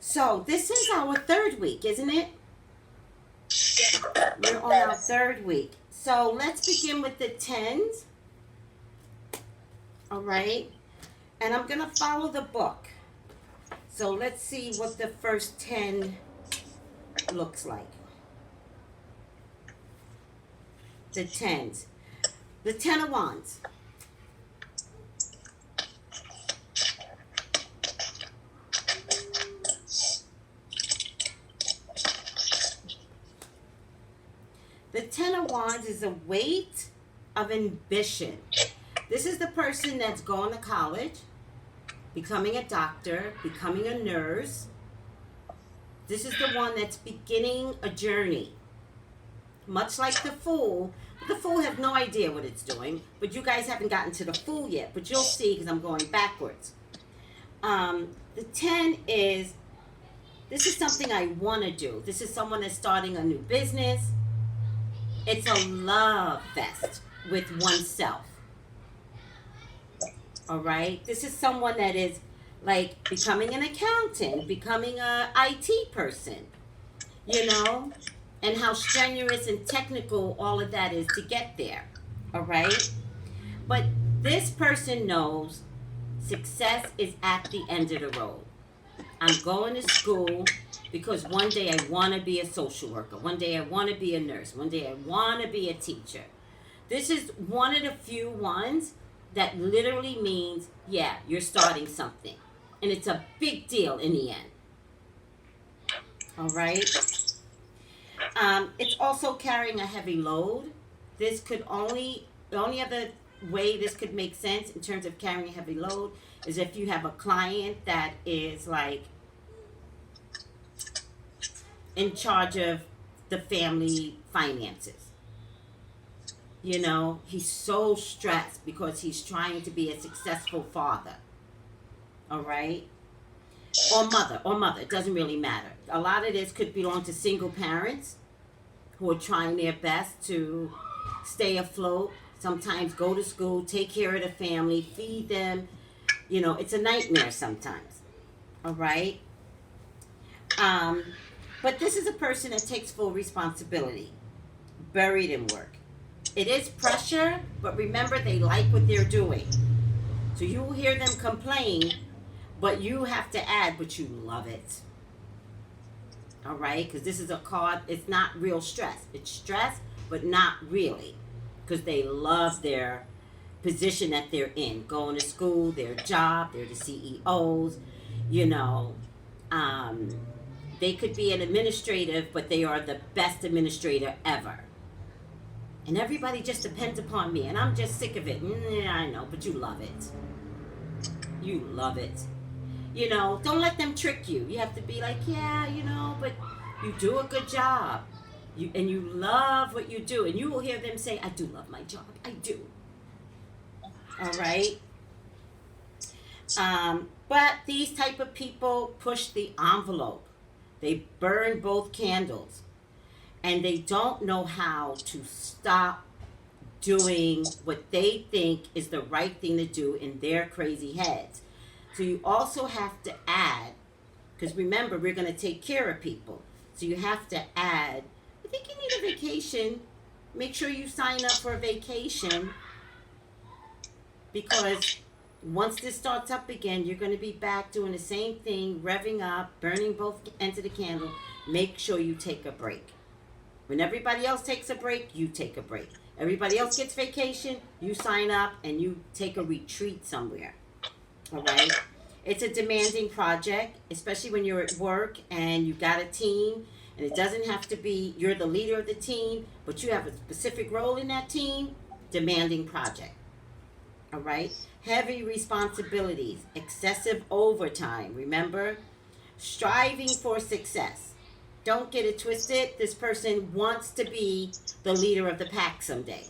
So this is our third week, isn't it? We're on our third week. So let's begin with the tens. All right. And I'm going to follow the book. So let's see what the first 10 looks like. The tens. The 10 of wands. The 10 of wands is a weight of ambition. This is the person that's going to college, becoming a doctor, becoming a nurse. This is the one that's beginning a journey. Much like the Fool has no idea what it's doing, but you guys haven't gotten to the Fool yet, but you'll see because I'm going backwards. The 10 is, this is something I want to do. This is someone that's starting a new business. It's a love fest with oneself. All right? This is someone that is like becoming an accountant, becoming a IT person, you know, and how strenuous and technical all of that is to get there. All right? But this person knows success is at the end of the road. I'm going to school because one day I want to be a social worker. One day I want to be a nurse. One day I want to be a teacher. This is one of the few ones that literally means, yeah, you're starting something. And it's a big deal in the end. All right? It's also carrying a heavy load. This could the only other way this could make sense in terms of carrying a heavy load is if you have a client that is like in charge of the family finances. You know, he's so stressed because he's trying to be a successful father. All right? Or mother. It doesn't really matter. A lot of this could belong to single parents who are trying their best to stay afloat, sometimes go to school, take care of the family, feed them. You know, it's a nightmare sometimes. All right? But this is a person that takes full responsibility, buried in work. It is pressure, but remember, they like what they're doing. So you will hear them complain, but you have to add, but you love it. All right? Because this is a card, it's not real stress. It's stress, but not really. Because they love their position that they're in. Going to school, their job, they're the CEOs, you know. They could be an administrative, but they are the best administrator ever. And everybody just depends upon me, and I'm just sick of it. I know, but you love it. You love it. You know, don't let them trick you. You have to be like, yeah, you know, but you do a good job. And you love what you do. And you will hear them say, I do love my job. I do. All right? But these type of people push the envelope. They burn both candles. And they don't know how to stop doing what they think is the right thing to do in their crazy heads. So you also have to add, because remember, we're going to take care of people. So you have to add, I think you need a vacation. Make sure you sign up for a vacation. Because once this starts up again, you're going to be back doing the same thing, revving up, burning both ends of the candle. Make sure you take a break. When everybody else takes a break, you take a break. Everybody else gets vacation, you sign up and you take a retreat somewhere. All right? It's a demanding project, especially when you're at work and you've got a team. And it doesn't have to be you're the leader of the team, but you have a specific role in that team. Demanding project. All right? Heavy responsibilities, excessive overtime. Remember? Striving for success. Don't get it twisted. This person wants to be the leader of the pack someday.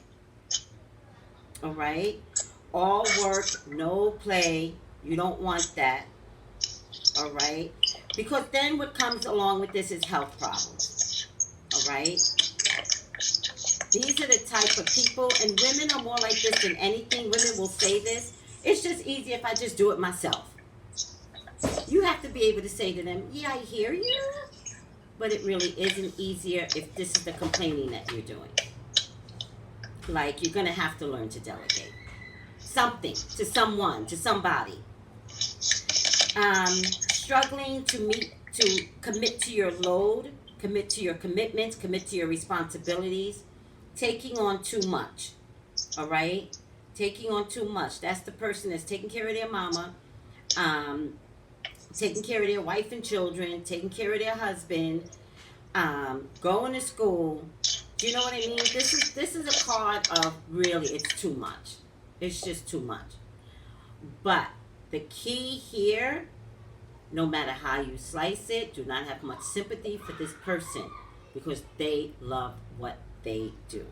All right? All work, no play. You don't want that. All right? Because then what comes along with this is health problems. All right? These are the type of people, and women are more like this than anything. Women will say this. It's just easy if I just do it myself. You have to be able to say to them, yeah, I hear you, but it really isn't easier if this is the complaining that you're doing. Like, you're going to have to learn to delegate something to someone, to somebody. Struggling to commit to your load, commit to your commitments, commit to your responsibilities, taking on too much. All right? Taking on too much. That's the person that's taking care of their mama, um, taking care of their wife and children, taking care of their husband, going to school. Do you know what I mean? This is a card of really, it's too much. It's just too much. But the key here, no matter how you slice it, do not have much sympathy for this person because they love what they do.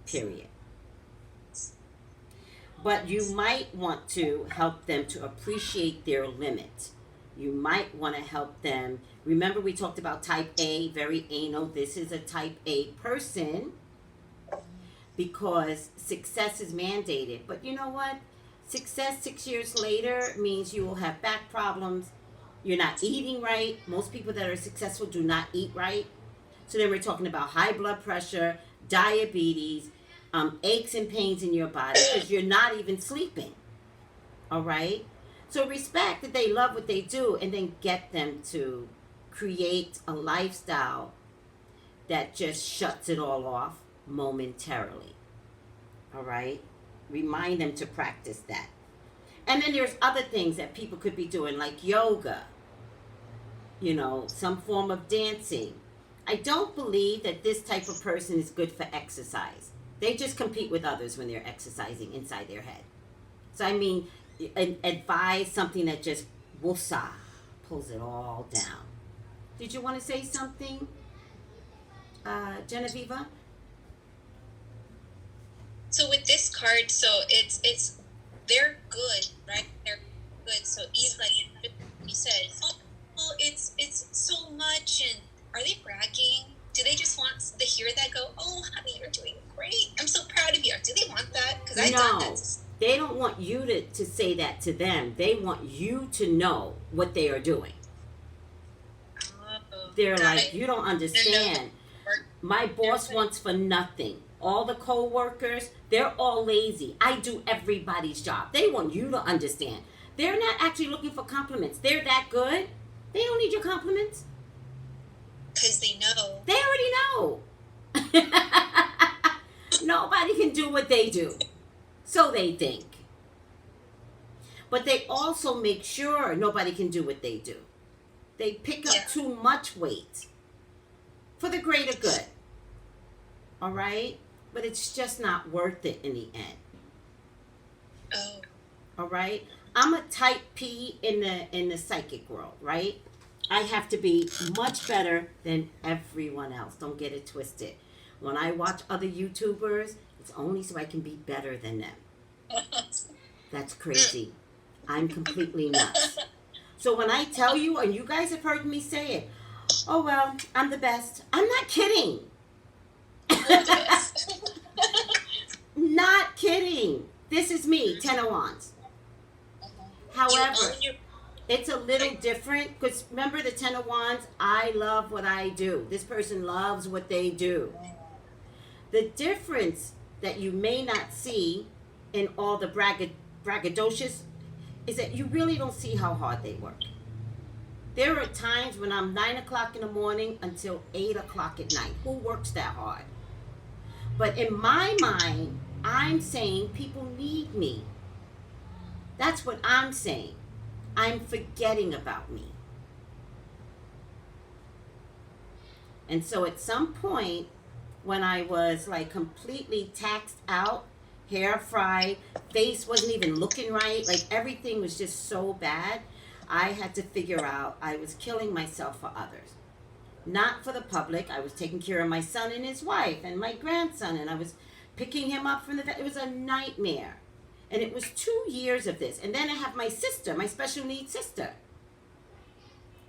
Period. But you might want to help them to appreciate their limit. You might want to help them. Remember, we talked about type A, very anal. This is a type A person because success is mandated. But you know what? Success 6 years later means you will have back problems. You're not eating right. Most people that are successful do not eat right. So then we're talking about high blood pressure, diabetes, aches and pains in your body because you're not even sleeping. All right? So respect that they love what they do and then get them to create a lifestyle that just shuts it all off momentarily. All right? Remind them to practice that. And then there's other things that people could be doing like yoga, you know, some form of dancing. I don't believe that this type of person is good for exercise. They just compete with others when they're exercising inside their head. So I mean, advise something that just woosah, pulls it all down. Did you want to say something, Genevieve? So with this card, so it's they're good, right? They're good. So even like you said, oh, well, it's so much, and are they bragging? Do they just want to hear that? Go, oh, honey, you're doing great. I'm so proud of you. Do they want that? Because I done No, that. they don't want you to say that to them. They want you to know what they are doing. Oh, They're got like, it. you don't understand. My boss wants for nothing. All the co-workers, they're all lazy. I do everybody's job. They want you to understand. They're not actually looking for compliments. They're that good. They don't need your compliments. Because they know. They already know. Nobody can do what they do. So they think. But they also make sure nobody can do what they do. They pick up Yeah. too much weight for the greater good. All right? But it's just not worth it in the end. Oh. All right? I'm a type P in the psychic world, right? I have to be much better than everyone else. Don't get it twisted. When I watch other YouTubers, it's only so I can be better than them. That's crazy. I'm completely nuts. So when I tell you, and you guys have heard me say it, oh well, I'm the best. I'm not kidding. Not kidding. This is me, Ten of Wands. However, it's a little different because remember the Ten of Wands, I love what I do. This person loves what they do. The difference that you may not see in all the braggadocious is that you really don't see how hard they work. There are times when I'm 9 o'clock in the morning until 8 o'clock at night. Who works that hard? But in my mind, I'm saying people need me. That's what I'm saying. I'm forgetting about me. And so at some point, when I was like completely taxed out, hair fried, face wasn't even looking right, like everything was just so bad, I had to figure out I was killing myself for others. Not for the public. I was taking care of my son and his wife and my grandson, and I was picking him up from the vet. It was a nightmare. And it was 2 years of this. And then I have my sister, my special needs sister.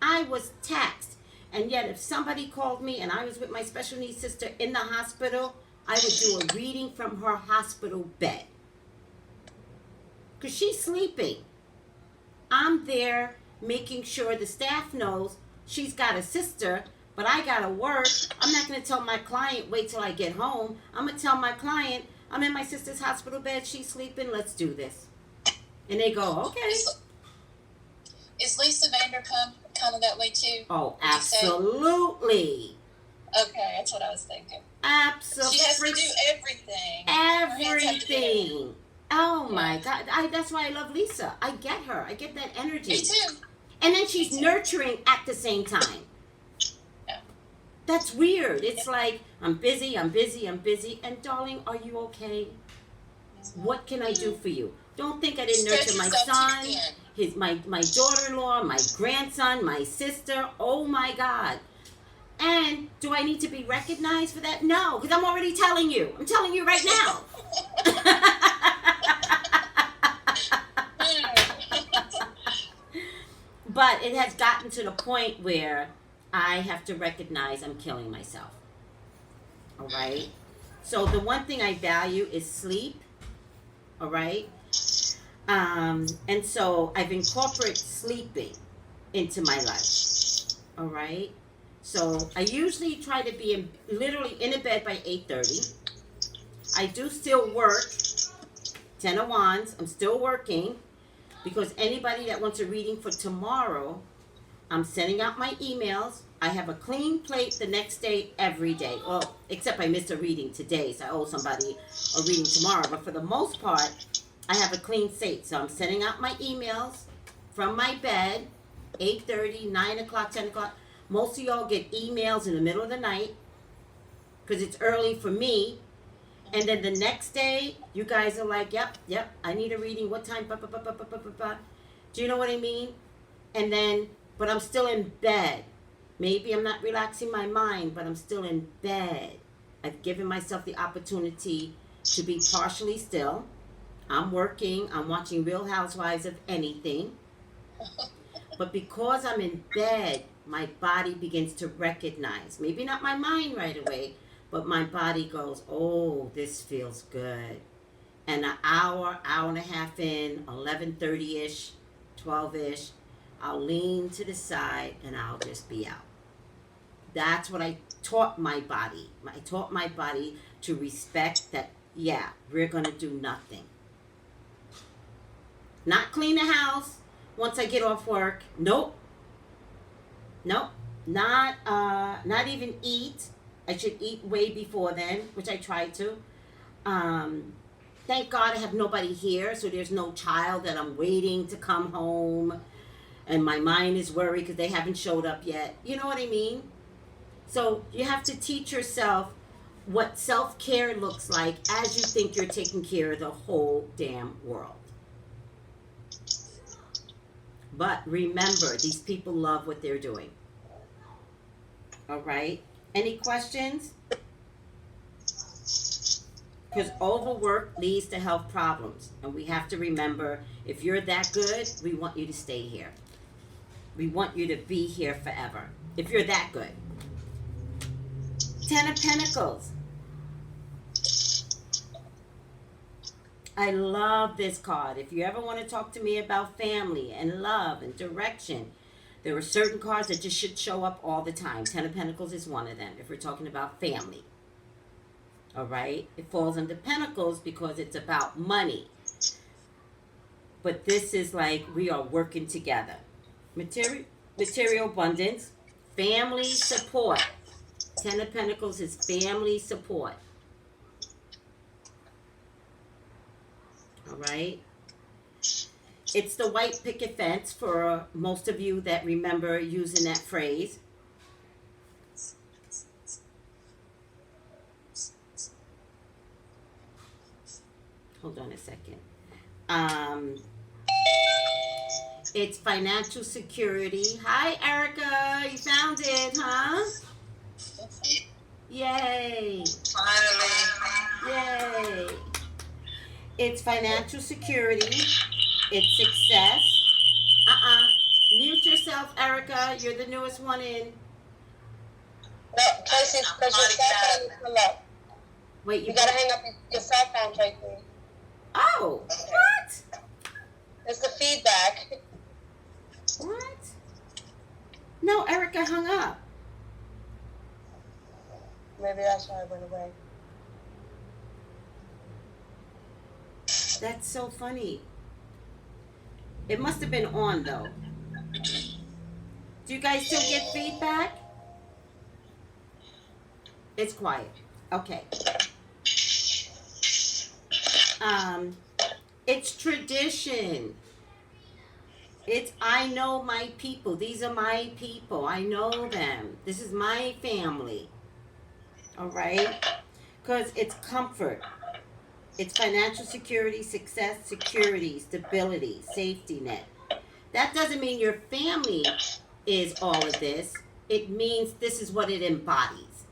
I was taxed. And yet if somebody called me and I was with my special needs sister in the hospital, I would do a reading from her hospital bed. Because she's sleeping. I'm there making sure the staff knows she's got a sister, but I gotta work. I'm not gonna tell my client, wait till I get home. I'm gonna tell my client, I'm in my sister's hospital bed, she's sleeping, let's do this. And they go, okay. Is Lisa Vanderpump kind of that way too? Oh, absolutely. Okay, that's what I was thinking. Absolutely. She has to do everything. Everything. Oh my God. That's why I love Lisa. I get her. I get that energy. Me too. And then she's nurturing at the same time. Yeah. That's weird. It's like, I'm busy. And darling, are you okay? What can I do for you? Don't think I didn't nurture my son, my daughter-in-law, my grandson, my sister. Oh my God. And do I need to be recognized for that? No, because I'm already telling you. I'm telling you right now. But it has gotten to the point where I have to recognize I'm killing myself. All right? So the one thing I value is sleep. All right? And so I've incorporated sleeping into my life. All right? So I usually try to be literally in the bed by 8:30. I do still work 10 of Wands. I'm still working because anybody that wants a reading for tomorrow, I'm sending out my emails. I have a clean plate the next day, every day. Well, except I missed a reading today, so I owe somebody a reading tomorrow. But for the most part, I have a clean slate. So I'm sending out my emails from my bed, 8:30, 9 o'clock, 10 o'clock. Most of y'all get emails in the middle of the night because it's early for me. And then the next day, you guys are like, yep, I need a reading. What time? Do you know what I mean? And then, but I'm still in bed. Maybe I'm not relaxing my mind, but I'm still in bed. I've given myself the opportunity to be partially still. I'm working. I'm watching Real Housewives of anything. But because I'm in bed, my body begins to recognize, maybe not my mind right away, but my body goes, oh, this feels good. And an hour and a half in, 11:30-ish, 12-ish, I'll lean to the side and I'll just be out. That's what I taught my body. I taught my body to respect that, yeah, we're going to do nothing. Not clean the house once I get off work. Nope. Not even eat. I should eat way before then, which I try to. Thank God I have nobody here, so there's no child that I'm waiting to come home, and my mind is worried because they haven't showed up yet. You know what I mean? So you have to teach yourself what self-care looks like as you think you're taking care of the whole damn world. But remember, these people love what they're doing. All right? Any questions? Because overwork leads to health problems. And we have to remember, if you're that good, we want you to stay here. We want you to be here forever. If you're that good. 10 of Pentacles. I love this card. If you ever want to talk to me about family and love and direction, there are certain cards that just should show up all the time. 10 of Pentacles is one of them, if we're talking about family. All right? It falls under Pentacles because it's about money. But this is like we are working together. Material abundance. Family support. 10 of Pentacles is family support. All right? It's the white picket fence for most of you that remember using that phrase. Hold on a second. It's financial security. Hi, Erica. You found it, huh? Yay. Finally. Yay. It's financial security. It's success. Mute yourself, Erica. You're the newest one in. No, Casey, because your cell phone is still up. Wait, You gotta hang up your cell phone, Tracy. Oh, what? It's the feedback. What? No, Erica hung up. Maybe that's why it went away. That's so funny. It must have been on though. Do you guys still get feedback? It's quiet. Okay. It's tradition. It's I know my people. These are my people. I know them. This is my family. All right? Because it's comfort. It's financial security, success, security, stability, safety net. That doesn't mean your family is all of this. It means this is what it embodies.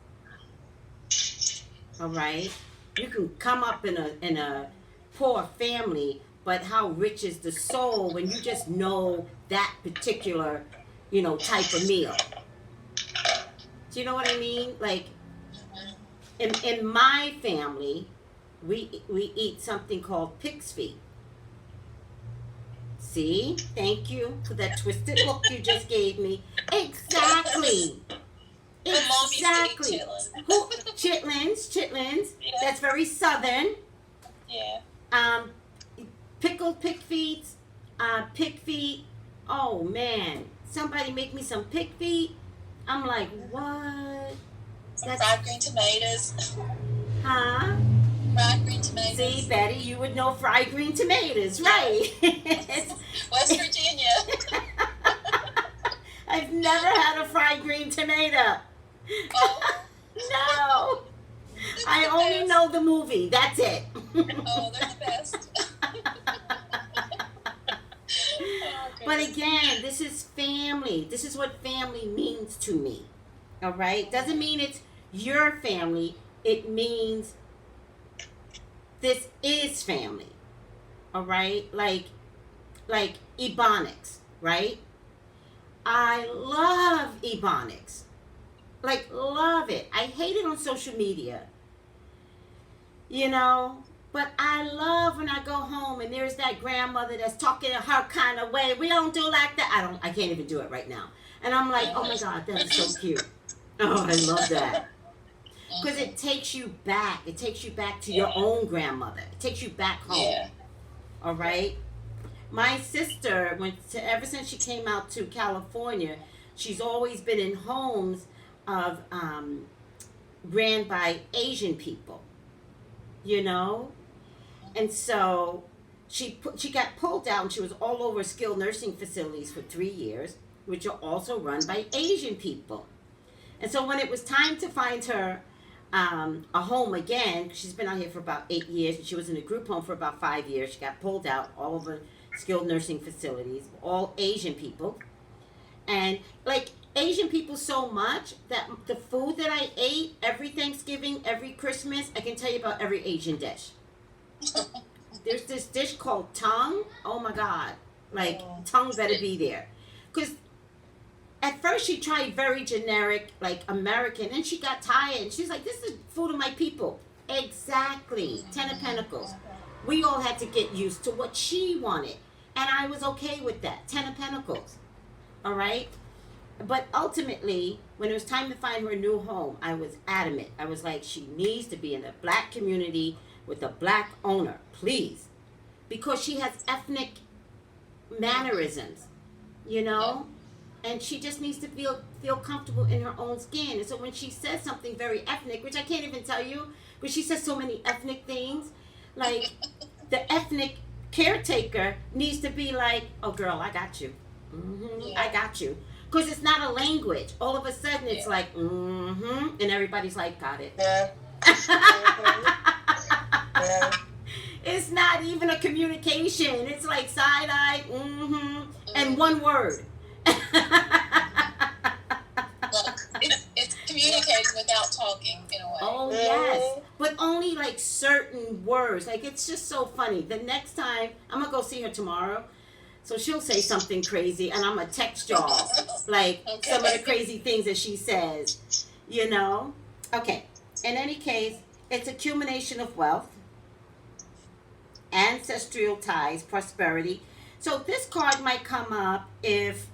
All right? You can come up in a poor family, but how rich is the soul when you just know that particular, type of meal. Do you know what I mean? Like in my family, we eat something called pig's feet. See? Thank you for that twisted look you just gave me. Exactly. Exactly. Who? Chitlins. Yeah. That's very southern. Yeah. Pickled pig feet. Pig feet. Oh man, somebody make me some pig feet. I'm like, what? Some fried green tomatoes. Huh? Fried green tomatoes. See, Betty, you would know fried green tomatoes, right? West Virginia. I've never had a fried green tomato. Oh. No. I only know the movie. That's it. Oh, they're the best. But again, this is family. This is what family means to me. All right? Doesn't mean it's your family. It means this is family. All right? Like Ebonics, right? I love Ebonics. Like, love it. I hate it on social media. But I love when I go home and there's that grandmother that's talking in her kind of way. We don't do like that. I can't even do it right now. And I'm like, oh my God, that is so cute. Oh, I love that. Because it takes you back. It takes you back to your own grandmother. It takes you back home. Yeah. All right? My sister, ever since she came out to California, she's always been in homes of ran by Asian people. And so she got pulled out, and she was all over skilled nursing facilities for 3 years, which are also run by Asian people. And so when it was time to find her a home again, she's been out here for about 8 years. She was in a group home for about 5 years. She got pulled out all over skilled nursing facilities, all Asian people. And like Asian people so much that the food that I ate every Thanksgiving, every Christmas, I can tell you about every Asian dish. There's this dish called tongue. Oh my God. Like, tongue better be there. Because at first she tried very generic, like American, and she got tired. And she's like, this is food of my people. Exactly. Ten of Pentacles. We all had to get used to what she wanted. And I was okay with that. Ten of Pentacles. All right? But ultimately, when it was time to find her a new home, I was adamant. I was like, she needs to be in a black community with a black owner, please. Because she has ethnic mannerisms, And she just needs to feel comfortable in her own skin. And so when she says something very ethnic, which I can't even tell you, but she says so many ethnic things, like the ethnic caretaker needs to be like, oh girl, I got you. I got you. Because it's not a language. All of a sudden it's like, and everybody's like, got it. Yeah. Yeah. It's not even a communication. It's like side-eye, and one word. Look, it's communicating without talking in a way. Oh, yes. But only like certain words. Like, it's just so funny. The next time, I'm going to go see her tomorrow. So she'll say something crazy, and I'm going to text y'all, like, some of the crazy things that she says, Okay. In any case, it's accumulation of wealth, ancestral ties, prosperity. So this card might come up if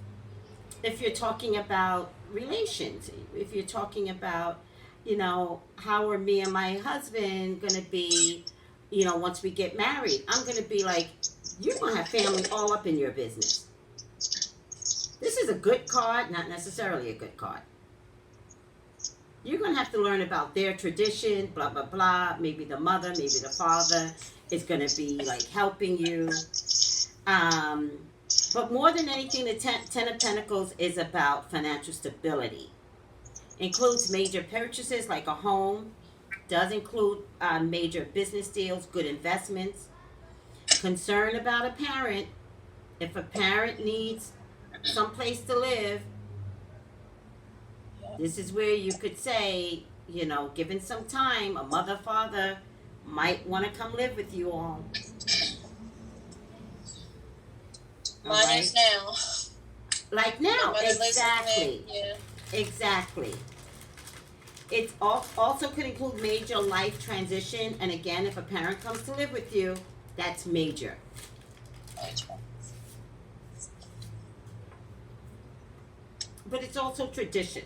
if you're talking about relations, if you're talking about, you know, how are me and my husband gonna be, you know, once we get married, I'm gonna be like, you're gonna have family all up in your business. This is a good card, not necessarily a good card. You're gonna have to learn about their tradition, blah blah blah. Maybe the mother, maybe the father is gonna be like helping you. Um, but more than anything, the Ten of Pentacles is about financial stability. Includes major purchases like a home. Does include major business deals, good investments. Concern about a parent. If a parent needs some place to live, this is where you could say, you know, given some time, a mother, father might want to come live with you all. Mine is now. Like My now, mother lives with exactly. me. Yeah. Exactly. It also could include major life transition. And again, if a parent comes to live with you, that's major. But it's also tradition.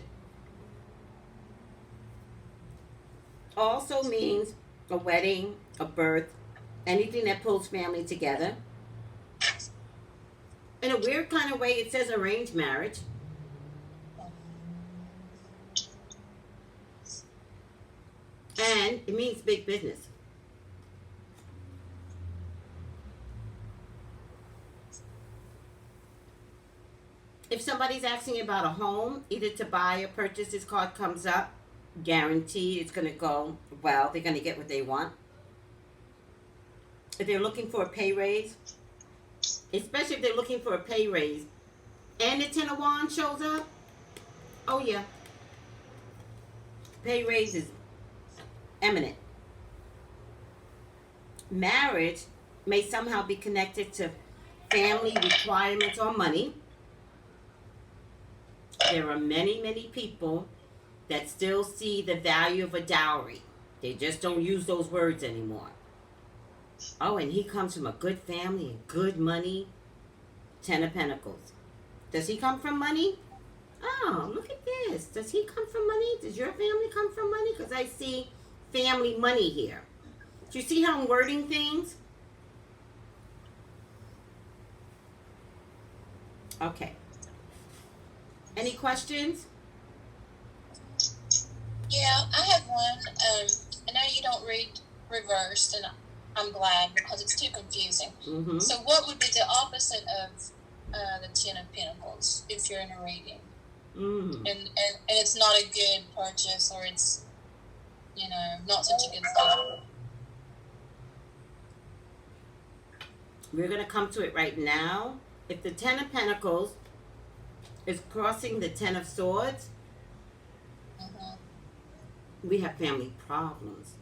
Also means a wedding, a birth, anything that pulls family together. In a weird kind of way, it says arranged marriage. And it means big business. If somebody's asking about a home, either to buy or purchase, this card comes up. Guaranteed it's going to go well. They're going to get what they want. If they're looking for a pay raise, especially if they're looking for a pay raise, and the Ten of Wands shows up, oh yeah. Pay raise is eminent. Marriage may somehow be connected to family requirements or money. There are many, many people that still see the value of a dowry. They just don't use those words anymore. Oh, and he comes from a good family and good money. Ten of Pentacles. Does he come from money? Oh, look at this. Does he come from money? Does your family come from money? Because I see family money here. Do you see how I'm wording things? Okay. Any questions? Yeah, I have one. I know you don't read reversed, and I'm glad because it's too confusing. Mm-hmm. So, what would be the opposite of the Ten of Pentacles if you're in a reading? Mm. And it's not a good purchase, or it's, you know, not such a good thing. We're going to come to it right now. If the Ten of Pentacles is crossing the Ten of Swords, we have family problems.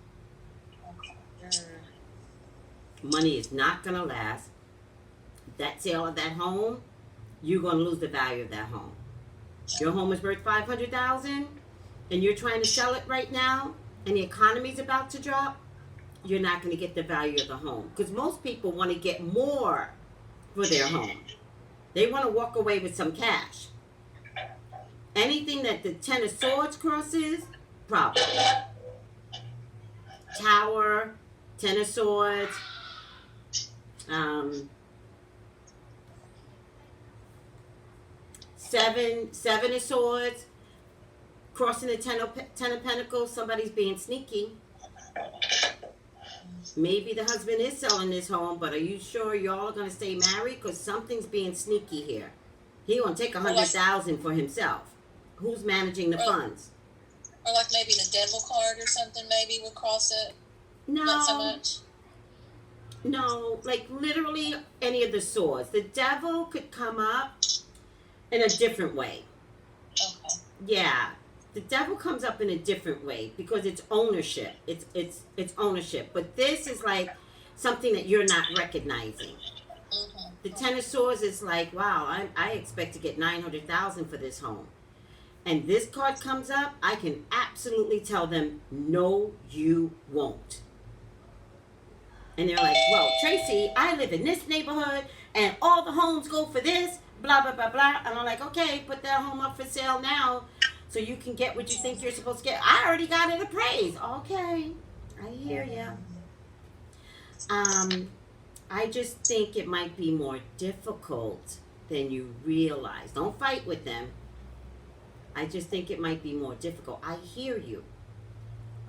Money is not going to last. That sale of that home, you're going to lose the value of that home. Your home is worth $500,000 and you're trying to sell it right now and the economy's about to drop, you're not going to get the value of the home. Because most people want to get more for their home. They want to walk away with some cash. Anything that the Ten of Swords crosses, problem. Tower, Ten of Swords, Seven of Swords, crossing the Ten of Pentacles, somebody's being sneaky. Maybe the husband is selling this home, but are you sure y'all are going to stay married? Because something's being sneaky here. He going to take $100,000 for himself. Who's managing the funds? Or like maybe the devil card or something maybe would cross it. No. Not so much. No, like literally any of the swords. The devil could come up in a different way. Okay. Yeah. The devil comes up in a different way because it's ownership. It's ownership. But this is like something that you're not recognizing. Mm-hmm. The Ten of Swords is like, wow, I expect to get $900,000 for this home. And this card comes up, I can absolutely tell them, no, you won't. And they're like, well, Tracy, I live in this neighborhood and all the homes go for this. blah, blah, blah, blah. And I'm like, okay, put that home up for sale now so you can get what you think you're supposed to get. I already got it appraised. Okay, I hear ya. Um, I just think it might be more difficult than you realize. Don't fight with them. I just think it might be more difficult. I hear you.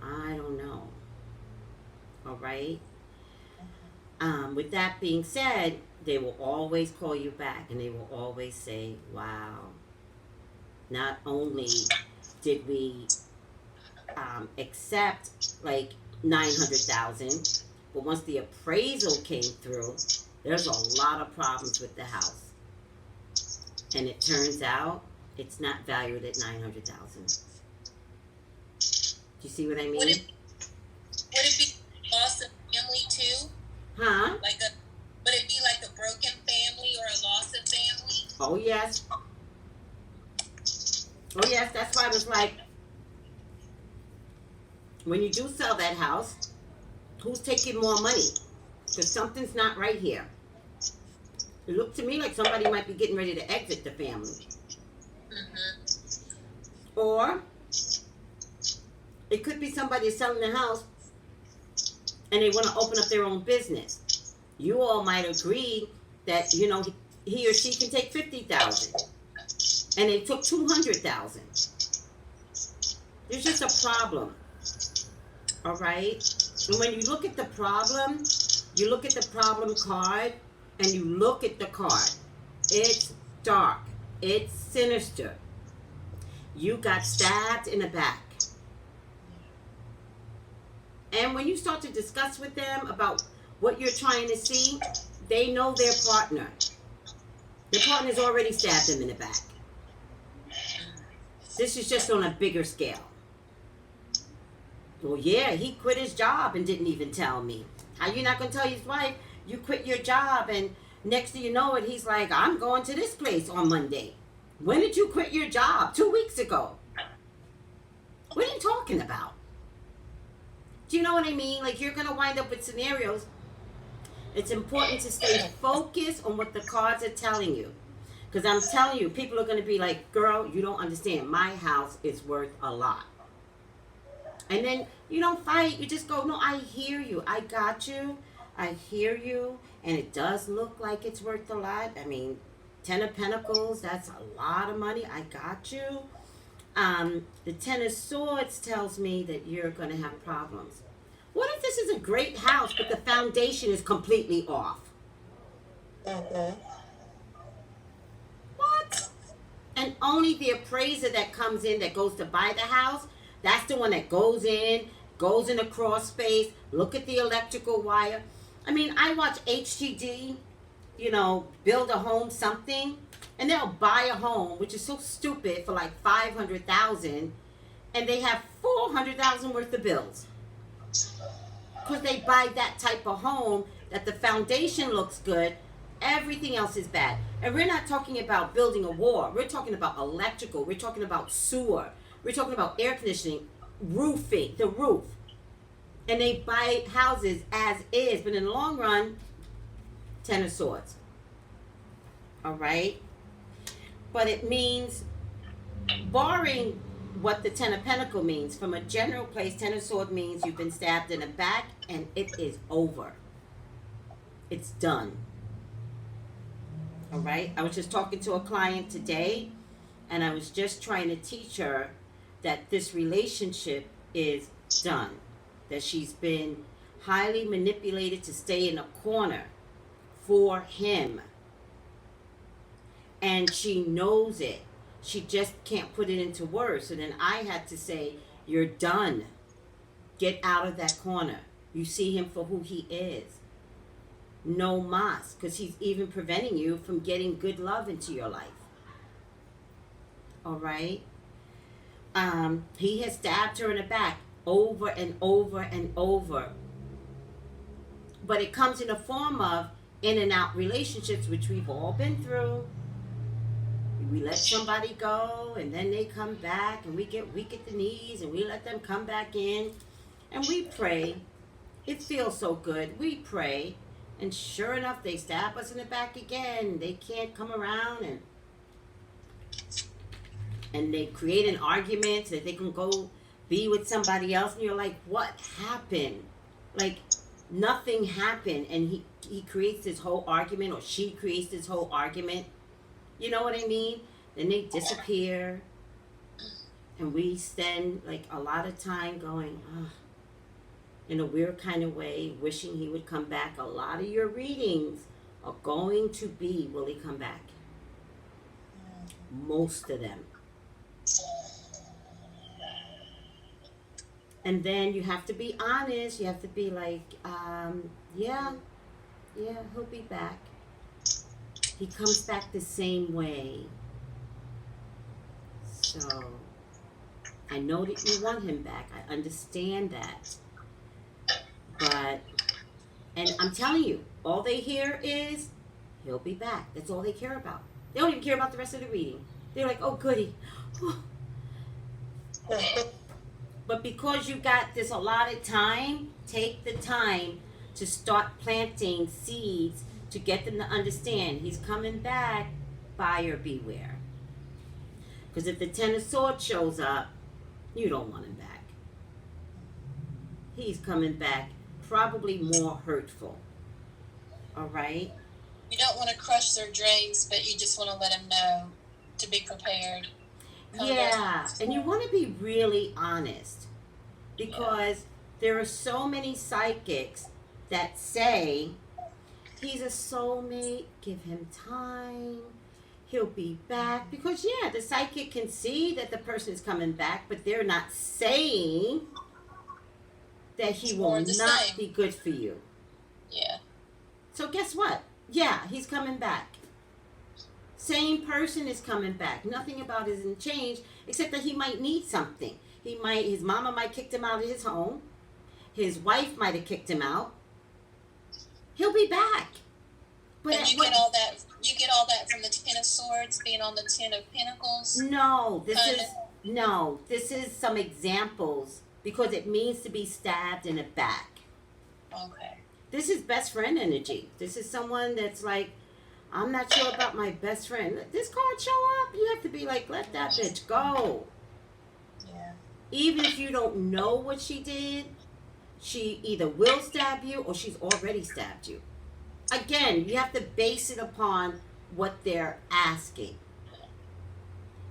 I don't know. All right. With that being said, they will always call you back and they will always say, wow, not only did we accept like 900,000, but once the appraisal came through, there's a lot of problems with the house. And it turns out it's not valued at 900,000. Do you see what I mean? Would it be loss of family too? Huh? Would it be like a broken family or a loss of family? Oh yes. Oh yes, that's why I was like, when you do sell that house, who's taking more money? Because something's not right here. It looked to me like somebody might be getting ready to exit the family. Or it could be somebody selling the house and they want to open up their own business. You all might agree that, you know, he or she can take 50,000 and they took 200,000. There's just a problem. All right? And when you look at the problem, you look at the problem card and you look at the card. It's dark. It's sinister. You got stabbed in the back. And when you start to discuss with them about what you're trying to see, they know their partner. Their partner's already stabbed them in the back. This is just on a bigger scale. Well, yeah, he quit his job and didn't even tell me. How you not going to tell his wife you quit your job and next thing you know it, he's like, I'm going to this place on Monday. When did you quit your job? 2 weeks ago. What are you talking about? Do you know what I mean? Like, you're going to wind up with scenarios. It's important to stay focused on what the cards are telling you. Because I'm telling you, people are going to be like, girl, you don't understand. My house is worth a lot. And then you don't fight. You just go, no, I hear you. I got you. I hear you. And it does look like it's worth a lot. I mean, 10 of Pentacles, that's a lot of money. I got you. The 10 of Swords tells me that you're going to have problems. What if this is a great house, but the foundation is completely off? What? And only the appraiser that comes in that goes to buy the house, that's the one that goes in a crawl space, look at the electrical wire. I mean, I watch HGD, you know, build a home something, and they'll buy a home, which is so stupid, for like 500,000, and they have 400,000 worth of bills. Because they buy that type of home that the foundation looks good, everything else is bad. And we're not talking about building a wall. We're talking about electrical. We're talking about sewer. We're talking about air conditioning, roofing, the roof. And they buy houses as is, but in the long run, 10 of Swords. All right? But it means, barring what the 10 of Pentacles means, from a general place, 10 of Swords means you've been stabbed in the back and it is over. It's done. All right? I was just talking to a client today, and I was just trying to teach her that this relationship is done. That she's been highly manipulated to stay in a corner for him. And she knows it. She just can't put it into words. So then I had to say, you're done. Get out of that corner. You see him for who he is. No mas. Because he's even preventing you from getting good love into your life. All right? He has stabbed her in the back over and over and over. But it comes in the form of in and out relationships, which we've all been through. We let somebody go and then they come back and we get weak at the knees and we let them come back in and we pray. It feels so good. We pray And sure enough, they stab us in the back again. They can't come around, and they create an argument that they can go be with somebody else, and you're like, what happened? Like, nothing happened, and he creates this whole argument, or she creates this whole argument. You know what I mean? Then they disappear, and we spend like a lot of time going, ugh, in a weird kind of way, wishing he would come back. A lot of your readings are going to be, will he come back? Most of them. And then you have to be honest. You have to be like, yeah, he'll be back. He comes back the same way. So, I know that you want him back. I understand that. But, and I'm telling you, all they hear is, he'll be back. That's all they care about. They don't even care about the rest of the reading. They're like, oh, goody. But because you got this allotted time, take the time to start planting seeds to get them to understand he's coming back, buyer beware. Because if the Ten of Swords shows up, you don't want him back. He's coming back probably more hurtful. All right? You don't want to crush their dreams, but you just want to let them know to be prepared. Yeah, and you want to be really honest, because there are so many psychics that say he's a soulmate, give him time, he'll be back. Because the psychic can see that the person is coming back, but they're not saying that he will not be good for you. Yeah. So guess what? Yeah, he's coming back. Same person is coming back. Nothing about it hasn't changed, except that he might need something. His mama might kicked him out of his home. His wife might have kicked him out. He'll be back. But and you get all that. You get all that from the Ten of Swords being on the Ten of Pentacles. No, this is some examples, because it means to be stabbed in the back. Okay. This is best friend energy. This is someone that's like, I'm not sure about my best friend. Let this card show up. You have to be like, let that bitch go. Yeah. Even if you don't know what she did, she either will stab you or she's already stabbed you. Again, you have to base it upon what they're asking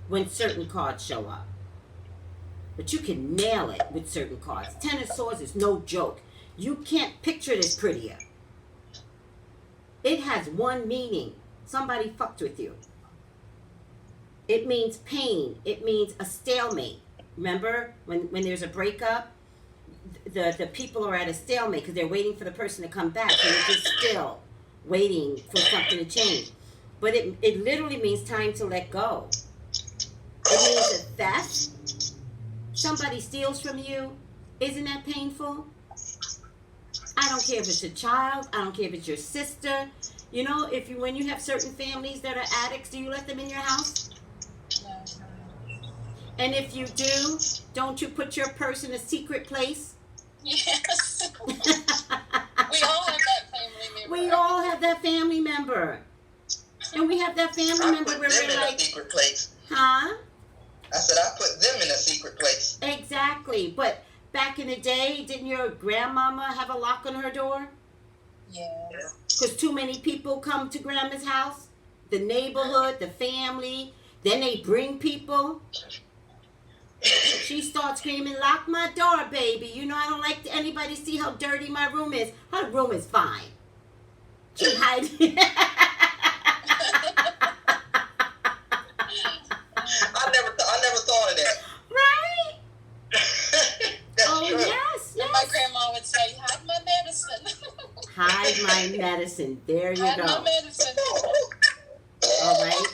when certain cards show up. But you can nail it with certain cards. Ten of Swords is no joke. You can't picture this prettier. It has one meaning. Somebody fucked with you. It means pain. It means a stalemate. Remember when there's a breakup, the people are at a stalemate because they're waiting for the person to come back. So they're just still waiting for something to change. But it literally means time to let go. It means a theft. Somebody steals from you. Isn't that painful? I don't care if it's a child. I don't care if it's your sister. You know, when you have certain families that are addicts, do you let them in your house? No. And if you do, don't you put your purse in a secret place? Yes. We all have that family member. We all have that family member. And we have that family member where we're like, a secret place. huh? I said I put them in a secret place. Exactly. But back in the day, didn't your grandmama have a lock on her door? Yeah. Because too many people come to grandma's house. The neighborhood, the family. Then they bring people. She starts screaming, lock my door, baby. You know, I don't like anybody to see how dirty my room is. Her room is fine. She hides. I never thought of that. Right? That's Oh, true. yes, And my yes. grandma would say, hide my medicine. Hide my medicine. There you Hide my go. medicine. All right.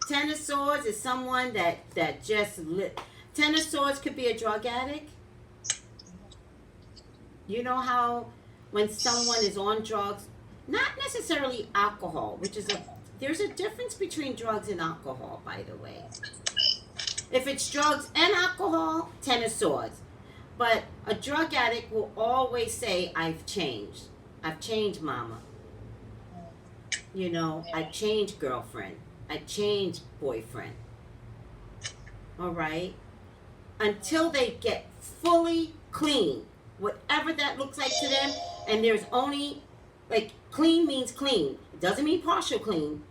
Ten of Swords is someone that just lit. Ten of Swords could be a drug addict. You know how when someone is on drugs, not necessarily alcohol, there's a difference between drugs and alcohol, by the way. If it's drugs and alcohol, Ten of Swords. But a drug addict will always say, I've changed. I've changed, mama. you know, I change girlfriend, I change boyfriend. All right, until they get fully clean, whatever that looks like to them. And there's only, like, clean means clean. It doesn't mean partial clean,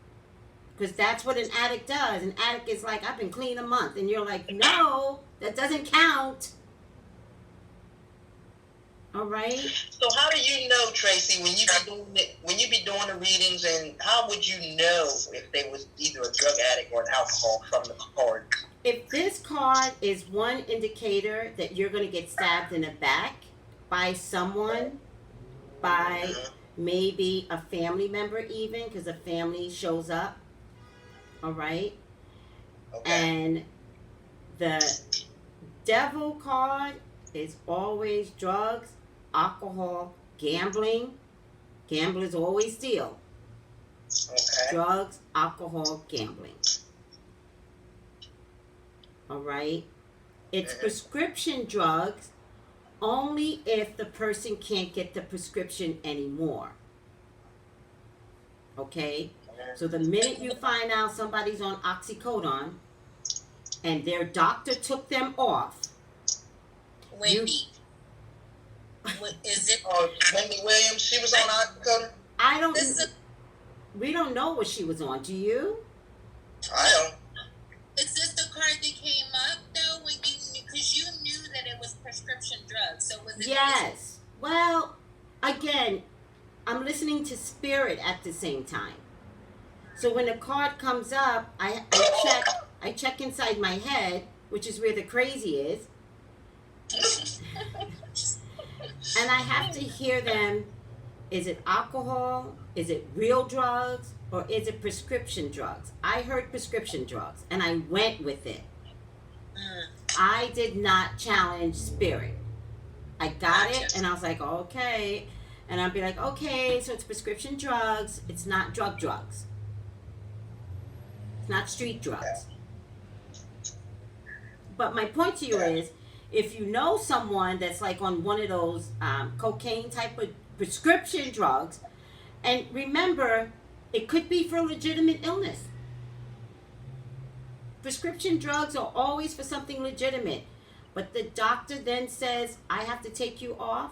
because that's what an addict does. An addict is like, I've been clean a month, and you're like, no, that doesn't count. All right. So how do you know, Tracy, when you be doing it, when you be doing the readings, and how would you know if they was either a drug addict or an alcohol from the card? If this card is one indicator that you're going to get stabbed in the back by someone, by maybe a family member, even because a family shows up, all right, Okay. and the devil card is always drugs, alcohol, gambling. Gamblers always steal. Okay. Drugs, alcohol, gambling. All right. It's prescription drugs only if the person can't get the prescription anymore. Okay? So the minute you find out somebody's on oxycodone and their doctor took them off, Wendy. What is it? Oh, Wendy Williams, she was on oxycodone? I don't. This is We don't know what she was on. Do you? I don't. is this the card that came up though when you knew, because you knew that it was prescription drugs? So was it? Yes. Well, again, I'm listening to spirit at the same time. So when the card comes up, I check inside my head, which is where the crazy is, and I have to hear them. Is it alcohol? Is it real drugs? Or is it prescription drugs? I heard prescription drugs, and I went with it. Mm. I did not challenge spirit. I got it, and I was like, okay. And I'd be like, okay, so it's prescription drugs. It's not drugs. It's not street drugs. But my point to you is, if you know someone that's like on one of those cocaine type of prescription drugs, and remember, it could be for a legitimate illness. Prescription drugs are always for something legitimate. But the doctor then says, I have to take you off.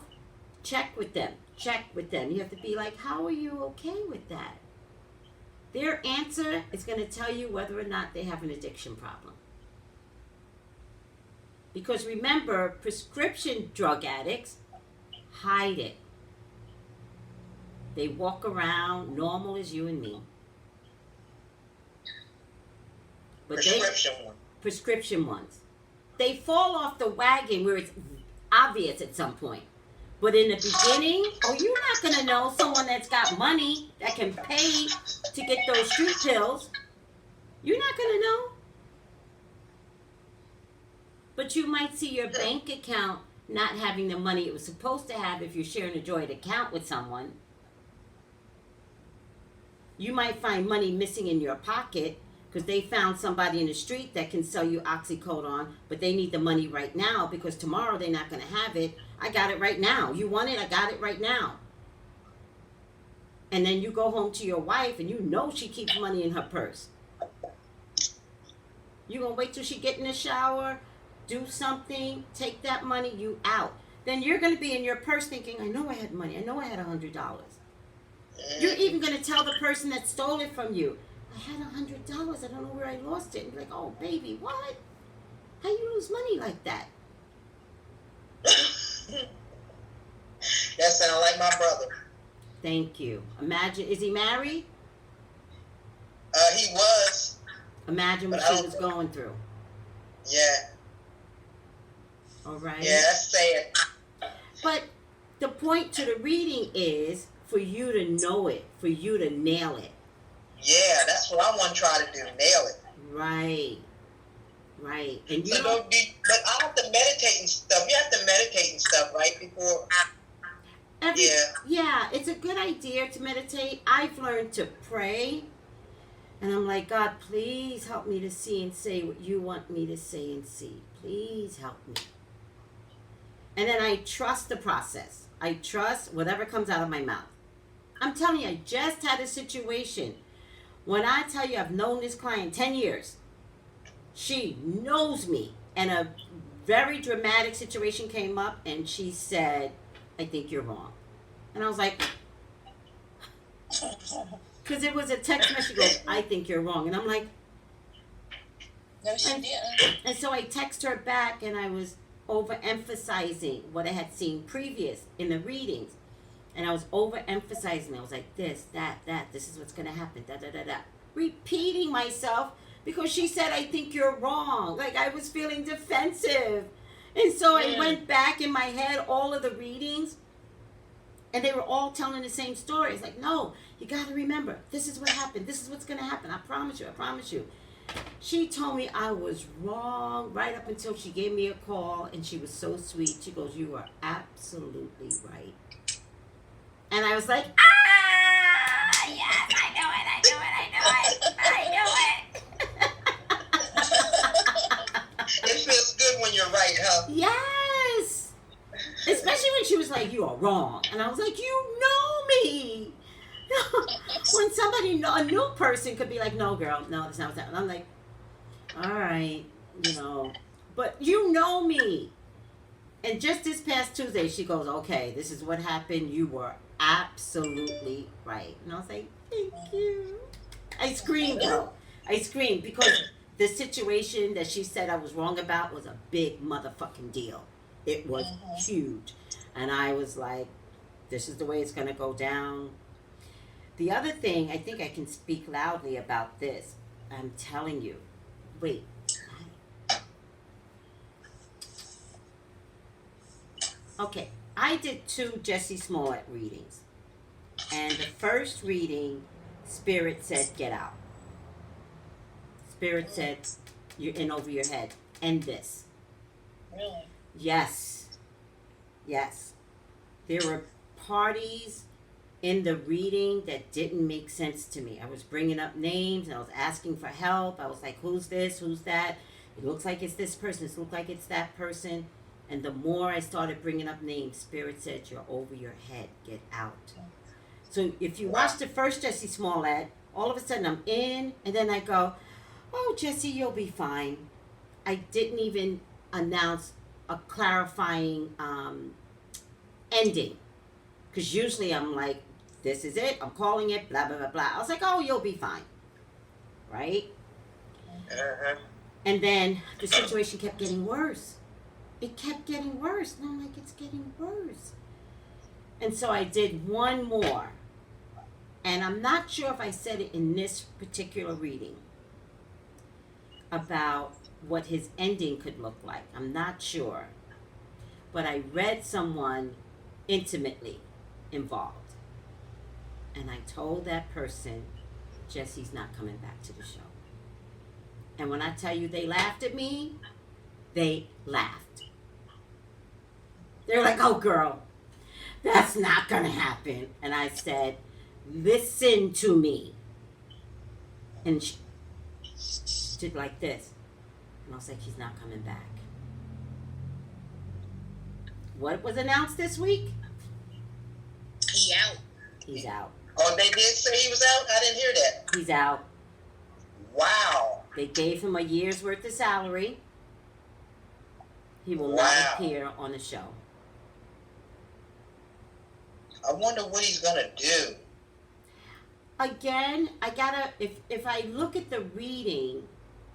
Check with them. You have to be like, how are you okay with that? Their answer is going to tell you whether or not they have an addiction problem. Because remember, prescription drug addicts hide it. They walk around normal as you and me. But prescription ones. They fall off the wagon where it's obvious at some point. But in the beginning, you're not going to know someone that's got money that can pay to get those street pills. You're not going to know. But you might see your bank account not having the money it was supposed to have if you're sharing a joint account with someone. You might find money missing in your pocket because they found somebody in the street that can sell you oxycodone, but they need the money right now because tomorrow they're not going to have it. I got it right now. You want it? I got it right now. And then you go home to your wife and you know she keeps money in her purse. You going to wait till she get in the shower, do something, take that money, you out. Then you're going to be in your purse thinking, I know I had money. I know I had $100. You're even going to tell the person that stole it from you, I had $100. I don't know where I lost it. And be like, oh, baby, what? How you lose money like that? That sounds like my brother. Thank you. Imagine, is he married? He was. Imagine what she was going through. Yeah. All right? Yeah, that's sad. But the point to the reading is for you to know it, for you to nail it. Yeah, that's what I want to try to do, nail it. Right. And you So but I have to meditate and stuff. You have to meditate and stuff, right? Before. Yeah, it's a good idea to meditate. I've learned to pray. And I'm like, God, please help me to see and say what you want me to say and see. Please help me. And then I trust the process. I trust whatever comes out of my mouth. I'm telling you, I just had a situation. When I tell you I've known this client 10 years, she knows me. And a very dramatic situation came up, and she said, I think you're wrong. And I was like, because it was a text message, she goes, I think you're wrong. And I'm like, No, she didn't. and so I text her back, and I was overemphasizing what I had seen previous in the readings. And I was overemphasizing. I was like, this, that, this is what's going to happen, da. Repeating myself because she said, I think you're wrong. Like, I was feeling defensive. And so I went back in my head, all of the readings, and they were all telling the same story. It's like, no, you got to remember, this is what happened. This is what's going to happen. I promise you. She told me I was wrong right up until she gave me a call, and she was so sweet. She goes, you are absolutely right. And I was like, yes, I knew it. It feels good when you're right, huh? Yes. Especially when she was like, you are wrong. And I was like, you know me. When somebody, a new person could be like, no, girl, no, that's not what's happening. I'm like, all right, but you know me. And just this past Tuesday, she goes, okay, this is what happened. You were absolutely right. And I was like, thank you. I screamed, though. I screamed because the situation that she said I was wrong about was a big motherfucking deal. It was huge. And I was like, this is the way it's going to go down. The other thing, I think I can speak loudly about this. I'm telling you. Wait. Okay. I did 2 Jessie Smollett readings. And the first reading, Spirit said, get out. Spirit said, you're in over your head. End this. Really? Yes. There were parties in the reading that didn't make sense to me. I was bringing up names and I was asking for help. I was like, who's this? Who's that? It looks like it's this person. It looks like it's that person. And the more I started bringing up names, Spirit said, you're over your head. Get out. So if you watch the first Jessie Smollett, all of a sudden I'm in, and then I go, oh, Jessie, you'll be fine. I didn't even announce a clarifying ending. Because usually I'm like, this is it. I'm calling it, blah, blah, blah, blah. I was like, oh, you'll be fine. Right? Uh-huh. And then the situation kept getting worse. It kept getting worse. And I'm like, it's getting worse. And so I did one more. And I'm not sure if I said it in this particular reading about what his ending could look like. I'm not sure. But I read someone intimately involved. And I told that person, Jessie's not coming back to the show. And when I tell you they laughed at me, they laughed. They're like, oh, girl, that's not going to happen. And I said, listen to me. And she did like this. And I was like, he's not coming back. What was announced this week? He out. He's out. Oh, they did say he was out? I didn't hear that. He's out. Wow. They gave him a year's worth of salary. He will Wow. not appear on the show. I wonder what he's going to do. Again, I gotta, if I look at the reading,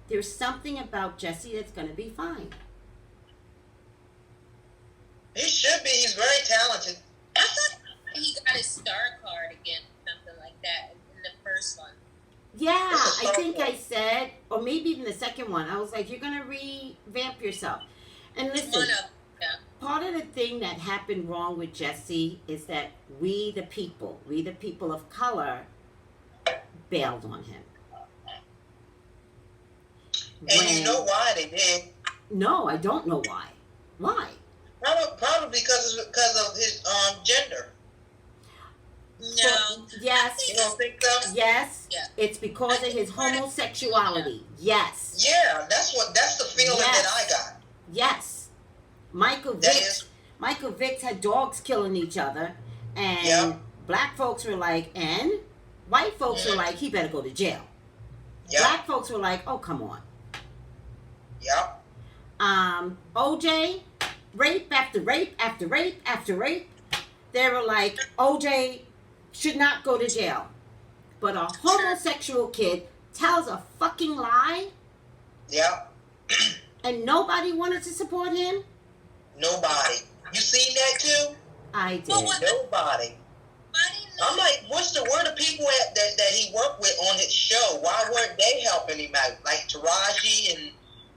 there's something about Jessie that's gonna be fine. He should be. He's very talented. I thought he got his star card again, something like that, in the first one. Yeah, It's a I think softball. I said, or maybe even the second one, I was like, you're gonna revamp yourself. And listen, One of part of the thing that happened wrong with Jessie is that we the people of color, bailed on him. And you know why they did. No, I don't know why. Why? Probably because of his gender. No. Yes. You don't think so? Yes. Yeah. It's because of his homosexuality. Yes. Yeah, that's the feeling Yes. that I got. Yes. Michael That Vick had dogs killing each other, and Yeah. Black folks were like, and white folks were like, he better go to jail. Yep. Black folks were like, oh, come on. Yep. OJ, rape after rape after rape after rape. They were like, OJ should not go to jail. But a homosexual kid tells a fucking lie Yep. and nobody wanted to support him? Nobody. You seen that too? I did. Well, what- Nobody. I didn't know. I'm like, where the people at that he worked with on his show? Why weren't they helping him out? Like Taraji and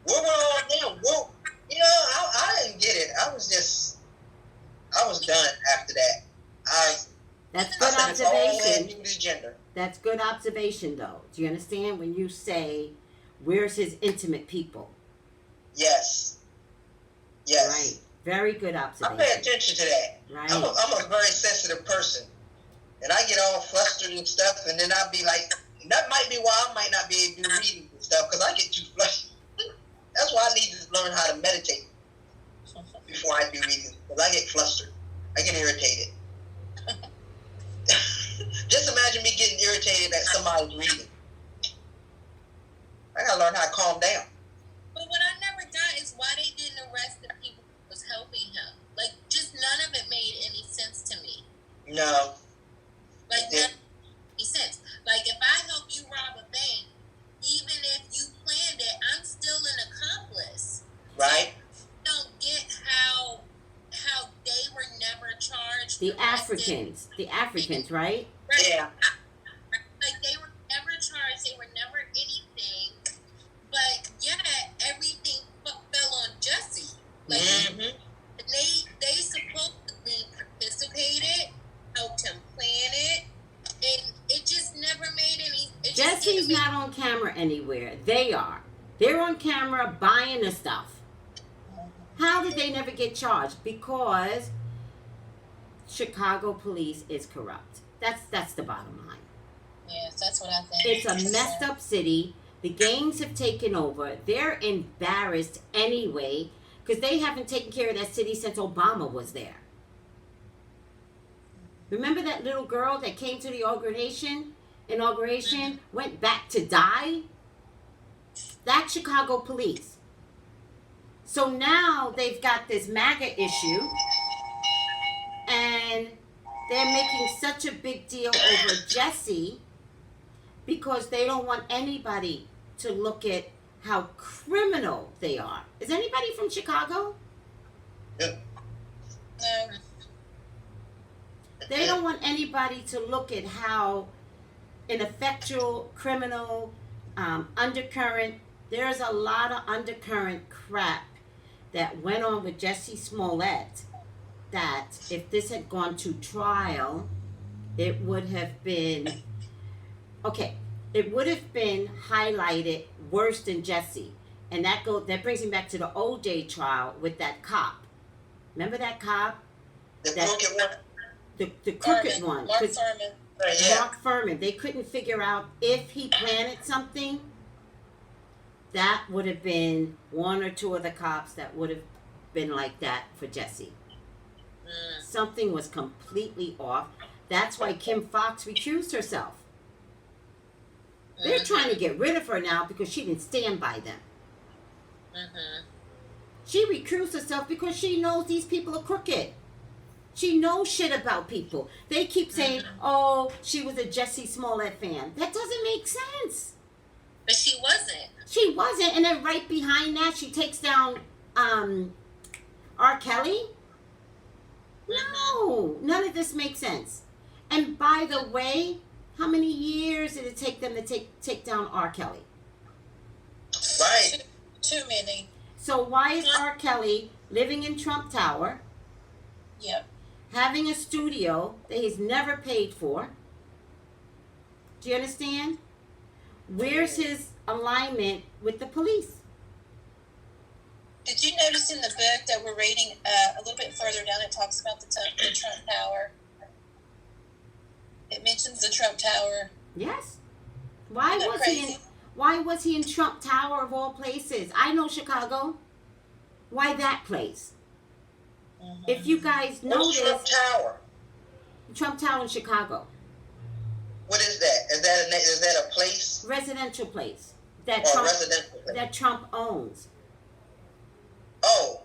where were all them? Well, you know, I didn't get it. I was done after that. That's I good said it's all had observation. to do with his gender. That's good observation, though. Do you understand when you say, where's his intimate people? Yes. Yes. Right. Very good I observation. pay attention to that. Right. I'm a very sensitive person. And I get all flustered and stuff, and then I'll be like, that might be why I might not be able to do reading and stuff, because I get too flustered. That's why I need to learn how to meditate before I do reading, because I get flustered. I get irritated. Just imagine me getting irritated at somebody's reading. I gotta learn how to calm down. But what I never got is why they didn't arrest the people who was helping him. Like, just none of it made any sense to me. No. Like, Yeah. none any sense. Like, if I help you rob a bank, even if you planned it, I'm still an accomplice. Right? I don't get how they were never charged. The arrested. Africans, right? Right? Yeah. Like, they were never charged. They were never anything. But yet everything fell on Jesse. Like, Mm-hmm. they supposedly participated, helped him plan it, and it just never made any. It just Jesse's didn't make- not on camera anywhere. They are. They're on camera buying the stuff. How did they never get charged? Because Chicago police is corrupt. That's the bottom line. Yes, that's what I think. It's a messed up city. The gangs have taken over. They're embarrassed anyway because they haven't taken care of that city since Obama was there. Remember that little girl that came to the inauguration, went back to die? That's Chicago police. So now they've got this MAGA issue and they're making such a big deal over Jesse because they don't want anybody to look at how criminal they are. Is anybody from Chicago? No. They don't want anybody to look at how ineffectual, criminal, undercurrent. There's a lot of undercurrent crap that went on with Jesse Smollett that if this had gone to trial, it would have been, okay, it would have been highlighted worse than Jesse. And that brings me back to the OJ trial with that cop. Remember that cop? The That- crooked one. The crooked Furman, one. Mark 'Cause Furman. Yeah. Mark Furman. They couldn't figure out if he planted something. That would have been one or two of the cops that would have been like that for Jesse. Something was completely off. That's why Kim Fox recused herself. They're trying to get rid of her now because she didn't stand by them. She recused herself because she knows these people are crooked. She knows shit about people. They keep saying, oh, she was a Jesse Smollett fan. That doesn't make sense. But she wasn't. She wasn't. And then right behind that, she takes down R. Kelly. No, none of this makes sense. And by the way, how many years did it take them to take down R. Kelly? Right. Too many. So why is R. Kelly living in Trump Tower, Yep. having a studio that he's never paid for? Do you understand? Where's his alignment with the police? Did you notice in the book that we're reading a little bit further down, it talks about the Trump Tower? It mentions the Trump Tower. Yes. Why Isn't that was he in? crazy? Why was he in Trump Tower of all places? I know Chicago. Why that place? If you guys What's Trump notice, Tower? Trump Tower in Chicago. What is that? Is that a place Residential place that or a Trump residential place? that Trump owns. Oh,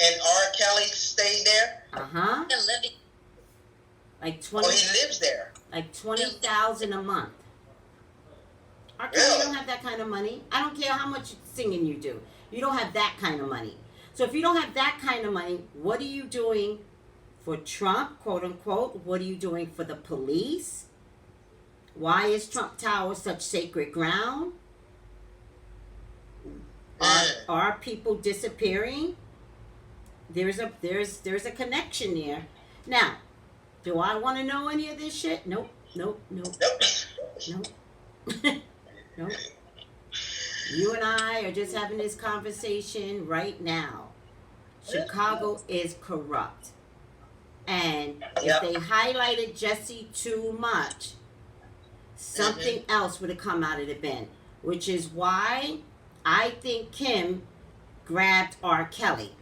and R. Kelly stayed there? Uh-huh. The living. Like Oh, 20 he lives there. like 20,000 a month. R. Kelly Really? don't have that kind of money. I don't care how much singing you do. You don't have that kind of money. So if you don't have that kind of money, what are you doing for Trump, quote unquote? What are you doing for the police? Why is Trump Tower such sacred ground? Are people disappearing? There's a connection there. Now, do I want to know any of this shit? Nope. Nope. Nope. Nope. You and I are just having this conversation right now. Chicago is corrupt. And Yep. if they highlighted Jesse too much, something else would have come out of the bin. Which is why I think Kim grabbed R. Kelly.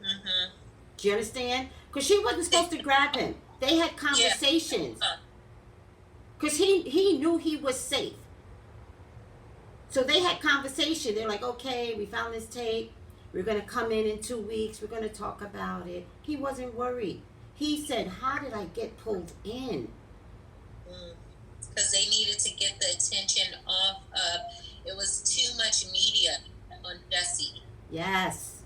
Mm-hmm. Do you understand? Because she wasn't supposed to grab him. They had conversations. Because he knew he was safe. So they had conversation. They're like, okay, we found this tape. We're going to come in 2 weeks. We're going to talk about it. He wasn't worried. He said, how did I get pulled in? Because they needed to get the attention off of, it was too much media on Jesse. Yes.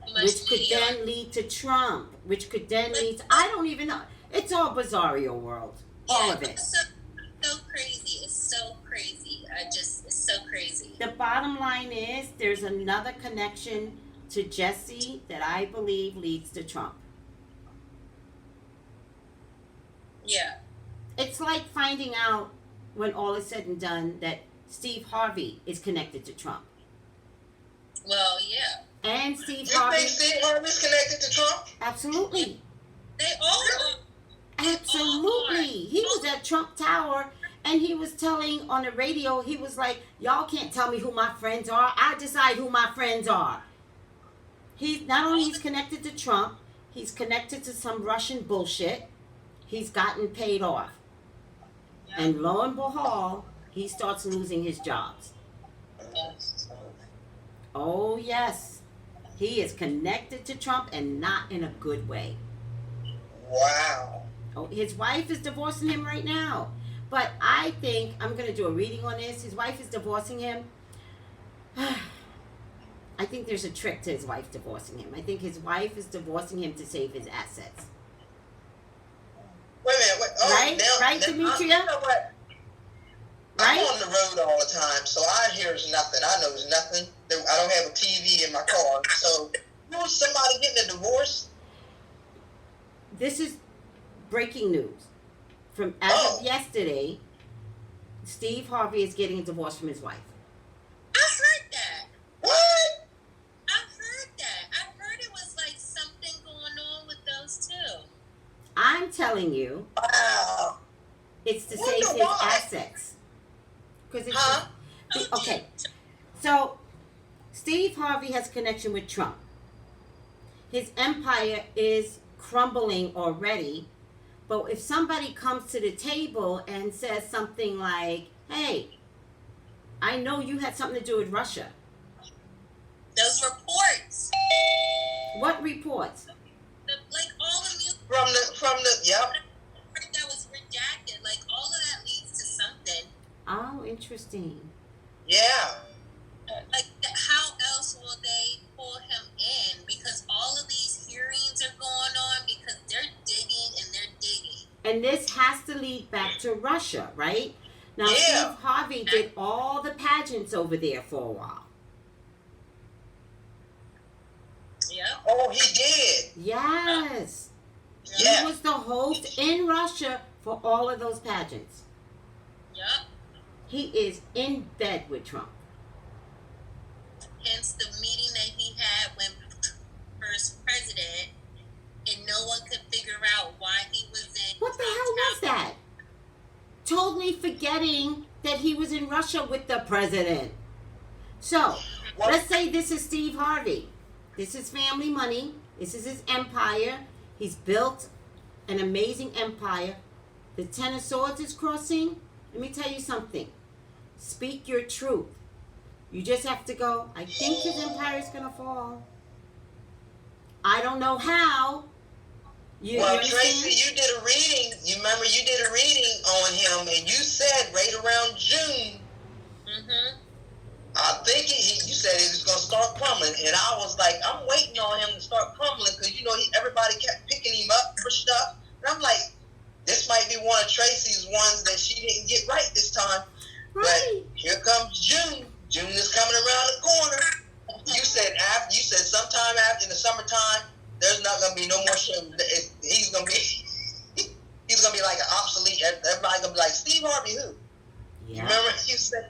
Too much Which could media. then lead to Trump. Which could then lead to, I don't even know. It's all bizarro world. All of it. It's so crazy. It's so crazy. It's so crazy. The bottom line is there's another connection to Jesse that I believe leads to Trump. Yeah. It's like finding out when all is said and done that Steve Harvey is connected to Trump. Well, yeah. And Steve You think Harvey, Steve Harvey's connected to Trump? absolutely. They all are. Absolutely. He was at Trump Tower and he was telling on the radio, he was like, y'all can't tell me who my friends are. I decide who my friends are. He's not only he's connected to Trump, he's connected to some Russian bullshit. He's gotten paid off. And lo and behold, he starts losing his jobs. Oh, yes. He is connected to Trump and not in a good way. Wow. Oh, his wife is divorcing him right now. But I think, I'm going to do a reading on this. His wife is divorcing him. I think there's a trick to his wife divorcing him. I think his wife is divorcing him to save his assets. Wait a minute. Wait. Oh, Right? Right, Demetria? You know what? Right? I'm on the road all the time, so I hears nothing. I knows nothing. I don't have a TV in my car. So, was somebody getting a divorce? This is breaking news. From as Oh. of yesterday, Steve Harvey is getting a divorce from his wife. I heard that. What? I heard that. I heard it was like something going on with those two. I'm telling you, Wow. it's to Wonder save his why? assets. Because it's Huh? okay. So, Steve Harvey has connection with Trump. His empire is crumbling already. But if somebody comes to the table and says something like, hey, I know you had something to do with Russia. Those reports. What reports? Like all the music From the, yep. that was redacted. Like all of that leads to something. Oh, interesting. Yeah. Like how else will they pull him in? Because all of these hearings are going on because they're digging and they're digging. And this has to lead back to Russia, right? Now, Yeah. Steve Harvey did all the pageants over there for a while. Yep. Oh, he did. Yes. Yeah. He was the host in Russia for all of those pageants. Yep. He is in bed with Trump. Hence the meeting that he had when first president, and no one could figure out why he was in. What the hell was that? Totally forgetting that he was in Russia with the president. So, What? let's say this is Steve Harvey. This is family money. This is his empire. He's built an amazing empire. The Ten of Swords is crossing. Let me tell you something. Speak your truth. You just have to go, I think his empire is going to fall. I don't know how. You Tracy, understand? you did a reading. You remember you did a reading on him, and you said right around June. Mm-hmm. I think you said it was gonna start crumbling, and I was like, I'm waiting on him to start crumbling because everybody kept picking him up for stuff, and I'm like, this might be one of Tracy's ones that she didn't get right this time. Right. But here comes June. June is coming around the corner. You said sometime after in the summertime, there's not gonna be no more show. He's gonna be like an obsolete. Everybody gonna be like, Steve Harvey who? Yeah. You remember you said?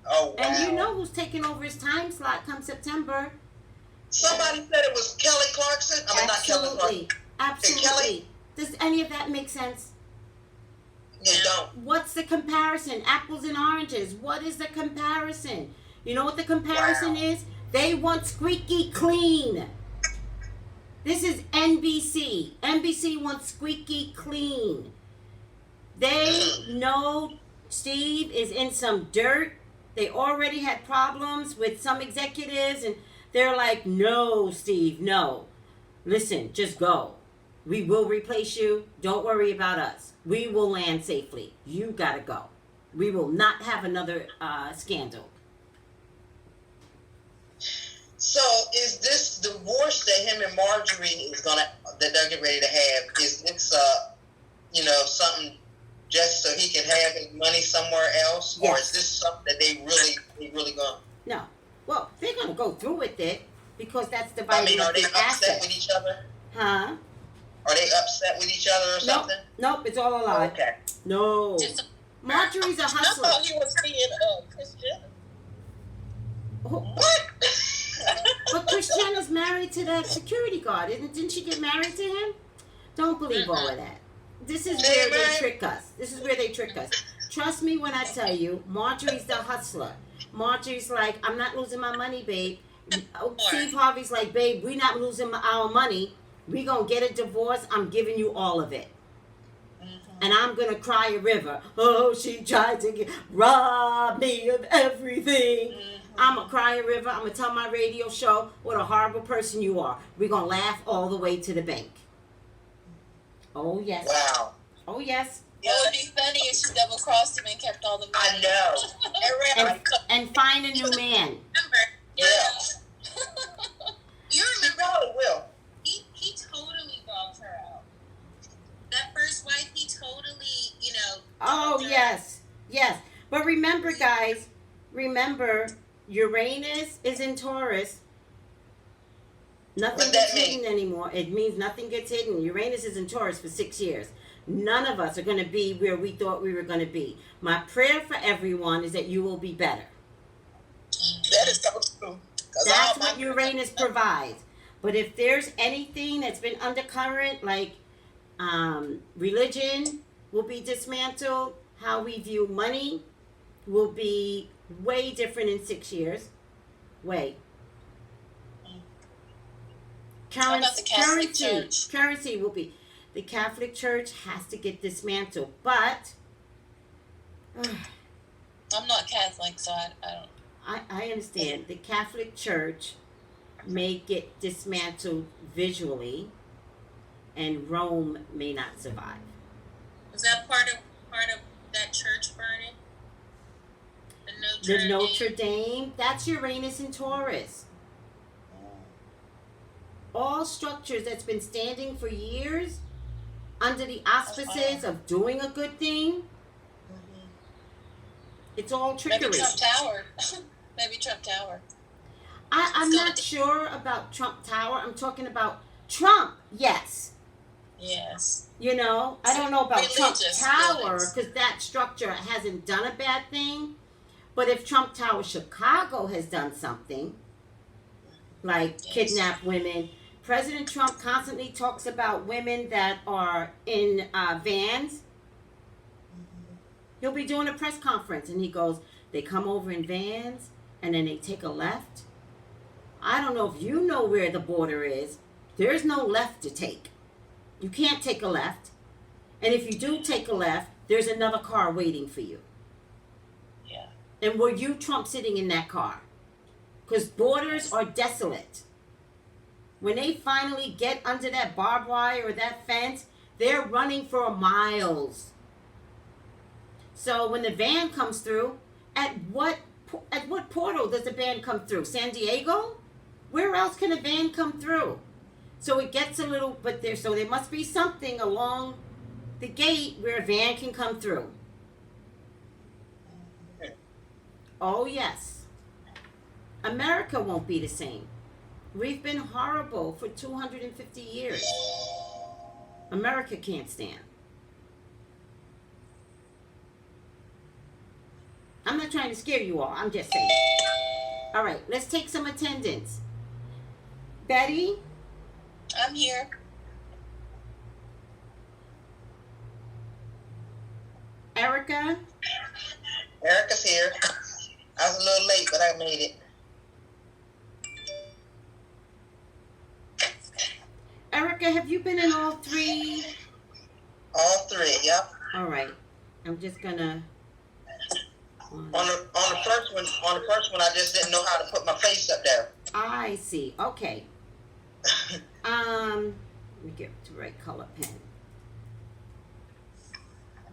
Oh wow. And you know who's taking over his time slot come September? Somebody said it was Kelly Clarkson. I mean, not Kelly Clarkson. Absolutely. Kelly? Does any of that make sense? It don't. What's the comparison? Apples and oranges. What is the comparison? You know what the comparison Wow. is? They want squeaky clean. This is NBC. NBC wants squeaky clean. They know Steve is in some dirt. They already had problems with some executives, and they're like, no, Steve, no. Listen, just go. We will replace you. Don't worry about us. We will land safely. You gotta go. We will not have another scandal. So, is this divorce that him and Marjorie that they're getting ready to have? Is this something just so he can have his money somewhere else, or Yes. is this something that they really gonna? No. Well, they're gonna go through with it because that's I dividing mean, up are they the upset assets. with each other? Huh? Are they upset with each other or Nope. something? Nope. It's all a lie. Okay. No. Just Marjorie's a I hustler. thought he was seeing Chris Jenner. Oh, What? but Kris Jenner's married to that security guard. Didn't she get married to him? Don't believe all of that. This is where they trick us. This is where they trick us. Trust me when I tell you, Marjorie's the hustler. Marjorie's like, I'm not losing my money, babe. Steve Harvey's like, babe, we're not losing our money. We gonna get a divorce. I'm giving you all of it. And I'm gonna cry a river. Oh, she tried to rob me of everything. I'm gonna cry a river. I'm gonna tell my radio show what a horrible person you are. We're gonna laugh all the way to the bank. Oh yes. Wow. Oh yes. What would be funny if she double crossed him and kept all the money? I know. And, and find a new man. Remember, Yeah. you She remember probably will. he totally bought her out. That first wife, he totally, Oh dumped her. yes. Yes. But remember, guys, Uranus is in Taurus. Nothing What's gets that mean? hidden anymore. It means nothing gets hidden. Uranus is in Taurus for 6 years. None of us are going to be where we thought we were going to be. My prayer for everyone is that you will be better. That is so true. 'Cause That's all my- what Uranus provides. But if there's anything that's been undercurrent, like religion will be dismantled, how we view money will be way different in 6 years. Way. How about the Catholic Church? Currency will be. The Catholic Church has to get dismantled, but I'm not Catholic, so I don't. I understand. The Catholic Church may get dismantled visually, and Rome may not survive. Was that part of that church burning? The Notre Dame, that's Uranus and Taurus. All structures that's been standing for years under the auspices of doing a good thing, it's all Maybe trickery. Trump Tower. Maybe Trump Tower. I'm not sure about Trump Tower. I'm talking about Trump, yes. Yes. You know, I don't know about Trump Religious Tower buildings. because that structure hasn't done a bad thing. But if Trump Tower Chicago has done something, like Yes. kidnap women, President Trump constantly talks about women that are in vans. He'll be doing a press conference and he goes, they come over in vans and then they take a left. I don't know if you know where the border is. There's no left to take. You can't take a left. And if you do take a left, there's another car waiting for you. Yeah. And were you Trump sitting in that car? Because borders are desolate. When they finally get under that barbed wire or that fence, they're running for miles. So when the van comes through, at what portal does the van come through? San Diego? Where else can a van come through? So it gets a little, but so there must be something along the gate where a van can come through. Oh yes. America won't be the same. We've been horrible for 250 years. America can't stand. I'm not trying to scare you all. I'm just saying. All right, let's take some attendance. Betty, I'm here. Erica, Erica's here. I was a little late, but I made it. Erica, have you been in all three? All three, yep. All right. I'm just gonna. On the first one, I just didn't know how to put my face up there. I see. Okay. Let me get the right color pen.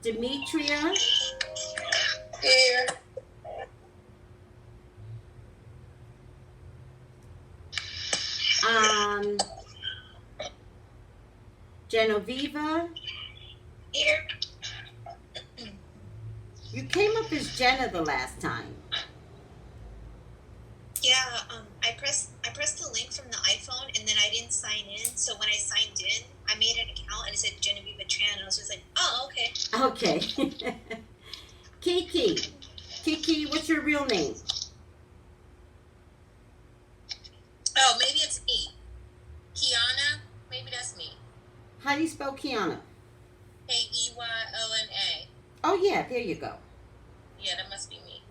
Demetria, Here. Genoveva. Here. You came up as Jenna the last time. Yeah, I pressed the link from the iPhone and then I didn't sign in. So when I signed in, I made an account and it said Genevieve Tran, and I was just like, oh, okay. Okay. Kiki, what's your real name? Oh, maybe it's me. Kiana? Maybe that's me. How do you spell Kiana? Keyona. Oh yeah, there you go. Yeah, that must be me.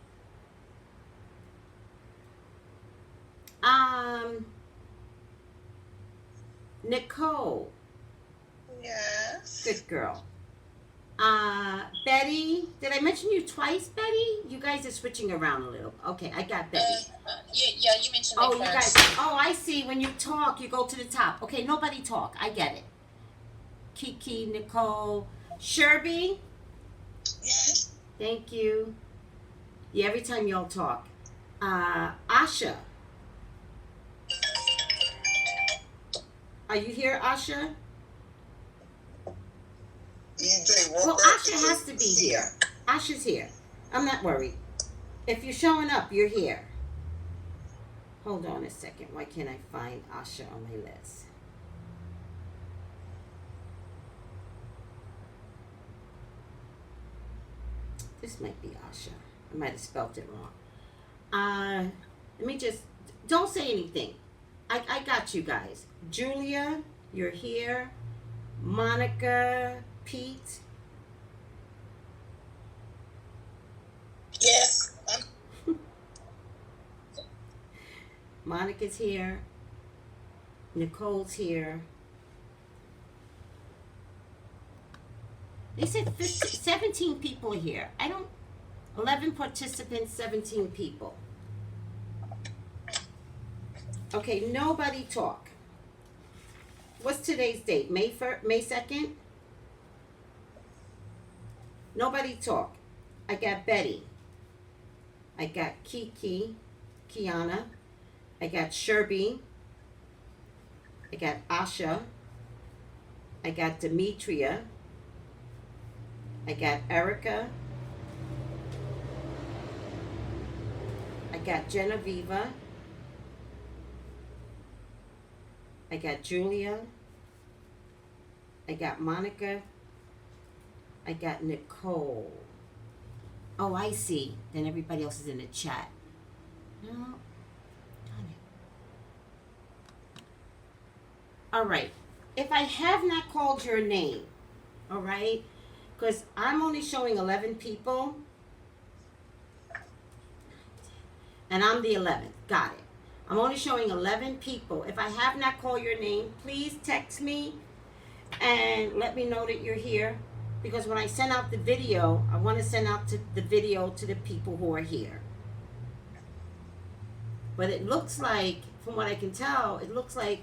Nicole. Yes. Good girl. Betty. Did I mention you twice, Betty? You guys are switching around a little. Okay, I got Betty. Yeah, you mentioned Oh, it you first. guys. Oh, I see. When you talk, you go to the top. Okay, nobody talk. I get it. Kiki, Nicole, Sherby. Yes. Thank you. Yeah, every time y'all talk. Asha. Are you here, Asha? Well, Asha has to be here. Asha's here. I'm not worried. If you're showing up, you're here. Hold on a second. Why can't I find Asha on my list? This might be Asha. I might have spelled it wrong. Let me just, don't say anything. I got you guys. Julia, you're here. Monica, Pete. Yes. Monica's here. Nicole's here. They said 17 people here. 11 participants, 17 people. Okay, nobody talk. What's today's date? May 2nd? Nobody talk. I got Betty. I got Kiki, Kiana. I got Sherby. I got Asha. I got Demetria. I got Erica. I got Genoveva. I got Julia. I got Monica. I got Nicole. Oh, I see. Then everybody else is in the chat. No. Darn it. All right. If I have not called your name, all right, because I'm only showing 11 people, and I'm the 11th. Got it. I'm only showing 11 people. If I have not called your name, please text me and let me know that you're here. Because when I send out the video, I want to send out the video to the people who are here. But it looks like, from what I can tell, it looks like,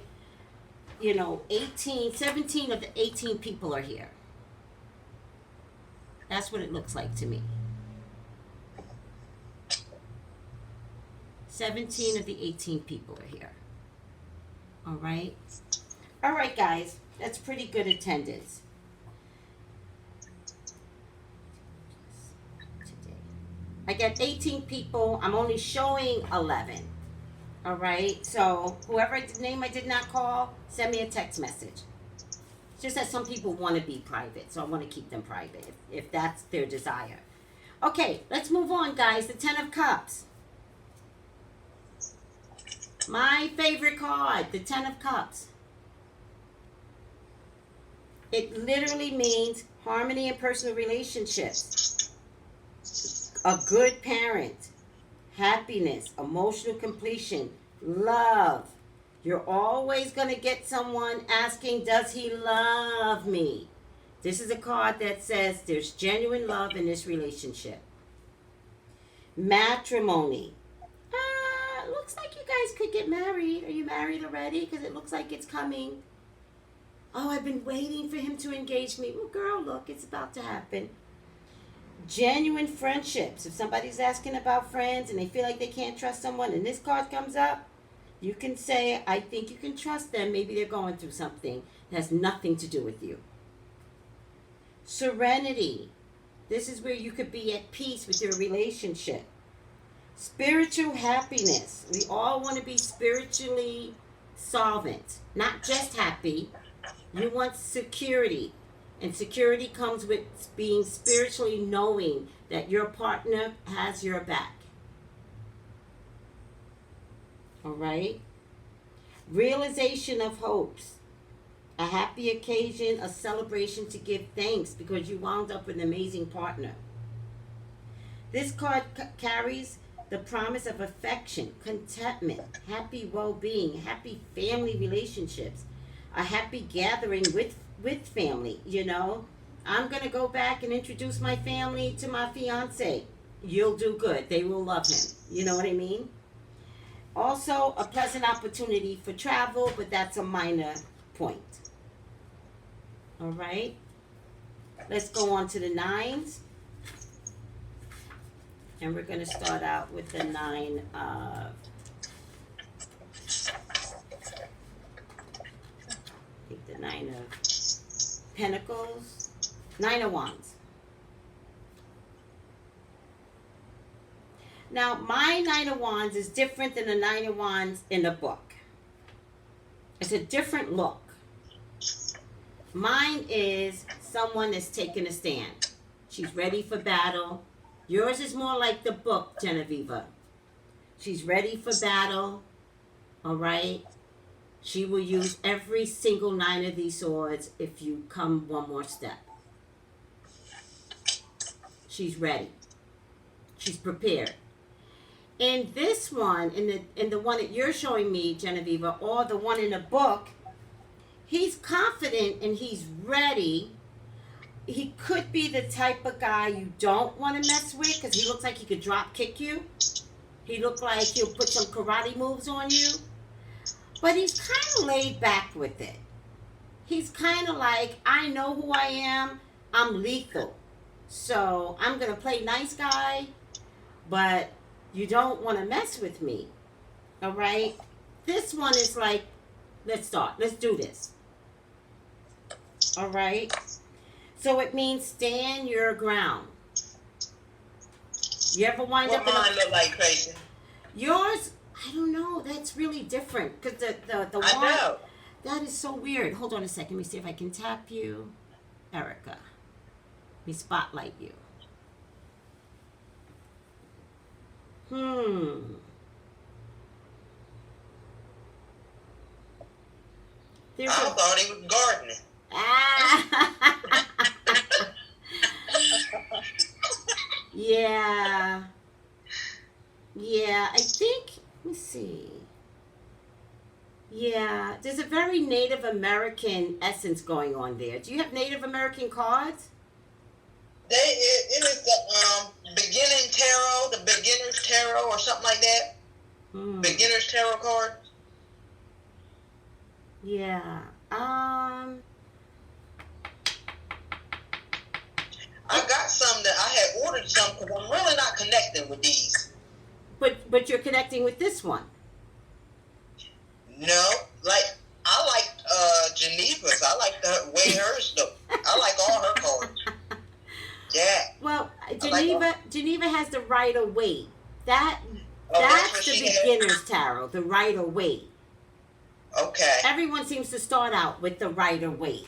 17 of the 18 people are here. That's what it looks like to me. 17 of the 18 people are here. All right. All right, guys. That's pretty good attendance. I got 18 people. I'm only showing 11. All right. So whoever's name I did not call, send me a text message. It's just that some people want to be private, so I want to keep them private if that's their desire. Okay, let's move on, guys. The 10 of Cups. My favorite card, the 10 of Cups. It literally means harmony in personal relationships, a good parent, happiness, emotional completion, love. You're always going to get someone asking, does he love me? This is a card that says there's genuine love in this relationship. Matrimony. Looks like you guys could get married. Are you married already? Because it looks like it's coming. Oh, I've been waiting for him to engage me. Well, girl, look, it's about to happen. Genuine friendships. If somebody's asking about friends and they feel like they can't trust someone and this card comes up, you can say, I think you can trust them. Maybe they're going through something that has nothing to do with you. Serenity. This is where you could be at peace with your relationship. Spiritual happiness. We all want to be spiritually solvent, not just happy. You want security. And security comes with being spiritually knowing that your partner has your back. All right? Realization of hopes. A happy occasion, a celebration to give thanks because you wound up with an amazing partner. This card carries the promise of affection, contentment, happy well-being, happy family relationships, a happy gathering with family, I'm going to go back and introduce my family to my fiance. You'll do good. They will love him. You know what I mean? Also, a pleasant opportunity for travel, but that's a minor point. All right? Let's go on to the 9s. And we're going to start out with the 9 of... the 9 of Pentacles, 9 of Wands. Now, my 9 of Wands is different than the 9 of Wands in the book. It's a different look. Mine is someone that's taking a stand. She's ready for battle. Yours is more like the book, Genevieve. She's ready for battle. All right? She will use every single 9 of these swords if you come one more step. She's ready. She's prepared. In this one, in the one that you're showing me, Genevieve, or the one in the book, he's confident and he's ready. He could be the type of guy you don't want to mess with because he looks like he could drop kick you. He looks like he'll put some karate moves on you. But he's kind of laid back with it. He's kind of like, I know who I am. I'm lethal. So I'm going to play nice guy, but you don't want to mess with me. All right? This one is like, let's start. Let's do this. All right? So it means stand your ground. You ever wind What up in mine look like, Tracy? Yours, I don't know. That's really different. Because the I one, know. that is so weird. Hold on a second. Let me see if I can tap you. Erica. Let me spotlight you. There's I thought he was gardening. Ah! Yeah. Yeah, I think, let me see. Yeah, there's a very Native American essence going on there. Do you have Native American cards? It is the beginning tarot, the beginner's tarot, or something like that. Hmm. Beginner's tarot card. Yeah. I got some that I had ordered some because I'm really not connecting with these. But you're connecting with this one. No, like I like Geneva's. I like the way hers look. I like all her cards. Yeah. Well, like Geneva has the Rider Waite. That's what the she had? beginner's tarot, the Rider Waite. Okay. Everyone seems to start out with the Rider Waite.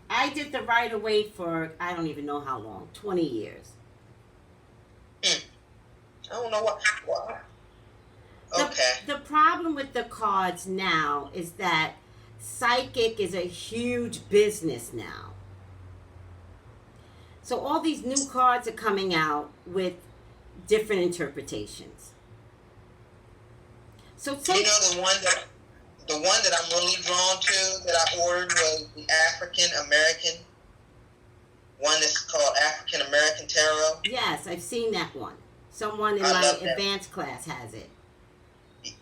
I did the Rider Waite for I don't even know how long, 20 years. I don't know what. Okay. The problem with the cards now is that psychic is a huge business now. So all these new cards are coming out with different interpretations. So some, You know the one that I'm really drawn to that I ordered was the African American one that's called African American Tarot. yes, I've seen that one. Someone in I my love that. advanced class has it.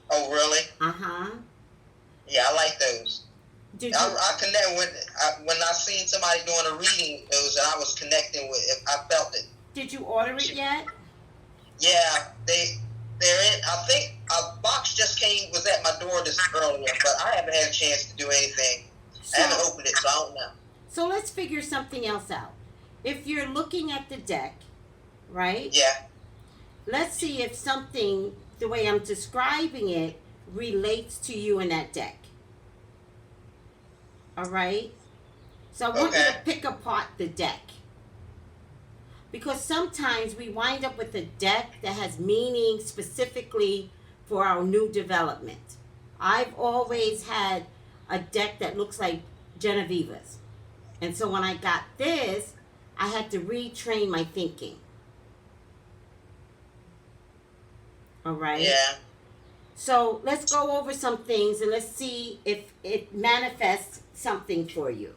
Oh really? Uh-huh. Yeah, I like those. Did you I connect when I seen somebody doing a reading with those, and I was connecting with it. I felt it. did you order it yet? Yeah, they're in. I think a box just was at my door this earlier, but I haven't had a chance to do anything. I haven't So opened it, so I don't know. so let's figure something else out. If you're looking at the deck, right? Yeah. Let's see if something, the way I'm describing it, relates to you in that deck. All right? So I want you to Okay. pick apart the deck. Because sometimes we wind up with a deck that has meaning specifically for our new development. I've always had a deck that looks like Genevieve's. And so when I got this, I had to retrain my thinking. All right? Yeah. So let's go over some things and let's see if it manifests something for you.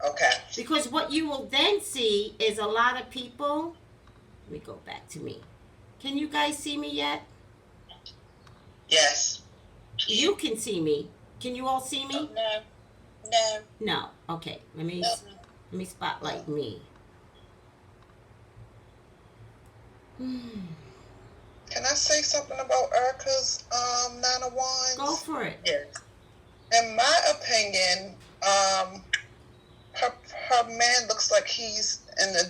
Okay. Because what you will then see is a lot of people. Let me go back to me. Can you guys see me yet? Yes. You can see me. Can you all see me? No. No. No. Okay. Let me spotlight me. Can I say something about Erica's Nine of Wands? Go for it. Yes. In my opinion, her man looks like he's in a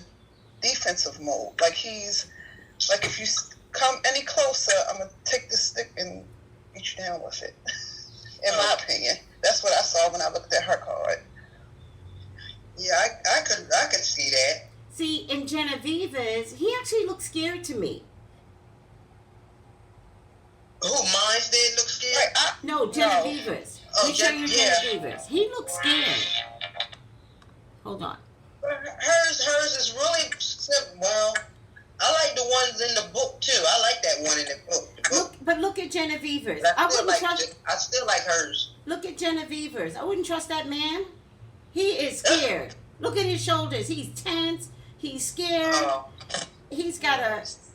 defensive mode. Like he's like, if you come any closer, I'm gonna take the stick and beat you down with it. In my opinion, that's what I saw when I looked at her card. Yeah, I could see that. See, in Genevieve's, he actually looks scared to me. Who mine did look scared? Like, No, Genevieve's. Oh, Let me show you yeah. Genevieve's. He looks scared. Hold on. Hers is really simple. Well, I like the ones in the book too. I like that one in the book. Look at Genevieve's. But I wouldn't trust. I still like hers. Look at Genevieve's. I wouldn't trust that man. He is scared. Look at his shoulders. He's tense. He's scared. He's got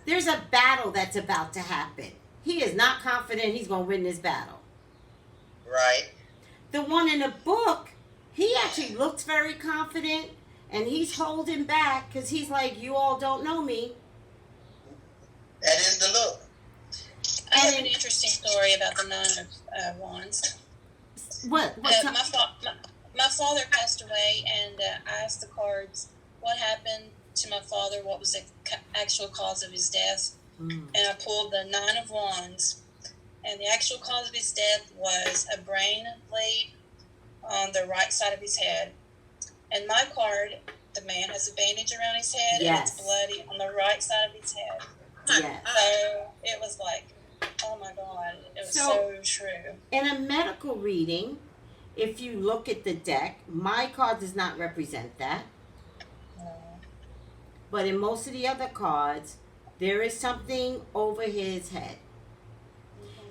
there's a battle that's about to happen. He is not confident he's going to win this battle. Right. The one in the book, he actually looks very confident and he's holding back because he's like, you all don't know me. That is the look. I have an interesting story about the Nine of Wands. What? My father passed away, and I asked the cards what happened to my father, what was the actual cause of his death. And I pulled the Nine of Wands, and the actual cause of his death was a brain bleed on the right side of his head. And my card, the man has a bandage around his head, and it's bloody on the right side of his head. Yes. So it was like, oh my God, it was so true. In a medical reading, if you look at the deck, my card does not represent that. But in most of the other cards, there is something over his head.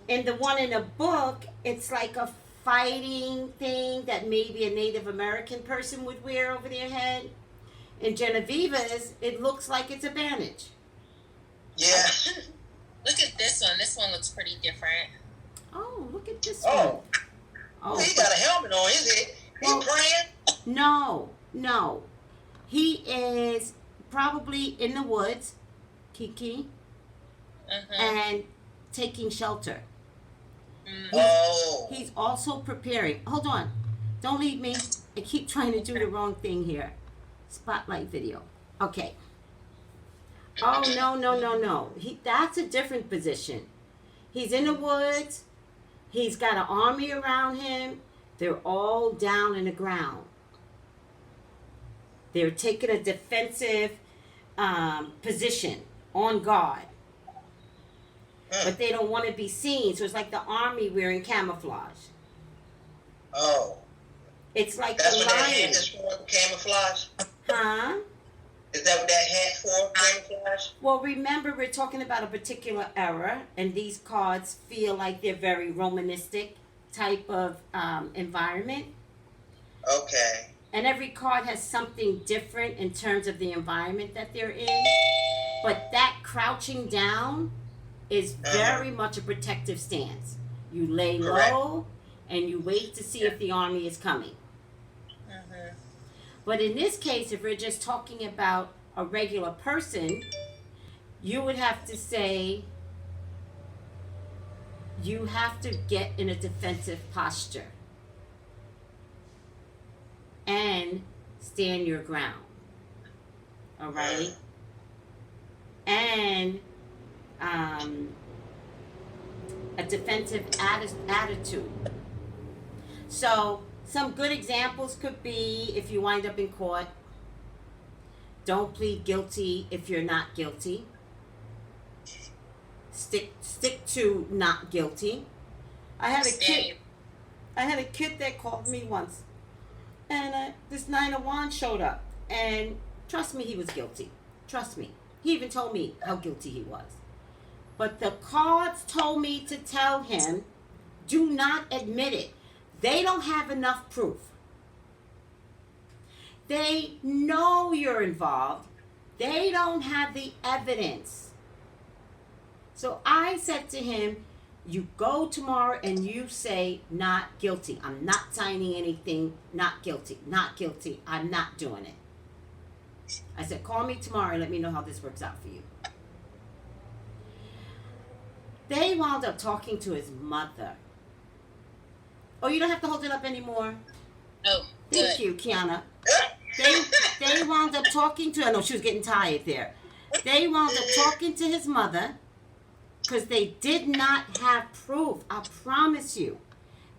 In the one in the book, It's like a fighting thing that maybe a Native American person would wear over their head. In Genevieve's, it looks like it's a bandage. Yeah. Look at this one. This one looks pretty different. Oh, look at this Oh. one. Oh, He got a helmet on his head. He Well- praying? no. He is probably in the woods, Kiki, and taking shelter. Oh. He's also preparing. Hold on. Don't leave me. I keep trying to do the wrong thing here. Spotlight video. Okay. Oh, no. That's a different position. He's in the woods. He's got an army around him. They're all down in the ground. They're taking a defensive position on guard. But they don't want to be seen. So it's like the army wearing camouflage. Oh. It's like That's the what that lion. hat is for, camouflage? Huh? Is that what that hat for, camouflage? Well, remember, we're talking about a particular era, and these cards feel like they're very Romanistic type of environment. Okay. And every card has something different in terms of the environment that they're in. But that crouching down is very much a protective stance. You lay Correct. low and you wait to see if the army is coming. But in this case, if we're just talking about a regular person, you would have to say you have to get in a defensive posture and stand your ground. All right? And a defensive attitude. So some good examples could be if you wind up in court, don't plead guilty if you're not guilty. Stick to not guilty. I had a kid that called me once, and this Nine of Wands showed up, and trust me, he was guilty. Trust me. He even told me how guilty he was. But the cards told me to tell him, do not admit it. They don't have enough proof. They know you're involved. They don't have the evidence. So I said to him, you go tomorrow and you say, not guilty. I'm not signing anything. Not guilty. Not guilty. I'm not doing it. I said, call me tomorrow and let me know how this works out for you. They wound up talking to his mother. Oh, you don't have to hold it up anymore. Oh, Thank good. you, Kiana. They wound up talking to, I know she was getting tired there. They wound up talking to his mother because they did not have proof. I promise you.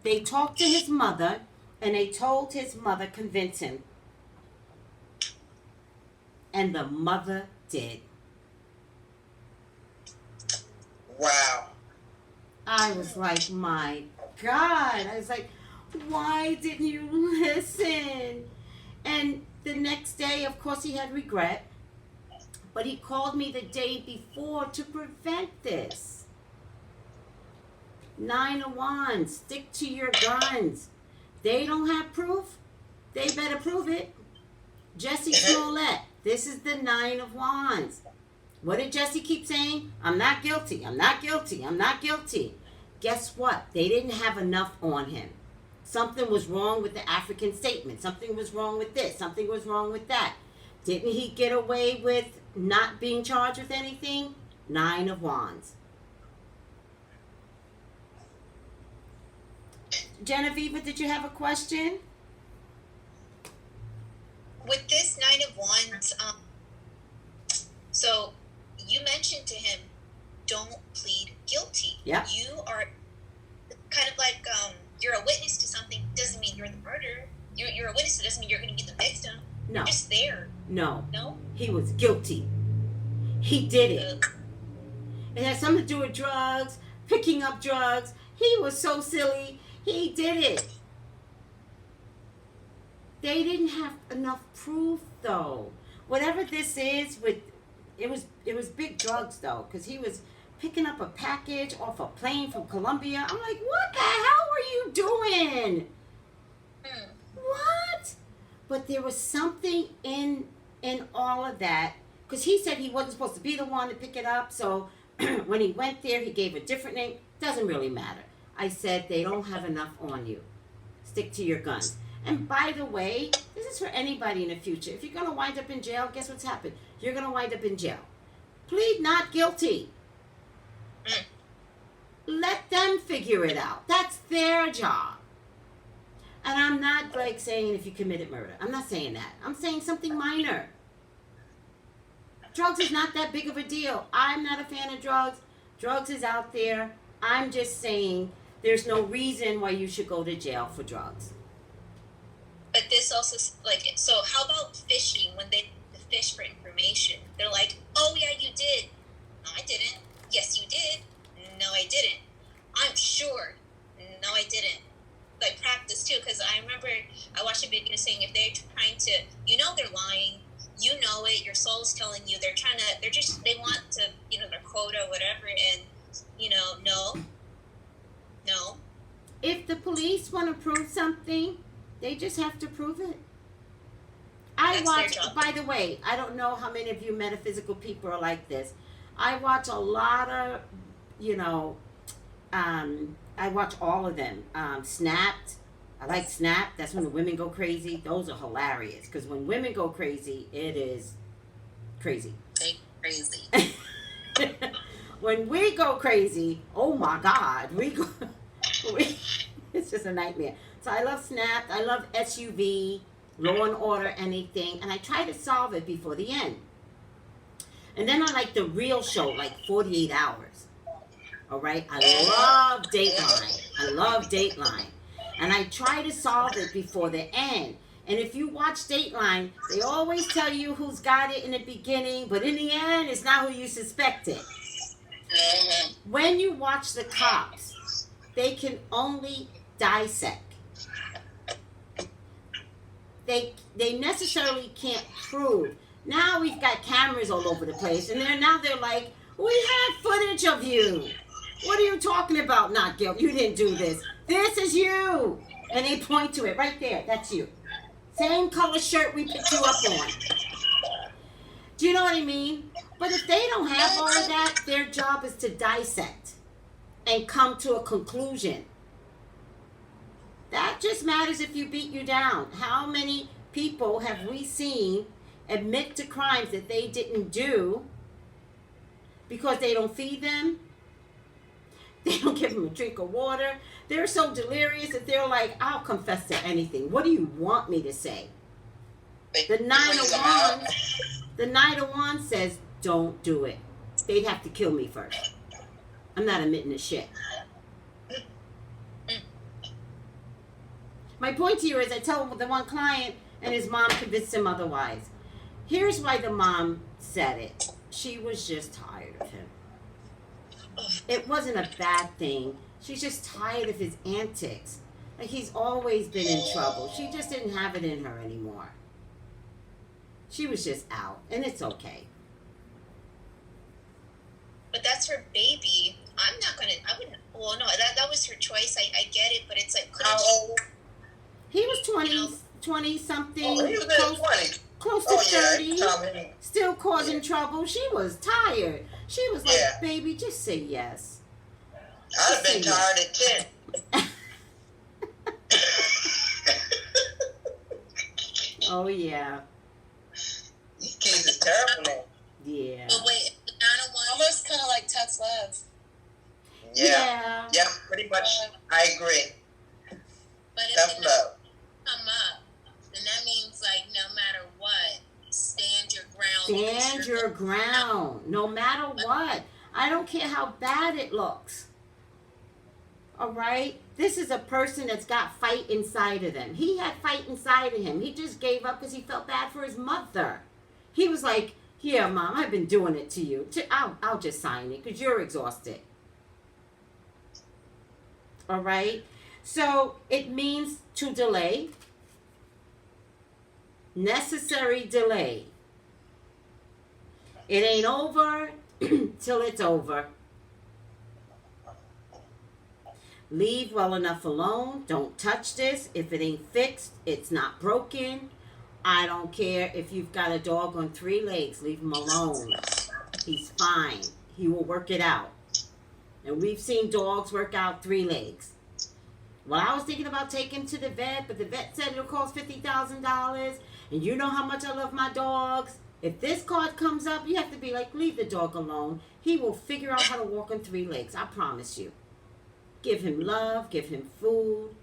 They talked to his mother and they told his mother, convince him. And the mother did. Wow. I was like, my God. I was like, why didn't you listen? And the next day, of course, he had regret. But he called me the day before to prevent this. Nine of Wands. Stick to your guns. They don't have proof. They better prove it. Jesse Smollett. This is the Nine of Wands. What did Jesse keep saying? I'm not guilty. I'm not guilty. I'm not guilty. Guess what? They didn't have enough on him. Something was wrong with the African statement. Something was wrong with this. Something was wrong with that. Didn't he get away with not being charged with anything? Nine of Wands. Genevieve, did you have a question? With this Nine of Wands, so you mentioned to him, don't plead guilty. Yeah. You are kind of like, you're a witness to something, doesn't mean you're the murderer. You're a witness, it doesn't mean you're going to be the victim. No. You're just there. No. No? He was guilty. He did it. It had something to do with drugs, picking up drugs. He was so silly. He did it. They didn't have enough proof, though. Whatever this is, it was big drugs, though, because he was picking up a package off a plane from Colombia. I'm like, what the hell were are you doing? Hmm. What? But there was something in all of that, because he said he wasn't supposed to be the one to pick it up. So when he went there, he gave a different name. Doesn't really matter. I said they don't have enough on you. Stick to your guns. And by the way, this is for anybody in the future. If you're gonna wind up in jail, guess what's happened? You're gonna wind up in jail. Plead not guilty. Mm. Let them figure it out. That's their job. And I'm not like saying if you committed murder. I'm not saying that. I'm saying something minor. Drugs is not that big of a deal. I'm not a fan of drugs. Drugs is out there. I'm just saying there's no reason why you should go to jail for drugs. But this also, like, so how about fishing when they fish for information? They're like, oh yeah, you did. No, I didn't. Yes, you did. No, I didn't. I'm sure. No, I didn't. Like, practice too, because I remember I watched a video saying if they're trying to, they're lying, it, your soul's telling you they want to, their quota, whatever, and, no. If the police want to prove something, they just have to prove it. I That's their watch, job. by the way, I don't know how many of you metaphysical people are like this. I watch a lot of, I watch all of them. Snapped. I like Snap. That's when the women go crazy. Those are hilarious. Because when women go crazy, it is crazy. They crazy. When we go crazy, oh my God, it's just a nightmare. So I love Snapped. I love SUV, Law and Order, anything. And I try to solve it before the end. And then I like the real show, like 48 Hours. All right? I love Dateline. And I try to solve it before the end. And if you watch Dateline, they always tell you who's got it in the beginning, but in the end, it's not who you suspected. When you watch the cops, they can only dissect. They necessarily can't prove. Now we've got cameras all over the place, and they're like, we had footage of you. What are you talking about? Not guilty. You didn't do this. This is you. And they point to it right there. That's you. Same color shirt we picked you up on. Do you know what I mean? But if they don't have all of that, their job is to dissect and come to a conclusion. That just matters if you beat you down. How many people have we seen admit to crimes that they didn't do because they don't feed them? They don't give them a drink of water. They're so delirious that they're like, I'll confess to anything. What do you want me to say? The Knight of Wands says, don't do it. They'd have to kill me first. I'm not admitting to shit. My point to you is I tell the one client and his mom convinced him otherwise. Here's why the mom said it. She was just tired of him. It wasn't a bad thing. She's just tired of his antics. Like, he's always been in trouble. She just didn't have it in her anymore. She was just out, and it's okay. But that's her baby. I wouldn't, that was her choice. I get it, but it's like, How old? He was 20 something, Oh, he was in his 20s. close to 30, Tommy. still causing trouble. She was tired. She was like, Yeah. baby, just say yes. I'd have been tired at 10. Oh, yeah. These kids is terrible now. Yeah. But wait, the 901, Almost kind of like tough love. Yeah. Yeah, pretty much. I agree. but if Tough it love. come up, then that means, like, no matter what, stand your ground. Stand your ground, no matter what. I don't care how bad it looks. All right? This is a person that's got fight inside of them. He had fight inside of him. He just gave up because he felt bad for his mother. He was like, yeah, Mom, I've been doing it to you. I'll just sign it because you're exhausted. All right? So it means to delay. Necessary delay. It ain't over till it's over. Leave well enough alone. Don't touch this. If it ain't fixed, it's not broken. I don't care if you've got a dog on 3 legs. Leave him alone. He's fine. He will work it out. And we've seen dogs work out 3 legs. Well, I was thinking about taking him to the vet, but the vet said it'll cost $50,000. And you know how much I love my dogs. If this card comes up, you have to be like, leave the dog alone. He will figure out how to walk on 3 legs. I promise you. Give him love. Give him food.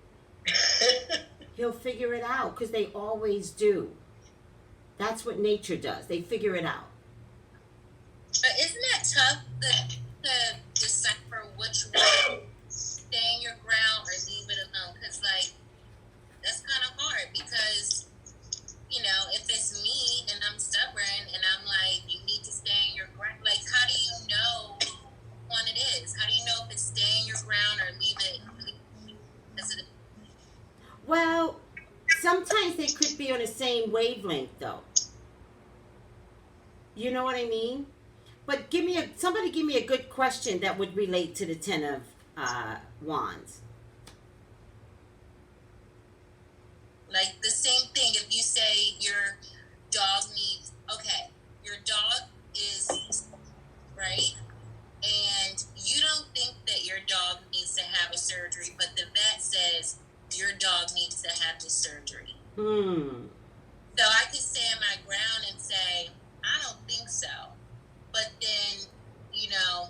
He'll figure it out because they always do. That's what nature does. They figure it out. But isn't that tough to decipher which one, stay in your ground or leave it alone? Because, like, that's kind of hard because, you know, if it's me and I'm stubborn and I'm like, you need to stay in your ground, like, how do you know which one it is? How do you know if it's stay in your ground or leave it? Well, sometimes they could be on the same wavelength, though. You know what I mean? But somebody give me a good question that would relate to the 10 of Wands. Like the same thing, if you say your dog needs, okay, your dog is, right? And you don't think that your dog needs to have a surgery, but the vet says your dog needs to have the surgery. So I could stand my ground and say, I don't think so. But then, you know,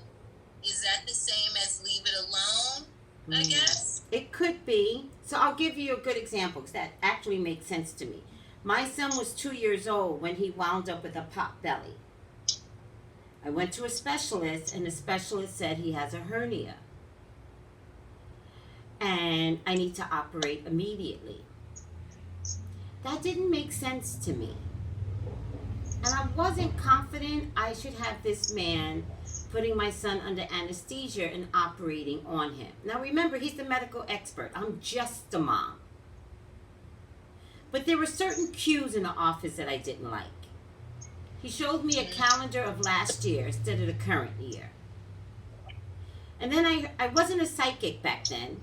is that the same as leave it alone, I guess? It could be. So I'll give you a good example because that actually makes sense to me. My son was 2 years old when he wound up with a pot belly. I went to a specialist and the specialist said he has a hernia. And I need to operate immediately. That didn't make sense to me. And I wasn't confident I should have this man putting my son under anesthesia and operating on him. Now remember, he's the medical expert. I'm just a mom. But there were certain cues in the office that I didn't like. He showed me a calendar of last year instead of the current year. And then I wasn't a psychic back then.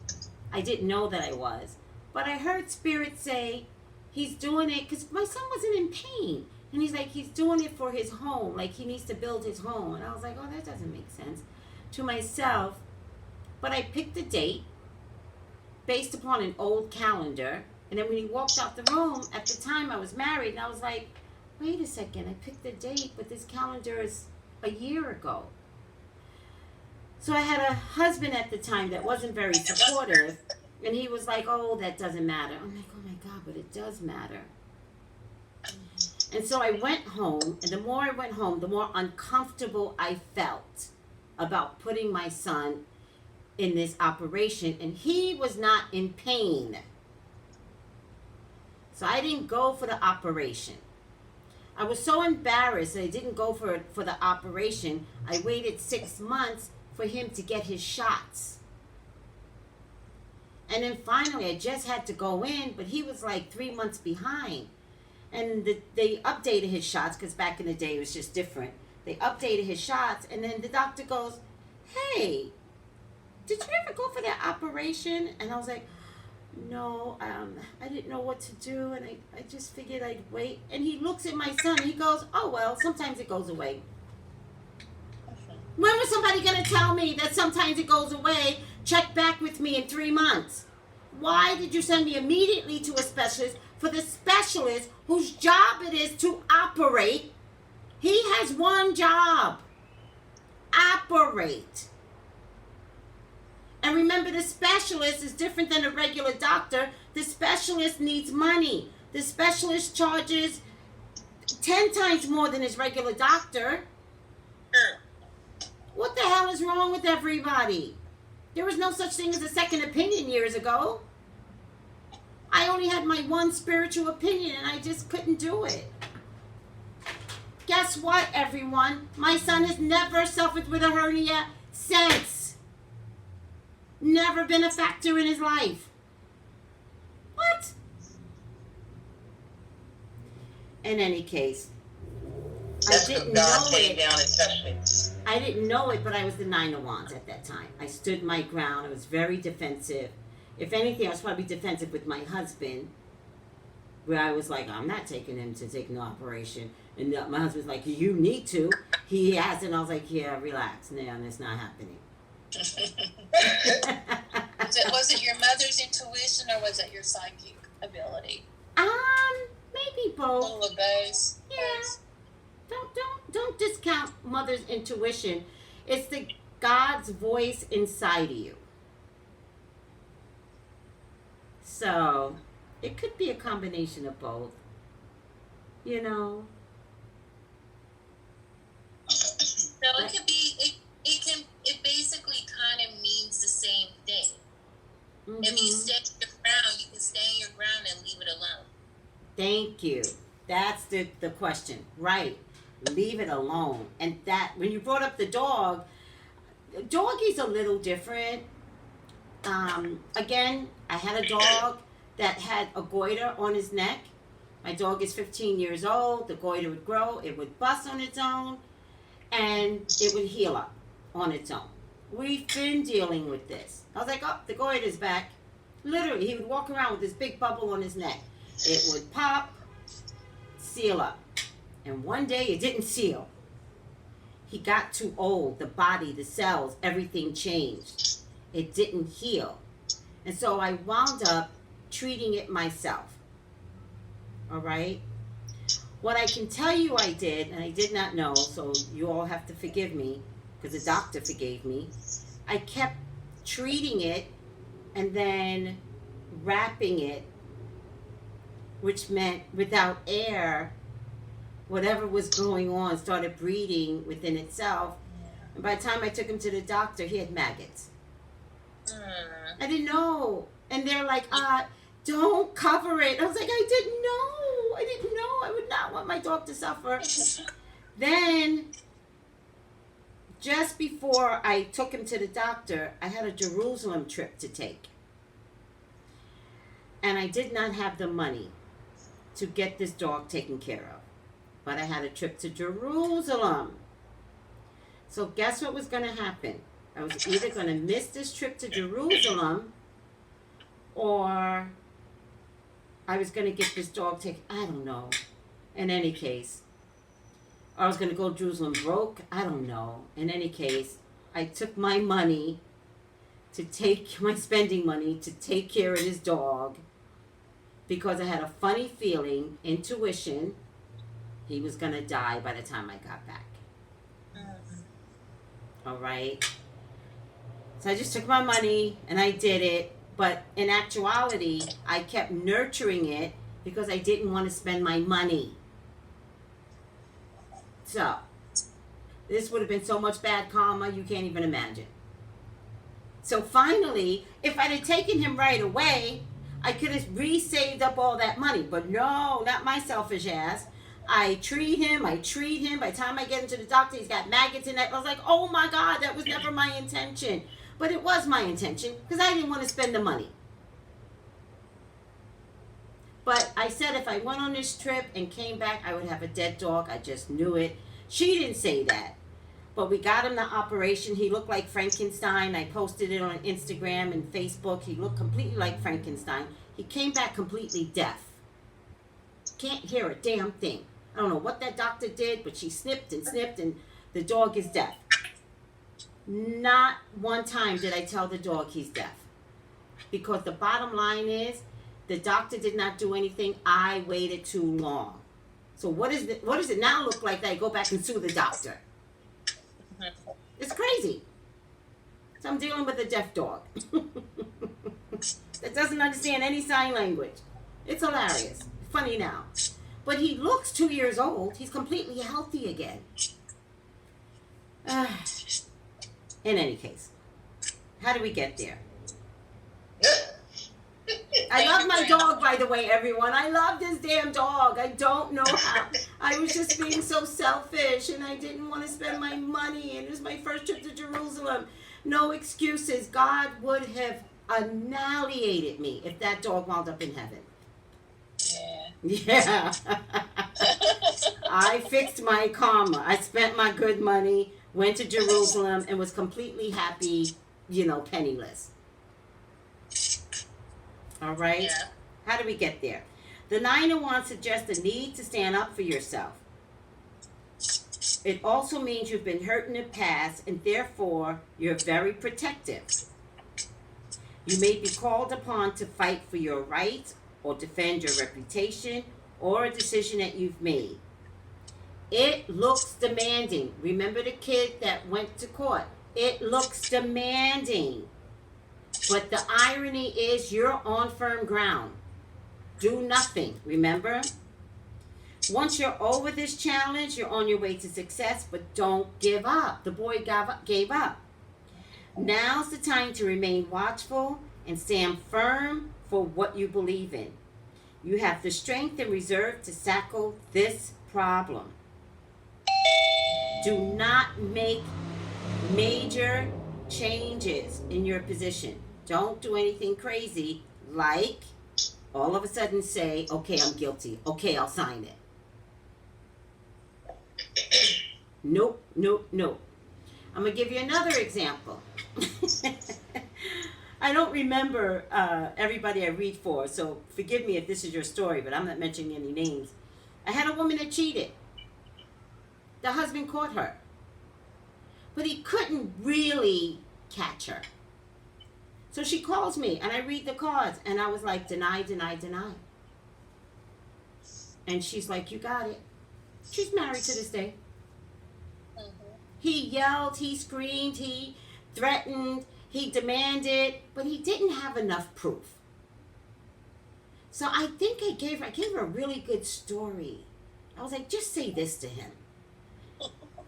I didn't know that I was. But I heard Spirit say he's doing it because my son wasn't in pain. And he's like, he's doing it for his home. Like, he needs to build his home. And I was like, oh, that doesn't make sense to myself. But I picked a date based upon an old calendar. And then when he walked out the room, at the time I was married. And I was like, wait a second. I picked the date, but this calendar is a year ago. So I had a husband at the time that wasn't very supportive. And he was like, oh, that doesn't matter. I'm like, oh, my God, but it does matter. And so I went home, and the more I went home, the more uncomfortable I felt about putting my son in this operation, and he was not in pain. So I didn't go for the operation. I was so embarrassed that I didn't go for the operation. I waited 6 months for him to get his shots. And then finally, I just had to go in, but he was like 3 months behind. And they updated his shots, because back in the day it was just different. They updated his shots, and then the doctor goes, hey, did you ever go for that operation? And I was like, no, I didn't know what to do, and I just figured I'd wait. And he looks at my son, and he goes, oh, well, sometimes it goes away. When was somebody going to tell me that sometimes it goes away? Check back with me in 3 months. Why did you send me immediately to a specialist for the specialist whose job it is to operate? He has one job. Operate. And remember, the specialist is different than a regular doctor. The specialist needs money. The specialist charges 10 times more than his regular doctor. What the hell is wrong with everybody? There was no such thing as a second opinion years ago. I only had my one spiritual opinion, and I just couldn't do it. Guess what, everyone? My son has never suffered with a hernia since. Never been a factor in his life. What? In any case, That's I didn't when God know came it. down and touched me. I didn't know it, but I was the Nine of Wands at that time. I stood my ground. I was very defensive. If anything, I was probably defensive with my husband, where I was like, I'm not taking him to take an operation. And my husband's like, you need to. He has it. And I was like, yeah, relax. No, it's not happening. Was it your mother's intuition or was it your psychic ability? Maybe both. All of those. Yeah. Don't discount mother's intuition. It's the God's voice inside of you. So it could be a combination of both. You know. So it could be it basically kind of means the same thing. Mm-hmm. If you stay your ground, you can stay in your ground and leave it alone. Thank you. That's the question. Right. Leave it alone. And that, when you brought up the dog, Doggy's a little different. Again, I had a dog that had a goiter on his neck. My dog is 15 years old. The goiter would grow. It would bust on its own. And it would heal up on its own. We've been dealing with this. I was like, oh, the goiter's back. Literally, he would walk around with this big bubble on his neck. It would pop, seal up. And one day it didn't seal. He got too old. The body, the cells, everything changed. It didn't heal. And so I wound up treating it myself. All right? What I can tell you I did, and I did not know, so you all have to forgive me, because the doctor forgave me. I kept treating it and then wrapping it, which meant without air, whatever was going on started breeding within itself. And by the time I took him to the doctor, he had maggots. I didn't know. And they're like, don't cover it. I was like, I didn't know. I would not want my dog to suffer. Then, just before I took him to the doctor, I had a Jerusalem trip to take. And I did not have the money to get this dog taken care of. But I had a trip to Jerusalem. So guess what was going to happen? I was either going to miss this trip to Jerusalem, or I was going to get this dog taken. I don't know. In any case, I was going to go to Jerusalem broke. I don't know. In any case, I took my money to take my spending money to take care of this dog, because I had a funny feeling, intuition, he was going to die by the time I got back. All right. So I just took my money and I did it. But in actuality, I kept nurturing it because I didn't want to spend my money. So this would have been so much bad karma, you can't even imagine. So finally, if I'd have taken him right away, I could have re-saved up all that money. But no, not my selfish ass. I treat him. By the time I get him to the doctor, he's got maggots in it. I was like, oh my God, that was never my intention. But it was my intention because I didn't want to spend the money. But I said if I went on this trip and came back, I would have a dead dog. I just knew it. She didn't say that. But we got him the operation. He looked like Frankenstein. I posted it on Instagram and Facebook. He looked completely like Frankenstein. He came back completely deaf. Can't hear a damn thing. I don't know what that doctor did, but she snipped and the dog is deaf. Not one time did I tell the dog he's deaf. Because the bottom line is, the doctor did not do anything. I waited too long. So what does it now look like that I go back and sue the doctor? It's crazy. So I'm dealing with a deaf dog that doesn't understand any sign language. It's hilarious. Funny now. But he looks 2 years old. He's completely healthy again. In any case, how do we get there? I love my dog, by the way, everyone. I love this damn dog. I don't know how. I was just being so selfish, and I didn't want to spend my money, and it was my first trip to Jerusalem. No excuses. God would have annihilated me if that dog wound up in heaven. Yeah. I fixed my karma. I spent my good money. went to Jerusalem, and was completely happy, penniless. All right? Yeah. How do we get there? The Nine of Wands suggests the need to stand up for yourself. It also means you've been hurt in the past, and therefore you're very protective. You may be called upon to fight for your rights or defend your reputation or a decision that you've made. It looks demanding. Remember the kid that went to court? It looks demanding. But the irony is you're on firm ground. Do nothing, remember? Once you're over this challenge, you're on your way to success, but don't give up. The boy gave up. Now's the time to remain watchful and stand firm for what you believe in. You have the strength and reserve to tackle this problem. Do not make major changes in your position. Don't do anything crazy like all of a sudden say, okay, I'm guilty. Okay, I'll sign it. Nope. I'm going to give you another example. I don't remember everybody I read for, so forgive me if this is your story, but I'm not mentioning any names. I had a woman that cheated. The husband caught her. But he couldn't really catch her. So she calls me, and I read the cards, and I was like, deny. And she's like, you got it. She's married to this day. He yelled, he screamed, he threatened, he demanded, but he didn't have enough proof. So I think I gave her a really good story. I was like, just say this to him.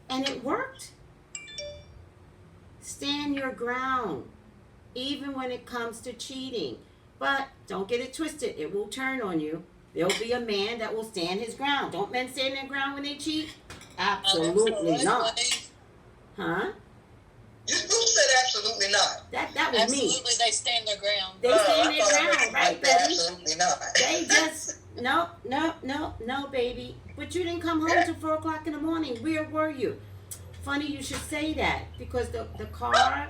And it worked. Stand your ground, even when it comes to cheating. But don't get it twisted. It will turn on you. There'll be a man that will stand his ground. Don't men stand their ground when they cheat? Absolutely not. Huh? Who said absolutely not? That was me. Absolutely, they stand their ground. They stand their ground, right, baby? Absolutely not. They just, no, baby. But you didn't come home till 4 o'clock in the morning. Where were you? Funny you should say that, because the car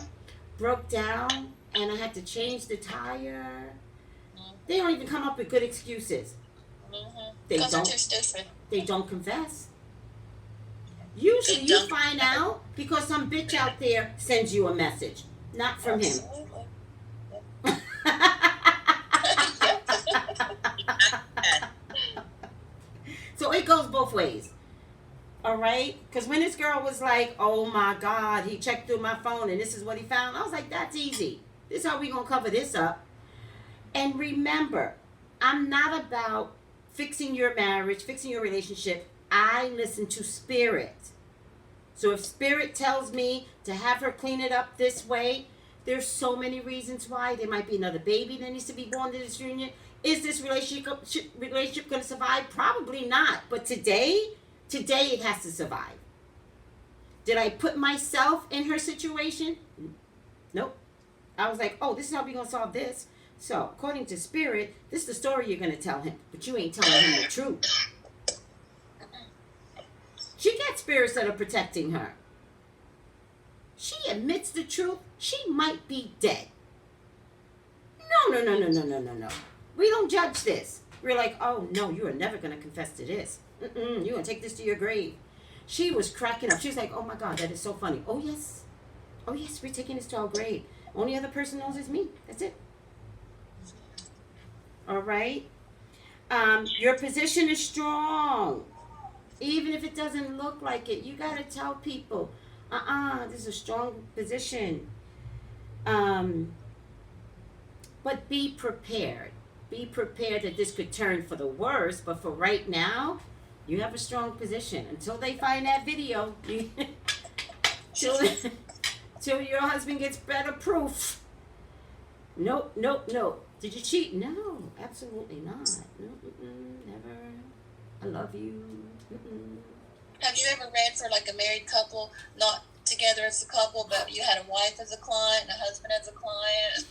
broke down and I had to change the tire. They don't even come up with good excuses. They Because they're don't. too stupid. They don't confess. Usually you find out because some bitch out there sends you a message, not from him. Absolutely. So it goes both ways. All right? Because when this girl was like, oh my God, he checked through my phone and this is what he found, I was like, that's easy. This is how we going to cover this up. And remember, I'm not about fixing your marriage, fixing your relationship. I listen to spirit. So if spirit tells me to have her clean it up this way, there's so many reasons why. There might be another baby that needs to be born to this union. Is this relationship going to survive? Probably not. But today it has to survive. Did I put myself in her situation? Nope. I was like, oh, this is how we're going to solve this. So, according to spirit, this is the story you're going to tell him. But you ain't telling him the truth. She got spirits that are protecting her. She admits the truth. She might be dead. No. We don't judge this. We're like, oh, no, you are never going to confess to this. You're going to take this to your grave. She was cracking up. She's like, oh, my God, that is so funny. Oh, yes, we're taking this to our grave. Only other person knows is me. That's it. All right? Your position is strong. Even if it doesn't look like it, you got to tell people, this is a strong position. But be prepared. Be prepared that this could turn for the worse, but for right now, you have a strong position. Until they find that video, till your husband gets better proof. Nope. Did you cheat? No, absolutely not. No, never. I love you. Have you ever read for like a married couple, not together as a couple, but you had a wife as a client and a husband as a client?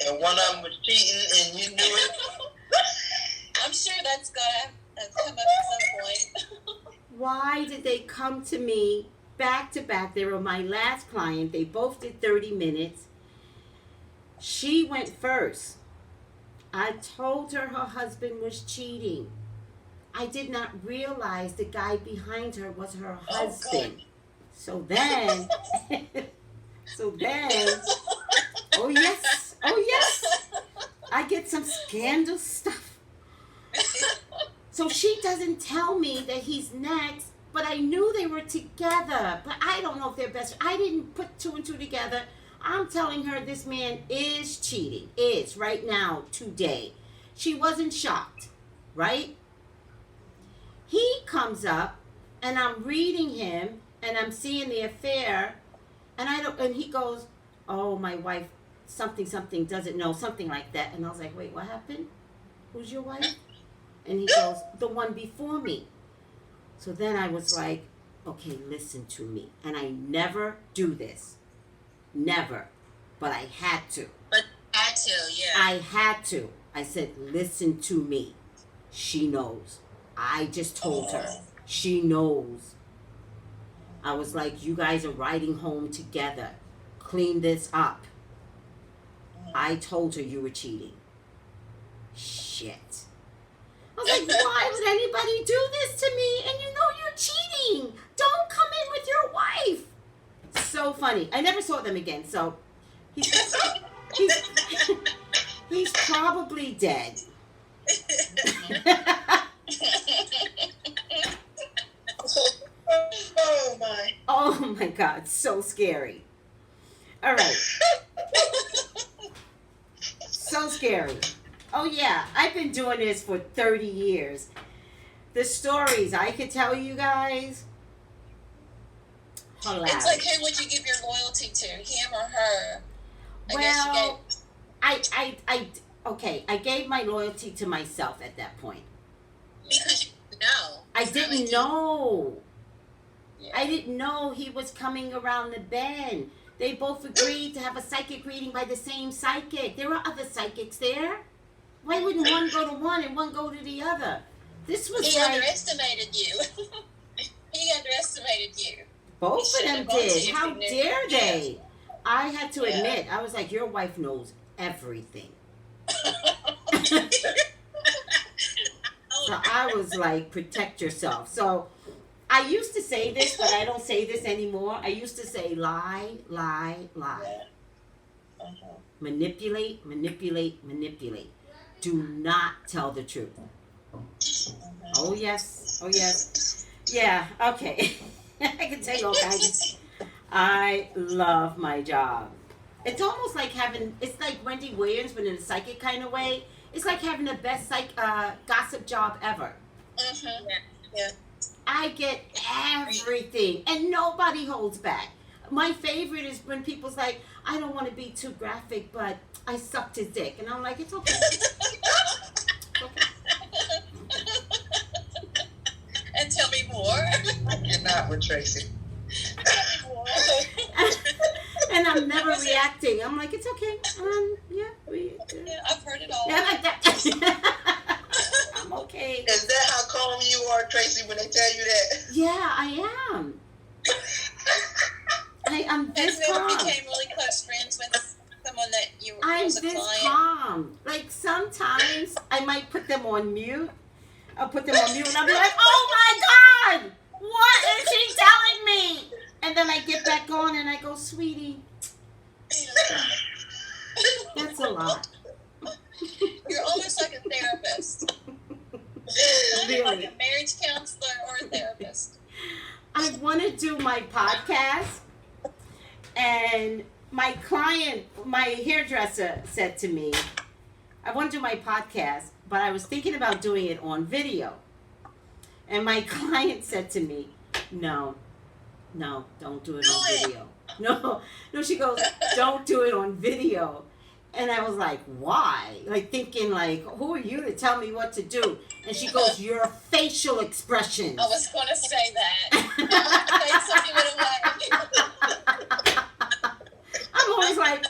And one of them was cheating and you knew it? I'm sure that's got to have come up at some point. why did they come to me back to back? They were my last client. They both did 30 minutes. She went first. I told her husband was cheating. I did not realize the guy behind her was her husband. So then, oh yes, I get some scandal stuff. So she doesn't tell me that he's next, but I knew they were together. But I don't know if they're best. I didn't put two and two together. I'm telling her this man is cheating. Is right now, today. She wasn't shocked, right? He comes up, and I'm reading him, and I'm seeing the affair, and he goes, "Oh, my wife, something doesn't know," something like that. And I was like, "Wait, what happened? Who's your wife?" And he goes, "The one before me." So then I was like, okay, listen to me. And I never do this. Never. But I had to. Had to, yeah. I had to. I said, listen to me. She knows. I just told her. She knows. I was like, you guys are riding home together. Clean this up. I told her you were cheating. Shit. I was like, why would anybody do this to me? And you know you're cheating. Don't come in with your wife. So funny. I never saw them again. So he's probably dead. Oh my. Oh my God. So scary. All right. So scary. Oh yeah, I've been doing this for 30 years. The stories I could tell you guys. Hilarious. It's like, who would you give your loyalty to, him or her? Well, I gave my loyalty to myself at that point. Because you know. I didn't know. Yeah. I didn't know he was coming around the bend. They both agreed to have a psychic reading by the same psychic. There were other psychics there. Why wouldn't one go to one and one go to the other? This was He like underestimated you. He underestimated you. both of them did. How dare they? Yes. I had to Yeah. admit, I was like, your wife knows everything. So I was like, protect yourself. So I used to say this, but I don't say this anymore. I used to say lie, lie, lie. Yeah. Uh-huh. Manipulate, manipulate, manipulate. Do not tell the truth. Oh yes, oh yes. Yeah, okay. I can tell you all kinds. I love my job. It's almost like it's like Wendy Williams, but in a psychic kind of way. It's like having the best gossip job ever. Mm-hmm. Yeah. I get everything, and nobody holds back. My favorite is when people's like, I don't want to be too graphic, but I sucked his dick. And I'm like, it's okay. And tell me more. You're not with Tracy. Tell me more. And I'm never reacting. I'm like, it's okay. Yeah, Yeah, I've heard it all. yeah, like that. I'm okay. Is that how calm you are, Tracy, when they tell you that? Yeah, I am. I'm And this then calm. became really close friends with someone that you were I'm was a this client. calm. Like sometimes I might put them on mute. I'll put them on mute and I'll be like, oh my God, what is she telling me? And then I get back on and I go, sweetie, that's a lot. You're almost like a therapist. Really? Like a marriage counselor or a therapist. I want to do my podcast, and my client, my hairdresser, said to me, I want to do my podcast, but I was thinking about doing it on video. And my client said to me, no, don't do it on video. No, she goes, don't do it on video. And I was like, why? Like thinking like, who are you to tell me what to do? And she goes, your facial expressions. I was going to say that. Say something away. I'm always like,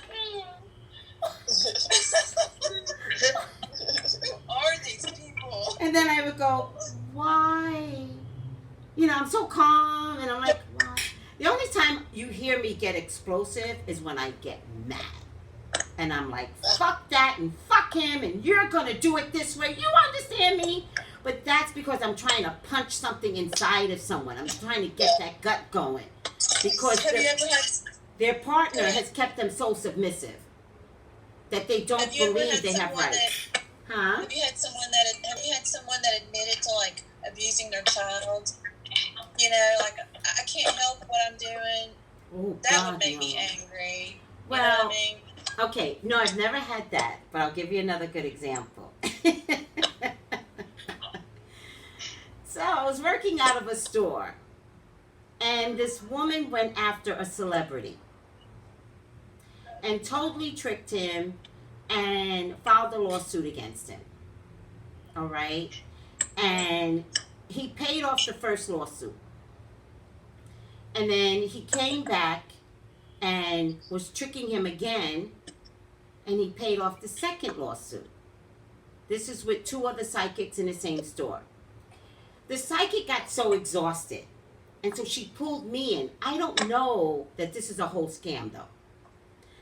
Who are these people? and then I would go, why? I'm so calm, and I'm like, what? The only time you hear me get explosive is when I get mad. And I'm like, fuck that, and fuck him, and you're gonna do it this way. You understand me? But that's because I'm trying to punch something inside of someone. I'm trying to get that gut going. Because Have you ever had? their partner has kept them so submissive that they don't Have you ever believe had they have someone rights. that? Huh? Have you had someone that admitted to like abusing their child? Like I can't help what I'm doing. Oh, That God, would make no. me angry. Well, you know what I mean? Okay, no, I've never had that, but I'll give you another good example. So I was working out of a store, and this woman went after a celebrity and totally tricked him and filed a lawsuit against him. All right? And he paid off the first lawsuit. And then he came back and was tricking him again, and he paid off the second lawsuit. This is with 2 other psychics in the same store. The psychic got so exhausted, and so she pulled me in. I don't know that this is a whole scam, though.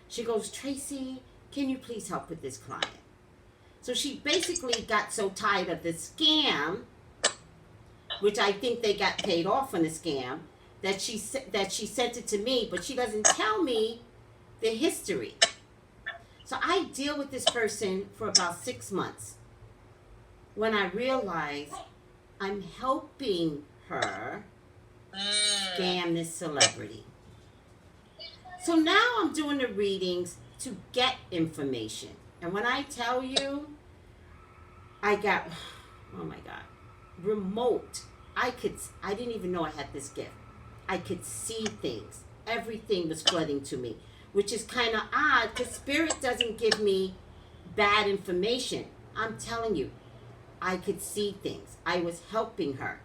She goes, Tracy, can you please help with this client? So she basically got so tired of the scam, which I think they got paid off on the scam, that she sent it to me, but she doesn't tell me the history. So I deal with this person for about 6 months when I realize I'm helping her scam this celebrity. So now I'm doing the readings to get information. And when I tell you, I got, oh my God, remote. I didn't even know I had this gift. I could see things. Everything was flooding to me, which is kind of odd because Spirit doesn't give me bad information. I'm telling you, I could see things. I was helping her.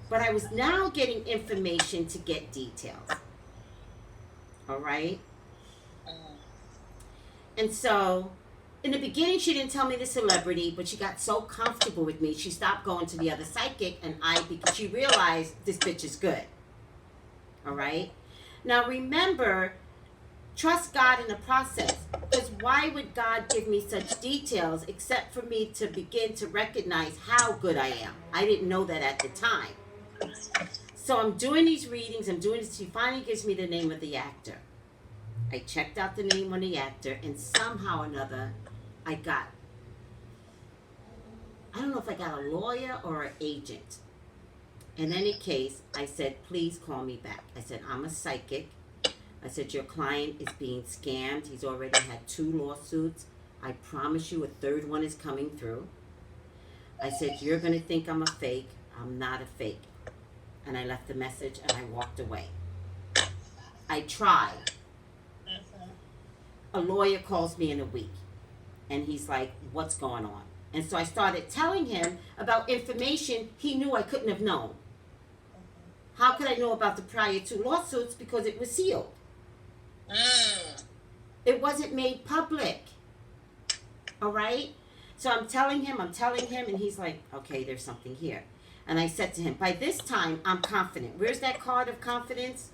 But I was now getting information to get details. All right? And so, in the beginning, she didn't tell me the celebrity, but she got so comfortable with me, she stopped going to the other psychic, and because she realized this bitch is good. All right? Now, remember, trust God in the process. Because why would God give me such details except for me to begin to recognize how good I am? I didn't know that at the time. So I'm doing these readings. She finally gives me the name of the actor. I checked out the name on the actor, and somehow or another, I don't know if I got a lawyer or an agent. In any case, I said, please call me back. I said, I'm a psychic. I said, your client is being scammed. He's already had 2 lawsuits. I promise you a 3rd one is coming through. I said, you're going to think I'm a fake. I'm not a fake. And I left the message and I walked away. I tried. A lawyer calls me in a week. And he's like, what's going on? And so I started telling him about information he knew I couldn't have known. How could I know about the prior 2 lawsuits? Because it was sealed. It wasn't made public. All right? So I'm telling him, and he's like, okay, there's something here. And I said to him, by this time, I'm confident. Where's that card of confidence?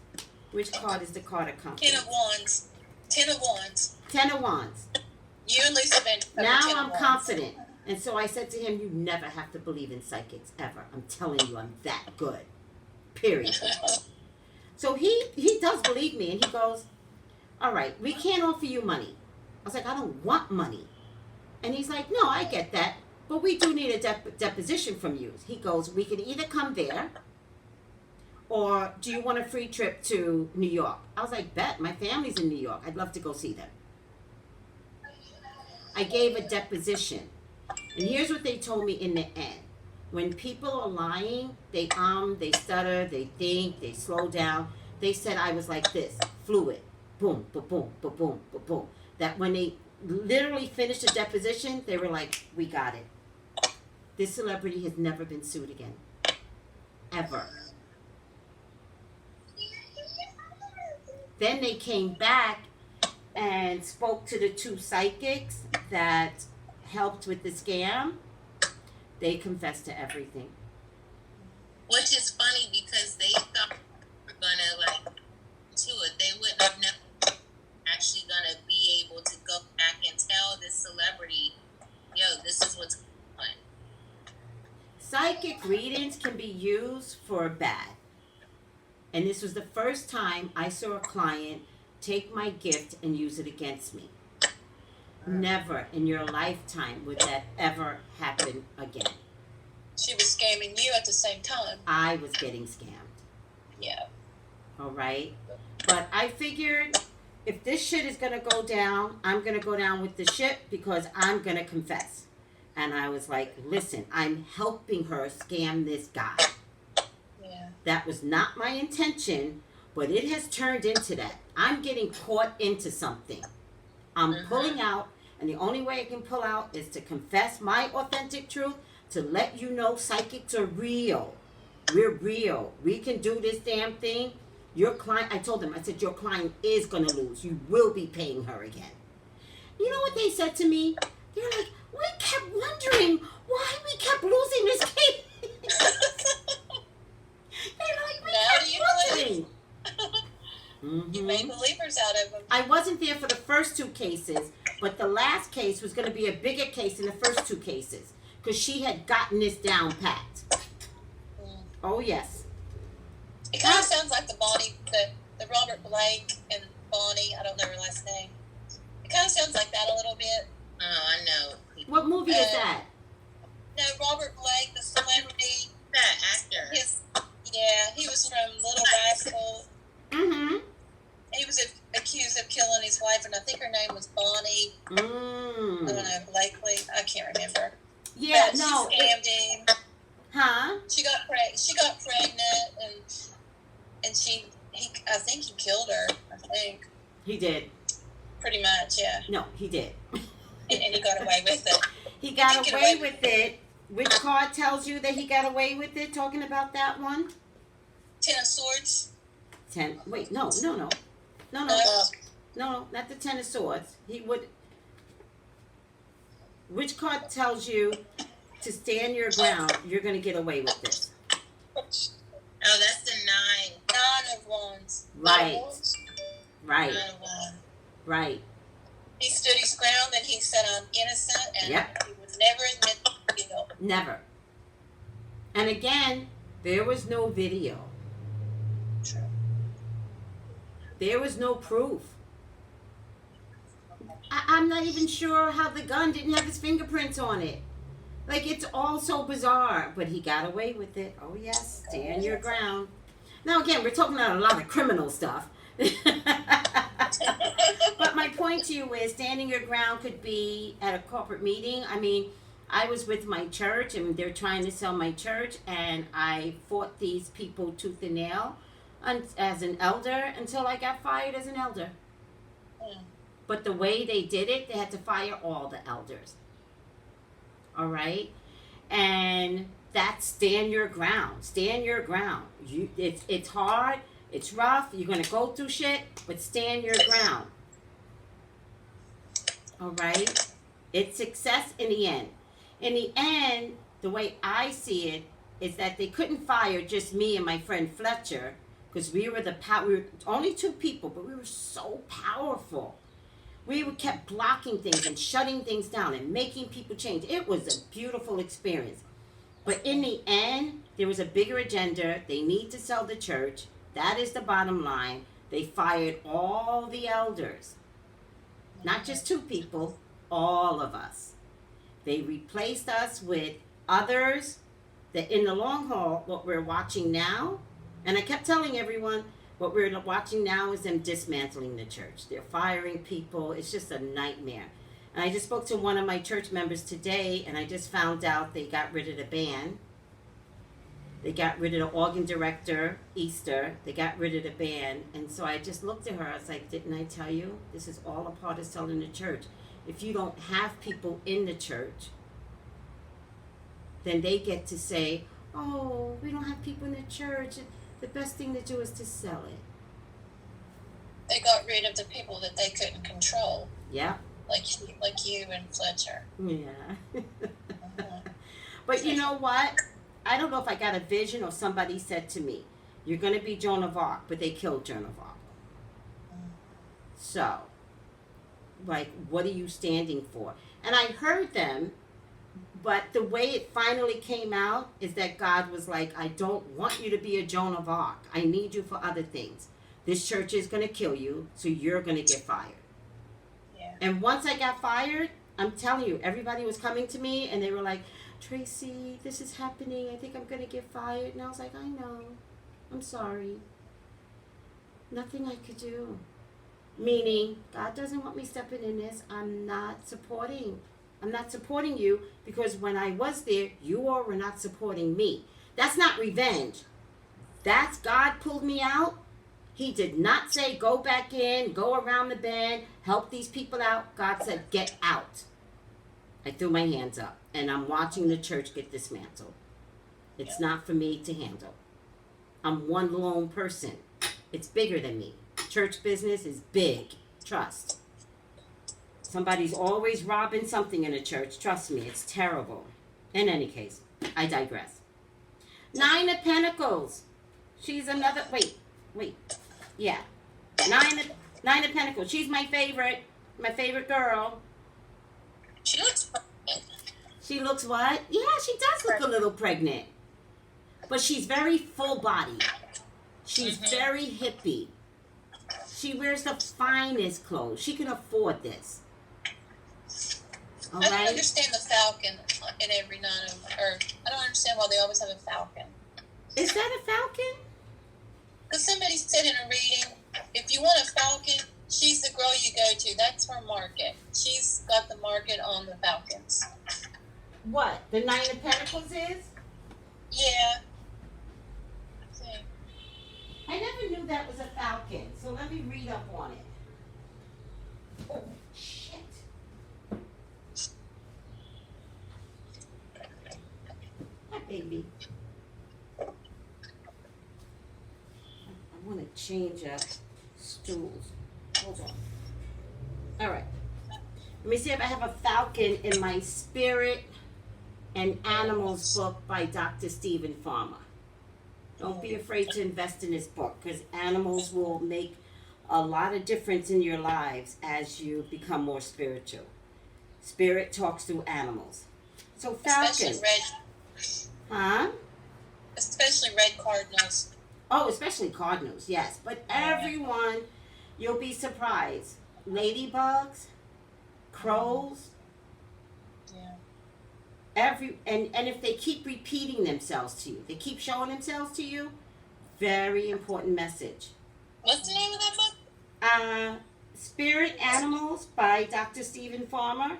Which card is the card of confidence? 10 of Wands. 10 of Wands. 10 of Wands. You and Lisa Van. Now I'm confident. And so I said to him, you never have to believe in psychics, ever. I'm telling you, I'm that good. Period. So he does believe me, and he goes, all right, we can't offer you money. I was like, I don't want money. And he's like, no, I get that, but we do need a deposition from you. He goes, we can either come there, or do you want a free trip to New York? I was like, bet, my family's in New York. I'd love to go see them. I gave a deposition. And here's what they told me in the end. When people are lying, they stutter, they think, they slow down. They said I was like this, fluid, boom, ba boom, ba boom, ba boom. That when they literally finished the deposition, they were like, we got it. This celebrity has never been sued again. Ever. Then they came back and spoke to the 2 psychics that helped with the scam. They confessed to everything. Which is funny because they thought we were gonna like to it. They wouldn't have never actually gonna be able to go back and tell this celebrity, yo, this is what's going on. Psychic readings can be used for bad. And this was the first time I saw a client take my gift and use it against me. Never in your lifetime would that ever happen again. She was scamming you at the same time. I was getting scammed. Yeah. All right. But I figured if this shit is going to go down, I'm going to go down with the shit because I'm going to confess. And I was like, listen, I'm helping her scam this guy. Yeah. That was not my intention, but it has turned into that. I'm getting caught into something. I'm pulling out, and the only way I can pull out is to confess my authentic truth, to let you know psychics are real. We're real. We can do this damn thing. Your client, I told them, I said, your client is going to lose. You will be paying her again. You know what they said to me? They're like, we kept wondering why we kept losing this case. They're like, we Now kept do you wondering. You made believers out of them. I wasn't there for the first two cases, but the last case was going to be a bigger case than the first two cases because she had gotten this down pat. Oh, yes. It kind of sounds like the Robert Blake and Bonnie. I don't know her last name. It kind of sounds like that a little bit. Oh, I know. What movie is that? No, Robert Blake, the celebrity. That actor. He was from Little Rascal. Mm-hmm. He was accused of killing his wife, and I think her name was Bonnie. I don't know, Blakely. I can't remember. Yeah, But no. she scammed him. Huh? She got pregnant, and I think he killed her. I think He did. pretty much, yeah. No, he did. And he got away with it. He got He did get away away with it. Which card tells you that he got away with it? Talking about that one? 10 of Swords. Wait, no. No, not the Ten of Swords. He would. Which card tells you to stand your ground? You're going to get away with this. Oh, that's the 9. 9 of Wands. Right. 9 of Wands. Right. 9 of Wands. Right. He stood his ground and he said, I'm innocent, and Yep. he would never admit guilt. Never. And again, there was no video. True. There was no proof. I'm not even sure how the gun didn't have his fingerprints on it. Like, it's all so bizarre. But he got away with it. Oh, yes. Stand your ground. Now, again, we're talking about a lot of criminal stuff. But my point to you is standing your ground could be at a corporate meeting. I mean, I was with my church, and they're trying to sell my church, and I fought these people tooth and nail as an elder until I got fired as an elder. But the way they did it, they had to fire all the elders. All right? And that's stand your ground. Stand your ground. It's hard. It's rough. You're going to go through shit, but stand your ground. All right? It's success in the end. In the end, the way I see it is that they couldn't fire just me and my friend Fletcher because we were we were only 2 people, but we were so powerful. We kept blocking things and shutting things down and making people change. It was a beautiful experience. But in the end, there was a bigger agenda. They need to sell the church. That is the bottom line. They fired all the elders. Not just 2 people, all of us. They replaced us with others that in the long haul, what we're watching now, and I kept telling everyone, what we're watching now is them dismantling the church. They're firing people. It's just a nightmare. And I just spoke to one of my church members today, and I just found out they got rid of the band. They got rid of the organ director, Easter. They got rid of the band. And so I just looked at her. I was like, didn't I tell you? This is all a part of selling the church. If you don't have people in the church, then they get to say, oh, we don't have people in the church. The best thing to do is to sell it. They got rid of the people that they couldn't control. Yeah. Like you and Fletcher. Yeah. But you know what? I don't know if I got a vision or somebody said to me, you're going to be Joan of Arc, but they killed Joan of Arc. So, like, what are you standing for? And I heard them, but the way it finally came out is that God was like, I don't want you to be a Joan of Arc. I need you for other things. This church is going to kill you, so you're going to get fired. Yeah. And once I got fired, I'm telling you, everybody was coming to me and they were like, Tracy, this is happening. I think I'm going to get fired. And I was like, I know. I'm sorry. Nothing I could do. Meaning, God doesn't want me stepping in this. I'm not supporting you because when I was there, you all were not supporting me. That's not revenge. That's God pulled me out. He did not say, go back in, go around the bend, help these people out. God said, get out. I threw my hands up, and I'm watching the church get dismantled. It's not for me to handle. I'm one lone person. It's bigger than me. Church business is big. Trust. Somebody's always robbing something in a church. Trust me, it's terrible. In any case, I digress. Nine of Pentacles. She's another, wait. Yeah. Nine of Pentacles. She's my favorite girl. She looks pregnant. She looks what? Yeah, she does look a little pregnant. But she's very full body. She's very hippie. She wears the finest clothes. She can afford this. All I don't right? understand the falcon in every nine of, or I don't understand why they always have a falcon. Is that a falcon? Because somebody said in a reading, if you want a falcon, she's the girl you go to. That's her market. She's got the market on the falcons. What? The Nine of Pentacles is? Yeah. See. I never knew that was a falcon, so let me read up on it. Oh, shit. Hi, baby. I want to change up stools. Hold on. All right. Let me see if I have a falcon in my Spirit and Animals book by Dr. Stephen Farmer. Don't be afraid to invest in this book because animals will make a lot of difference in your lives as you become more spiritual. Spirit talks through animals. So falcon. Especially red. Huh? Especially red cardinals. Oh, especially cardinals, yes. But everyone, you'll be surprised. Ladybugs, crows, and if they keep repeating themselves to you, they keep showing themselves to you, very important message. What's the name of that book? Spirit Animals by Dr. Stephen Farmer.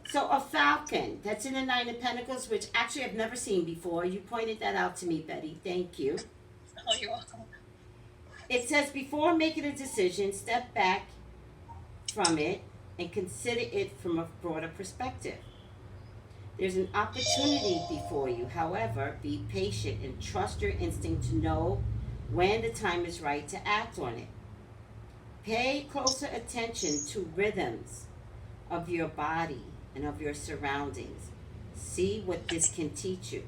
So a falcon, that's in the Nine of Pentacles, which actually I've never seen before. You pointed that out to me, Betty. Thank you. Oh, you're welcome. It says, before making a decision, step back from it and consider it from a broader perspective. There's an opportunity before you. However, be patient and trust your instinct to know when the time is right to act on it. Pay closer attention to rhythms of your body and of your surroundings. See what this can teach you.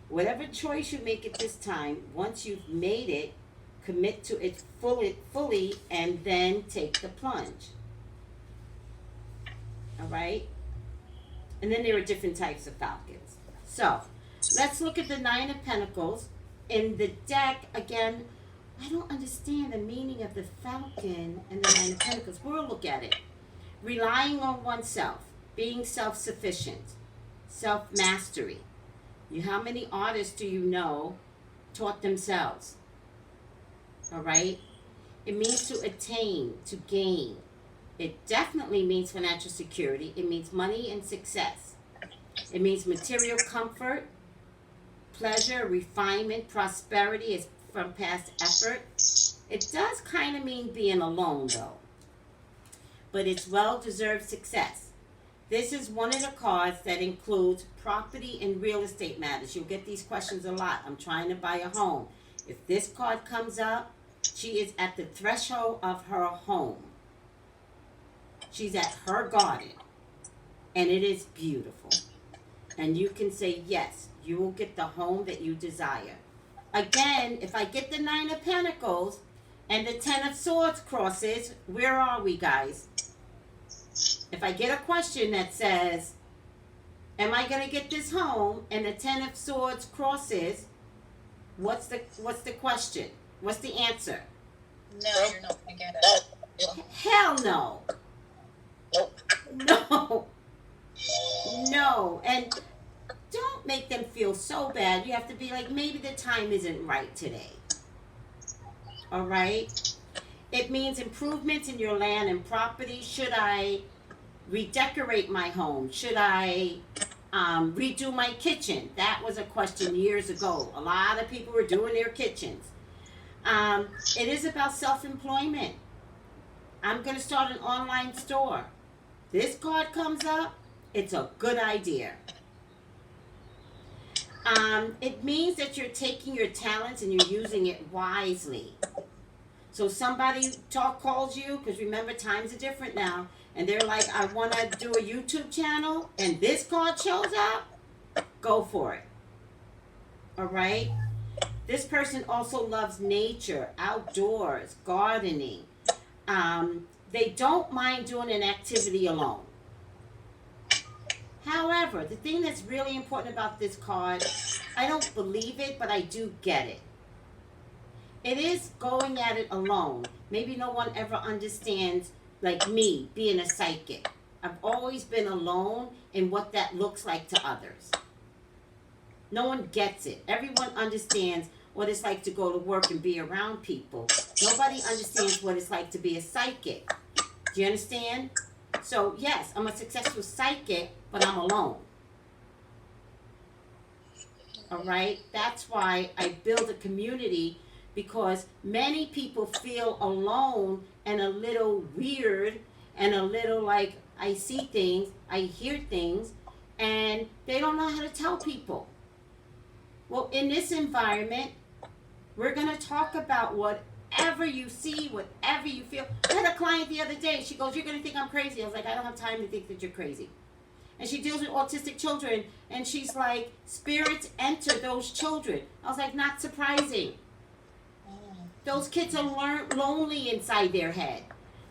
Whatever choice you make at this time, once you've made it, commit to it fully and then take the plunge. All right? And then there are different types of falcons. So, let's look at the Nine of Pentacles. In the deck, again, I don't understand the meaning of the falcon and the Nine of Pentacles. We'll look at it. Relying on oneself, being self-sufficient, self-mastery. How many artists do you know taught themselves? All right? It means to attain, to gain. It definitely means financial security. It means money and success. It means material comfort, pleasure, refinement, prosperity is from past effort. It does kind of mean being alone, though. But it's well-deserved success. This is one of the cards that includes property and real estate matters. You'll get these questions a lot. I'm trying to buy a home. If this card comes up, she is at the threshold of her home. She's at her garden. And it is beautiful. And you can say, yes, you will get the home that you desire. Again, if I get the 9 of Pentacles and the 10 of Swords crosses, where are we, guys? If I get a question that says, am I going to get this home? And the 10 of Swords crosses, what's the question? What's the answer? No, you're not gonna get it. Hell no. Nope. No. No. And don't make them feel so bad. You have to be like, maybe the time isn't right today. All right? It means improvements in your land and property. Should I redecorate my home? Should I redo my kitchen? That was a question years ago. A lot of people were doing their kitchens. It is about self-employment. I'm going to start an online store. This card comes up, it's a good idea. It means that you're taking your talents and you're using it wisely. So somebody calls you, because remember, times are different now, and they're like, I want to do a YouTube channel, and this card shows up, go for it. All right? This person also loves nature, outdoors, gardening. They don't mind doing an activity alone. However, the thing that's really important about this card, I don't believe it, but I do get it. It is going at it alone. Maybe no one ever understands, like me, being a psychic. I've always been alone in what that looks like to others. No one gets it. Everyone understands what it's like to go to work and be around people. Nobody understands what it's like to be a psychic. Do you understand? So, yes, I'm a successful psychic, but I'm alone. All right? That's why I build a community, because many people feel alone and a little weird and a little like, I see things, I hear things, and they don't know how to tell people. Well, in this environment, we're going to talk about whatever you see, whatever you feel. I had a client the other day. She goes, you're going to think I'm crazy. I was like, I don't have time to think that you're crazy. And she deals with autistic children. And she's like, spirits enter those children. I was like, not surprising. Those kids are lonely inside their head.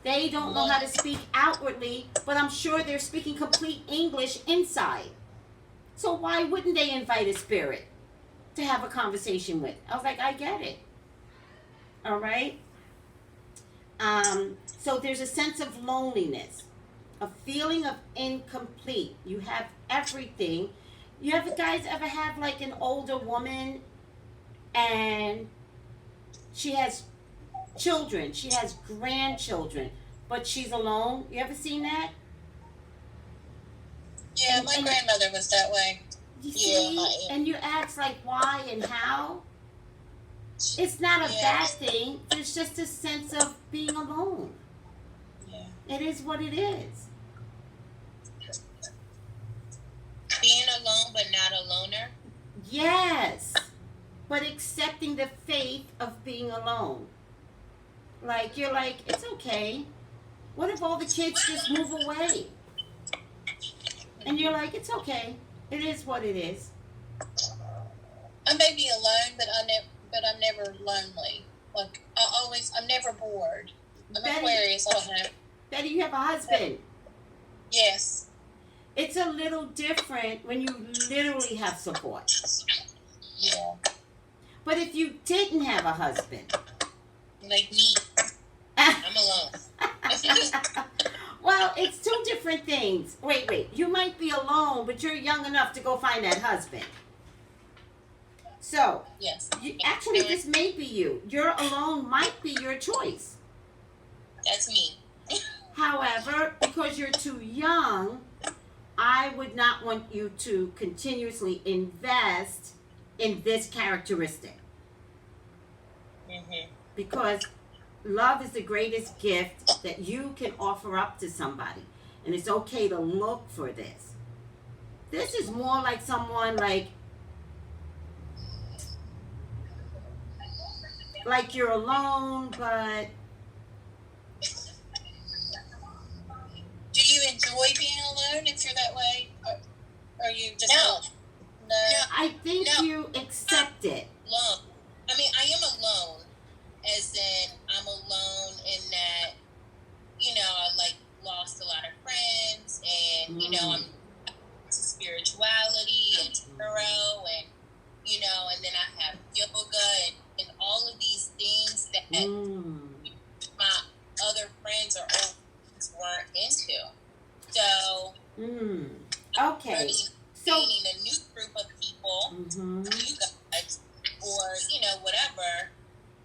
They don't know how to speak outwardly, but I'm sure they're speaking complete English inside. So why wouldn't they invite a spirit to have a conversation with? I was like, I get it. All right? So there's a sense of loneliness, a feeling of incomplete. You have everything. You guys ever have like an older woman and she has children, she has grandchildren, but she's alone? You ever seen that? Yeah, my grandmother was that way. You see? And you ask like why and how? It's not a bad thing. It's just a sense of being alone. Yeah. It is what it is. Being alone but not a loner. Yes. But accepting the faith of being alone. Like, you're like, it's okay. What if all the kids just move away? And you're like, it's okay. It is what it is. I may be alone, but I'm never lonely. Like, I'm never bored. I'm Aquarius, I don't know. Betty, you have a husband. Yes. It's a little different when you literally have support. Yeah. But if you didn't have a husband. Like me. I'm alone. Well, it's two different things. Wait. You might be alone, but you're young enough to go find that husband. So, Yes. Actually, this may be you. You're alone might be your choice. That's me. However, because you're too young, I would not want you to continuously invest in this characteristic. Mm-hmm. Because love is the greatest gift that you can offer up to somebody. And it's okay to look for this. This is more like someone like you're alone, but Do you enjoy being alone if you're that way? Or you just No. no? I think No. you accept it. Alone. I mean, I am alone, as in I'm alone in that, you know, I like lost a lot of friends, and you know, I'm into spirituality and tarot, and you know, and then I have yoga and all of these things that my other friends or old friends weren't into. So Okay. So gaining a new group of people, you guys, or you know, whatever.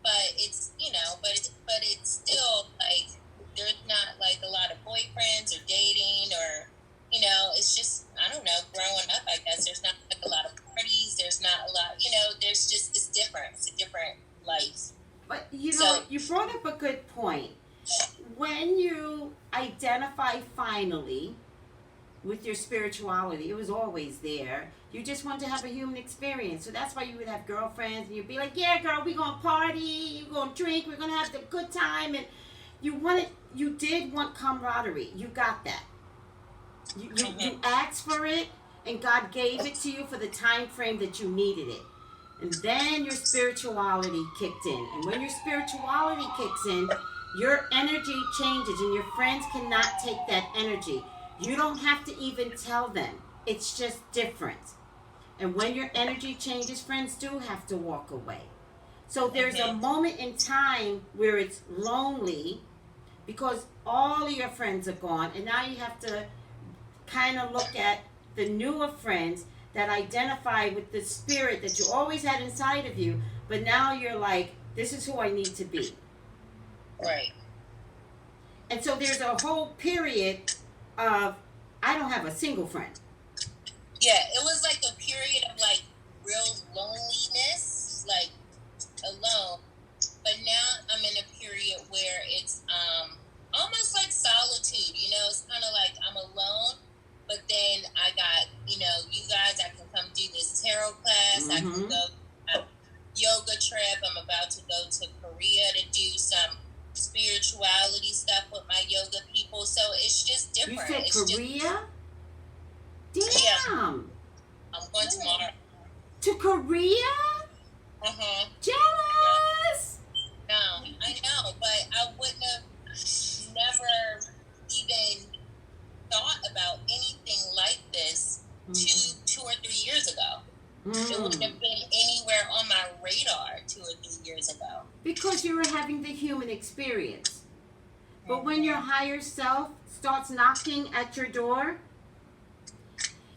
But it's, you know, but it's still like there's not like a lot of boyfriends or dating, or you know, it's just, I don't know, growing up, I guess there's not like a lot of parties, there's not a lot, you know, there's just, it's different, it's a different life. but you know, So- you brought up a good point. When you identify finally with your spirituality, it was always there. You just want to have a human experience. So that's why you would have girlfriends and you'd be like, yeah, girl, we gonna party, you gonna drink, we're gonna have the good time. And you did want camaraderie. You got that. You asked for it, and God gave it to you for the time frame that you needed it. And then your spirituality kicked in. And when your spirituality kicks in, your energy changes, and your friends cannot take that energy. You don't have to even tell them. It's just different. And when your energy changes, friends do have to walk away. So there's a moment in time where it's lonely because all of your friends are gone, and now you have to kind of look at the newer friends that identify with the spirit that you always had inside of you, but now you're like, this is who I need to be. Right. And so there's a whole period of, I don't have a single friend. Yeah, it was like a period of like real loneliness, like alone. But now I'm in a period where it's almost like solitude, you know, it's kind of like I'm alone, but then I got, you know, you guys, I can come do this tarot class, I can go yoga trip, I'm about to go to Korea to do some spirituality stuff with my yoga people, so it's just You different. said It's Korea? Yeah. Damn. I'm going tomorrow. To Korea? Jealous. No, I know, but I wouldn't have never even thought about anything like this two or 3 years ago. It wouldn't have been anywhere on my radar 2 or 3 years ago. Because you were having the human experience. But when your higher self starts knocking at your door,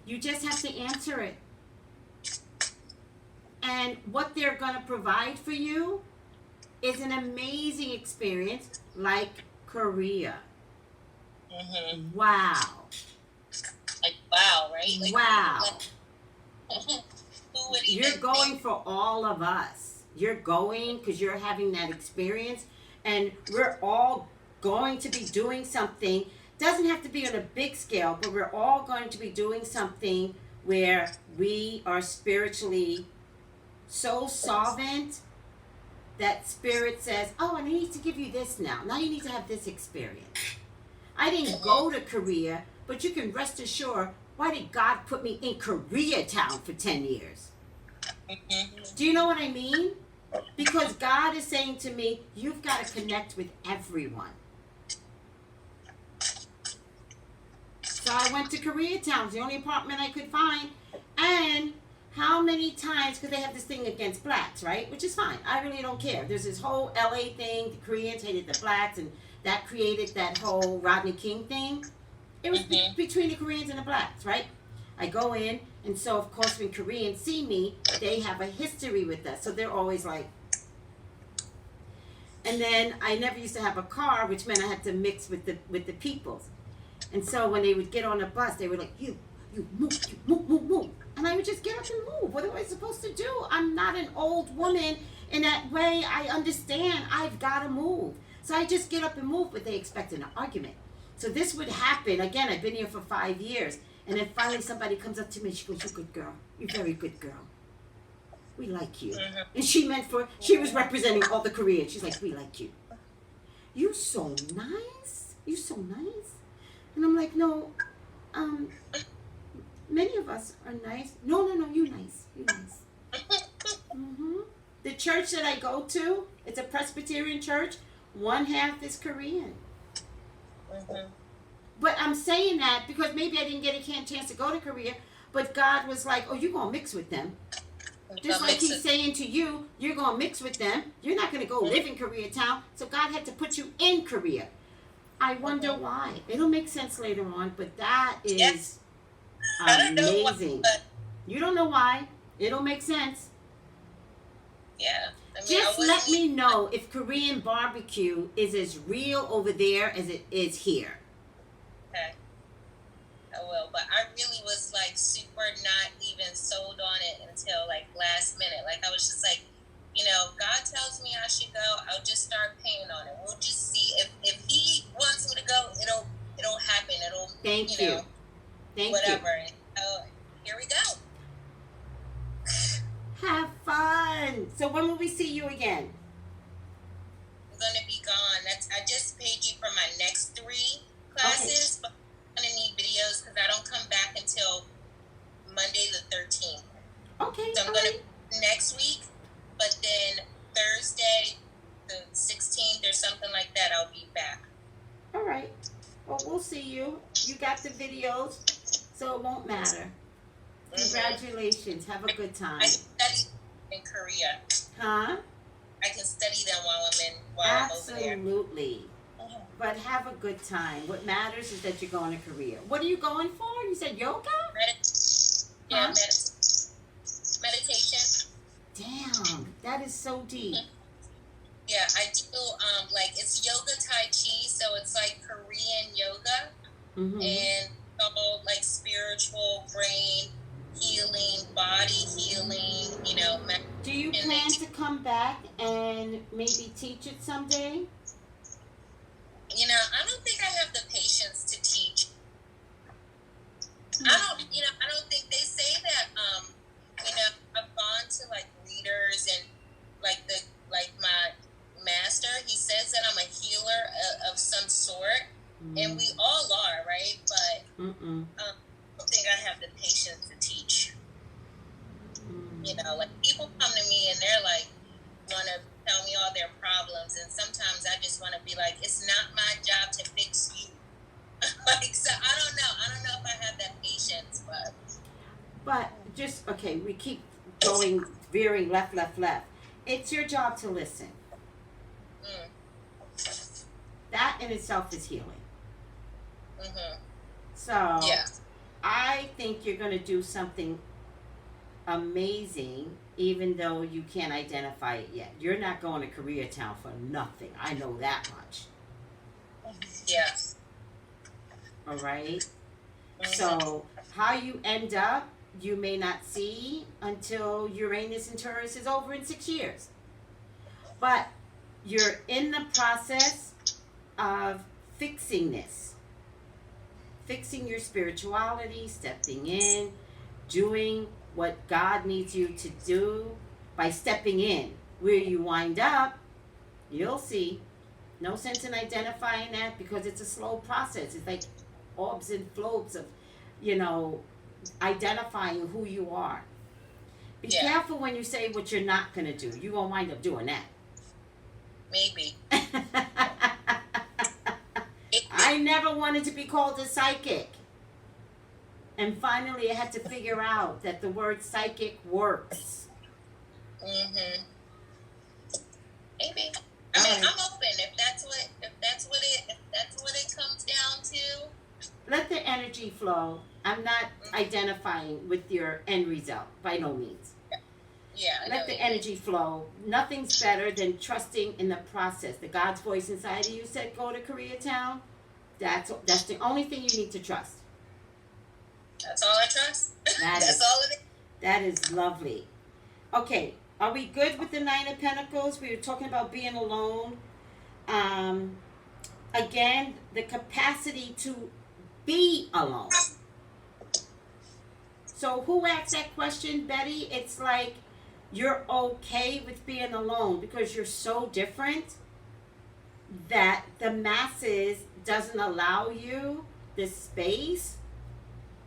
you just have to answer it. And what they're going to provide for you is an amazing experience like Korea. Wow. Like, wow, right? Like, Wow. Who would even You're going for all of us. You're going because you're having that experience, and we're all going to be doing something. Doesn't have to be on a big scale, but we're all going to be doing something where we are spiritually so solvent that spirit says, oh, I need to give you this now. Now you need to have this experience. I didn't go to Korea, but you can rest assured, why did God put me in Koreatown for 10 years? Do you know what I mean? Because God is saying to me, you've got to connect with everyone. So I went to Koreatown. It's the only apartment I could find. And how many times, because they have this thing against blacks, right? Which is fine. I really don't care. There's this whole LA thing. The Koreans hated the blacks, and that created that whole Rodney King thing. It was between the Koreans and the blacks, right? I go in, and so of course when Koreans see me, they have a history with us. So they're always like, and then I never used to have a car, which meant I had to mix with the peoples. And so when they would get on a bus, they were like, you move. And I would just get up and move. What am I supposed to do? I'm not an old woman. In that way, I understand I've got to move. So I just get up and move, but they expect an argument. So this would happen. Again, I've been here for 5 years. And then finally somebody comes up to me and she goes, you're a good girl. You're a very good girl. We like you. And she was representing all the Koreans. She's like, we like you. You so nice. You so nice. And I'm like, no, many of us are nice. No, you nice. You nice. The church that I go to, it's a Presbyterian church. One half is Korean. But I'm saying that because maybe I didn't get a chance to go to Korea. But God was like, oh, you're going to mix with them. Just like he's saying to you, you're going to mix with them. You're not going to go live in Koreatown. So God had to put you in Korea. I wonder why. It'll make sense later on, but that is I don't know why, amazing. but You don't know why. It'll make sense. yeah. I mean, Just I was let me know if Korean barbecue is as real over there as it is here. Okay. I will, but I really was like super not even sold on it until like last minute. Like I was just like, you know, God tells me I should go. I'll just start paying on it. We'll just see if He wants me to go. It'll happen. It'll Thank you you. know Thank whatever. And so here we go. you. Have fun. So when will we see you again? I'm gonna be gone. I just paid you for my next 3 classes, but I'm gonna need videos because I don't come back until Monday the 13th. Okay. So I'm all gonna right. next week, but then Thursday the 16th or something like that, I'll be back. All right. Well, we'll see you. You got the videos, so it won't matter. Congratulations. Have a good time. I study in Korea. Huh? I can study them while I'm over there. Absolutely. But have a good time. What matters is that you're going to Korea. What are you going for? You said yoga? Yeah, Huh? meditation. Damn, that is so deep. Yeah, I do like it's yoga tai chi, so it's like Korean yoga Mm-hmm. and all like spiritual, brain healing, body healing, you know. Do you plan to come back and maybe teach it someday? You know, I don't think I have the patience to teach. I don't think they say that. You know, I've gone to like readers and like my master. He says that I'm a healer of some sort, and we all are, right? But I don't think I have the patience to teach. You know, like people come to me and they're like, want to tell me all their problems, and sometimes I just want to be like, it's not my job to fix you. Like, so I don't know if I have that patience, But just, okay, we keep going, veering left. It's your job to listen. That in itself is healing. So, yeah. I think you're going to do something amazing, even though you can't identify it yet. You're not going to Koreatown for nothing. I know that much. Yeah. All right? So, how you end up, you may not see until Uranus and Taurus is over in 6 years. But you're in the process of fixing this. Fixing your spirituality, stepping in, doing what God needs you to do by stepping in. Where you wind up, you'll see. No sense in identifying that because it's a slow process. It's like orbs and floats of, identifying who you are. Be careful when you say what you're not going to do. You're going to wind up doing that. Maybe. I never wanted to be called a psychic. And finally I had to figure out that the word psychic works. Maybe. I mean, I'm open if that's what it comes down to. Let the energy flow. I'm not identifying with your end result by no means. Yeah. Let the energy flow. Nothing's better than trusting in the process. The God's voice inside of you said go to Koreatown. That's the only thing you need to trust. That's all I trust. That's all it is. That is lovely. Okay, are we good with the Nine of Pentacles? We were talking about being alone. Again, the capacity to be alone. So who asked that question, Betty? It's like you're okay with being alone because you're so different that the masses doesn't allow you the space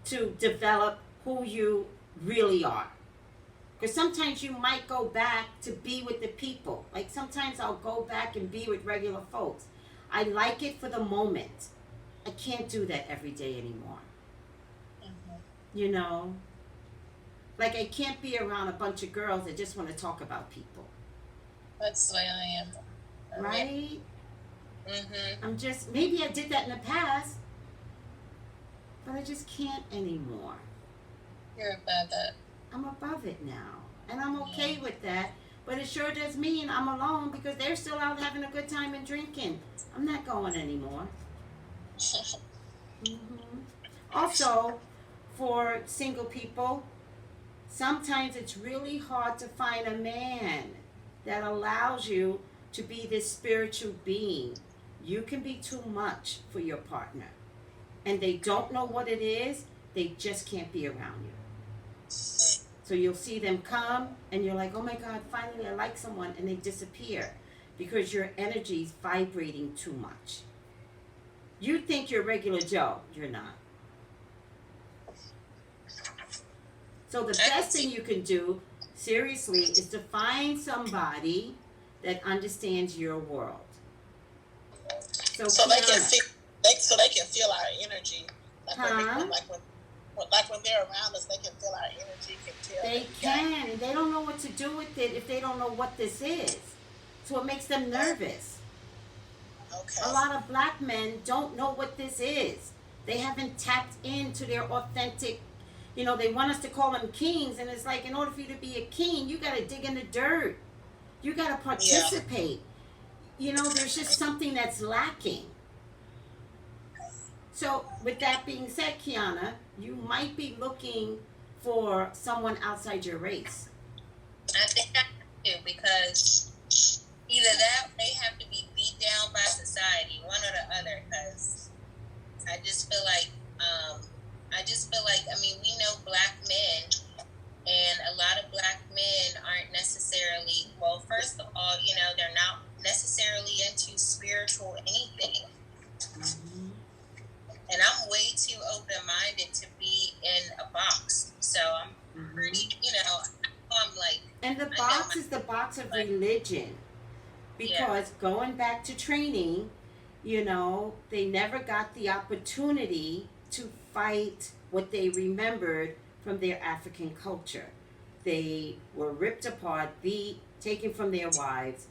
to develop who you really are. Because sometimes you might go back to be with the people. Like sometimes I'll go back and be with regular folks. I like it for the moment. I can't do that every day anymore. You know? Like I can't be around a bunch of girls that just want to talk about people. That's the way I am. Right? Mm-hmm. I'm just, maybe I did that in the past, but I just can't anymore. You're above that. I'm above it now. And I'm okay with that. But it sure does mean I'm alone because they're still out having a good time and drinking. I'm not going anymore. Also, for single people, sometimes it's really hard to find a man that allows you to be this spiritual being. You can be too much for your partner. And they don't know what it is, they just can't be around you. So you'll see them come and you're like, oh my God, finally I like someone, and they disappear because your energy's vibrating too much. You think you're regular Joe, you're not. So the best thing you can do, seriously, is to find somebody that understands your world. So So they can Kiana, feel, so they can feel our energy. Like when they're around us, they can feel our energy. Can tell. they can, and they don't know what to do with it if they don't know what this is. So it makes them nervous. Okay. A lot of black men don't know what this is. They haven't tapped into their authentic, you know, they want us to call them kings, and it's like, in order for you to be a king, you got to dig in the dirt. You got to participate. You know, there's just something that's lacking. So, with that being said, Kiana, you might be looking for someone outside your race. I think I do, because either that or they have to be beat down by society, one or the other. Because I just feel like, I mean, we know black men, and a lot of black men aren't necessarily, well, first of all, you know, they're not necessarily into spiritual anything. And I'm way too open-minded to be in a box. So I'm pretty, you know, I'm like... And the box is the box of religion. Because going back to training, you know, they never got the opportunity to fight what they remembered from their African culture. They were ripped apart, beat, taken from their wives,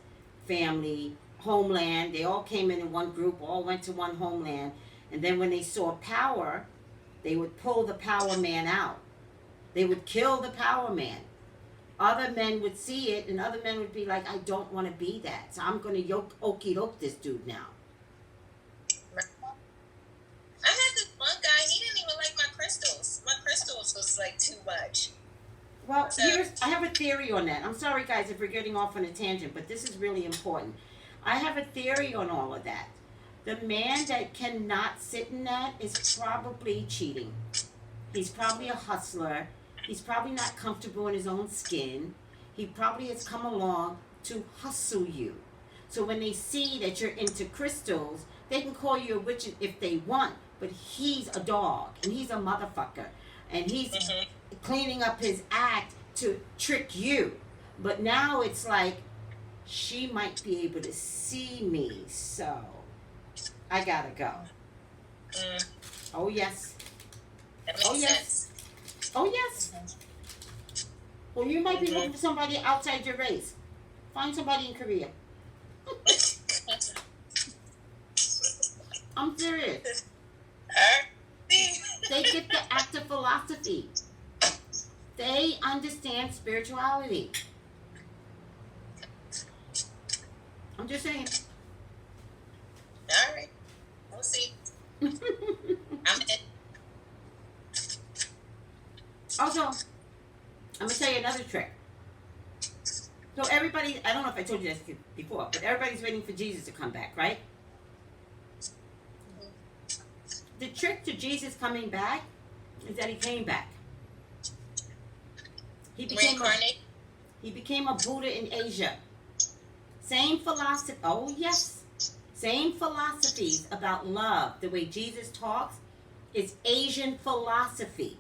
family, homeland. They all came in one group, all went to one homeland. And then when they saw power, they would pull the power man out. They would kill the power man. Other men would see it, and other men would be like, I don't want to be that. So I'm going to okie doke this dude now. I had this one guy, he didn't even like my crystals. My crystals was like too much. Well, I have a theory on that. I'm sorry, guys, if we're getting off on a tangent, but this is really important. I have a theory on all of that. The man that cannot sit in that is probably cheating. He's probably a hustler. He's probably not comfortable in his own skin. He probably has come along to hustle you. So when they see that you're into crystals, they can call you a witch if they want, but he's a dog, and he's a motherfucker, and he's cleaning up his act to trick you. But now it's like, she might be able to see me, so I gotta go. Oh, yes. That makes Oh, yes. sense. Oh, yes. Well, you might be looking for somebody outside your race. Find somebody in Korea. I'm serious. They get the active philosophy. They understand spirituality. I'm just saying. All right. We'll see. I'm in. Also, I'm going to tell you another trick. So everybody, I don't know if I told you this before, but everybody's waiting for Jesus to come back, right? The trick to Jesus coming back is that he came back. He became a Buddha in Asia. Same philosophy. Oh, yes. Same philosophies about love. The way Jesus talks is Asian philosophy.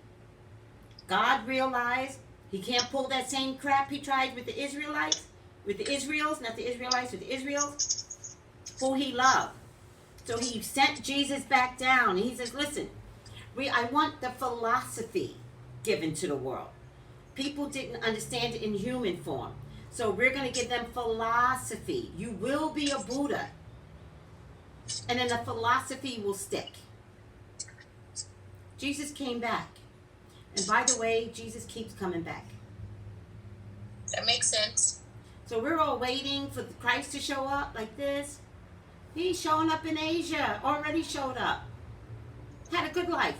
God realized he can't pull that same crap he tried with the Israelites, with the Israels, not the Israelites, with the Israels, who he loved. So he sent Jesus back down, and he says, listen, I want the philosophy given to the world. People didn't understand it in human form. So we're going to give them philosophy. You will be a Buddha. And then the philosophy will stick. Jesus came back. And by the way, Jesus keeps coming back. That makes sense. So we're all waiting for Christ to show up like this. He's showing up in Asia. Already showed up. Had a good life.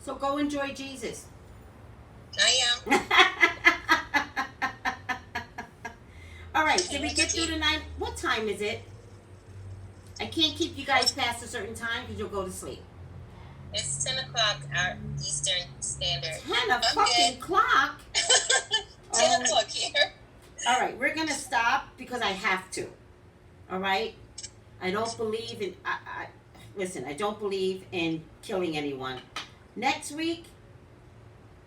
So go enjoy Jesus. I am. All right, did we get through the night? What time is it? I can't keep you guys past a certain time because you'll go to sleep. It's 10 o'clock our Eastern Standard. 10 fucking o'clock? 10 o'clock here. All right, we're going to stop because I have to. All right? I don't believe in... Listen, I don't believe in killing anyone. Next week,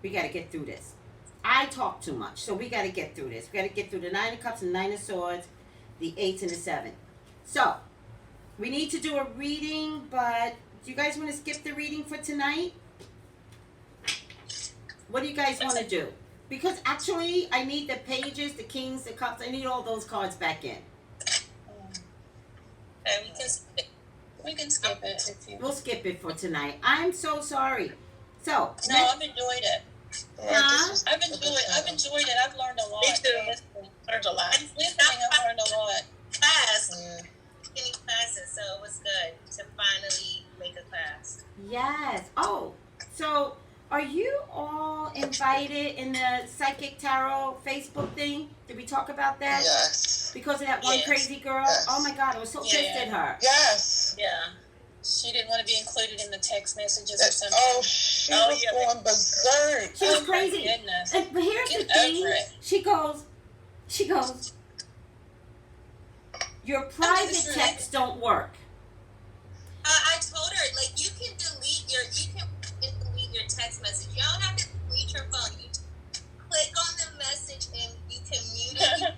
we got to get through this. I talk too much, so we got to get through this. We got to get through the 9 of Cups and 9 of Swords, the 8 and the 7. So, we need to do a reading, but do you guys want to skip the reading for tonight? What do you guys want to do? Because actually, I need the pages, the kings, the cups. I need all those cards back in. And we can skip it. We can skip it if you. We'll skip it for tonight. I'm so sorry. So, No, I've enjoyed it. Huh? I've enjoyed it. I've learned a lot. Me too. Listening. Learned a lot. Listening, I've learned a lot. Class. Any classes, so it was good to finally make a class. yes. Oh, so are you all invited in the Psychic Tarot Facebook thing? Did we talk about that? Yes. Because of that one Yes. crazy girl? Yes. Oh my God, I was so Yeah, pissed yeah. at her. Yes. Yeah. She didn't want to be included in the text messages or That, something. oh, she was yeah, going berserk. She was Oh, my crazy. goodness. But here's Get the thing. over it. She goes, your private just really- texts don't work. I told her, like, you can delete your text message. You don't have to delete your phone. You click on the message and you can mute it.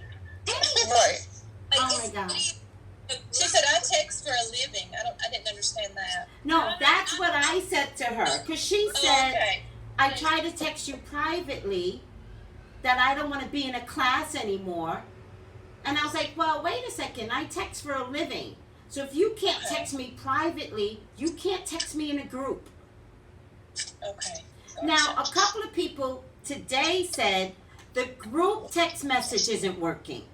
Right. Like, Oh my it's God. really- She said, "I text for a living." I didn't understand that. No, that's what I said to her. Because she Oh, said, okay. I try to text you privately that I don't want to be in a class anymore. And I was like, well, wait a second. I text for a living. So if you can't text me privately, you can't text me in a group. Okay. Now, a couple of people today said the group text message isn't working.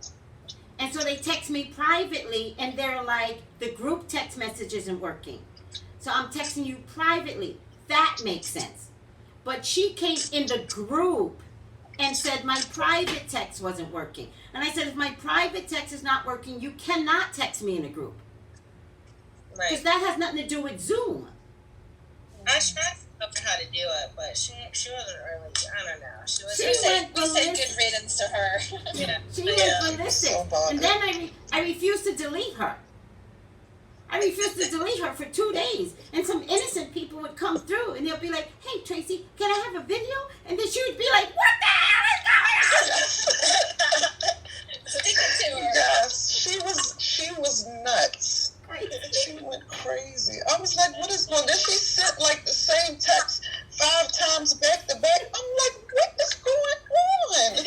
And so they text me privately and they're like, the group text message isn't working. So I'm texting you privately. That makes sense. But she came in the group and said my private text wasn't working. And I said, if my private text is not working, you cannot text me in a group. Because Right. that has nothing to do with Zoom. I tried to tell her how to do it, but she wasn't really, I don't know. She was She We said, went we said ballistic. good riddance to her. yeah. She Yeah. went ballistic. So bothered. And then I refused to delete her. I refused to delete her for 2 days. And some innocent people would come through and they'll be like, hey, Tracy, can I have a video? And then she would be like, what the hell is going on? Stick it to her. Yes. She was nuts. Crazy. She went crazy. I was like, what is going on? Then she sent like the same text 5 times back to back. I'm like, what is going on?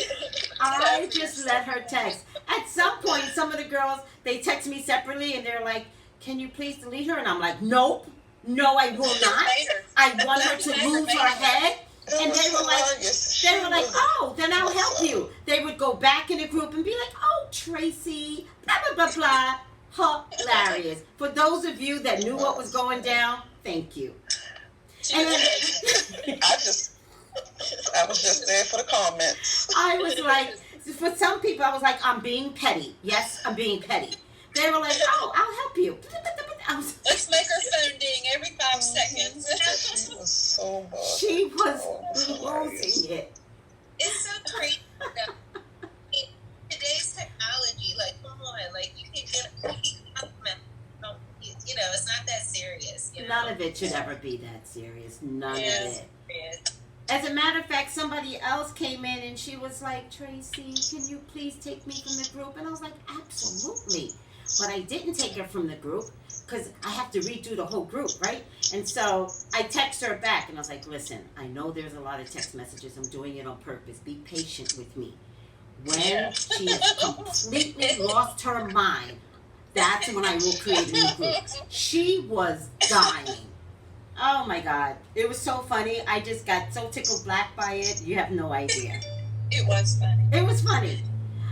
I just let her text. At some point, some of the girls, they text me separately and they're like, can you please delete her? And I'm like, nope. No, I will not. Later. I want her to lose her head. It And was they were like- hilarious. They were like, was- oh, then I'll help you. They would go back in the group and be like, oh, Tracy, blah, blah, blah, blah. Hilarious. For those of you that knew what was going down, thank you. And then I was just there for the comments. I was like, for some people, I was like, I'm being petty. Yes, I'm being petty. They were like, oh, I'll help you. I was, Let's make her phone ding every 5 seconds. She was so bothered. she was Oh, it was hilarious. losing it. It's so crazy. Today's technology, like, come on, like, you can get, you know, it's not that serious, you know? None of it. should ever be that serious. None Yes. of it. As a matter of fact, somebody else came in and she was like, Tracy, can you please take me from the group? And I was like, absolutely. But I didn't take her from the group because I have to redo the whole group, right? And so I text her back and I was like, listen, I know there's a lot of text messages. I'm doing it on purpose. Be patient with me. When Yeah. she has completely lost her mind, that's when I will create a new group. She was dying. Oh my God. It was so funny. I just got so tickled black by it. You have no idea. It was funny. It was funny.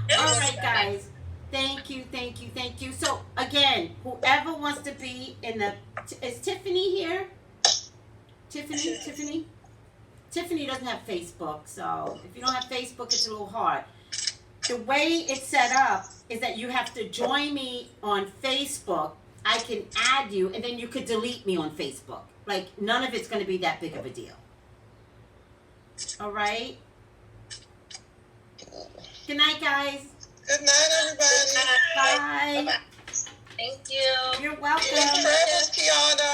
It All was right, funny. guys. Thank you, thank you, thank you. So, again, whoever wants to be in the... Is Tiffany here? Tiffany? Tiffany doesn't have Facebook, so if you don't have Facebook, it's a little hard. The way it's set up is that you have to join me on Facebook. I can add you, and then you could delete me on Facebook. Like, none of it's going to be that big of a deal. All right? Good night, guys. Good night, everybody. Bye. Thank you. You're welcome. Safe travels, Kiana.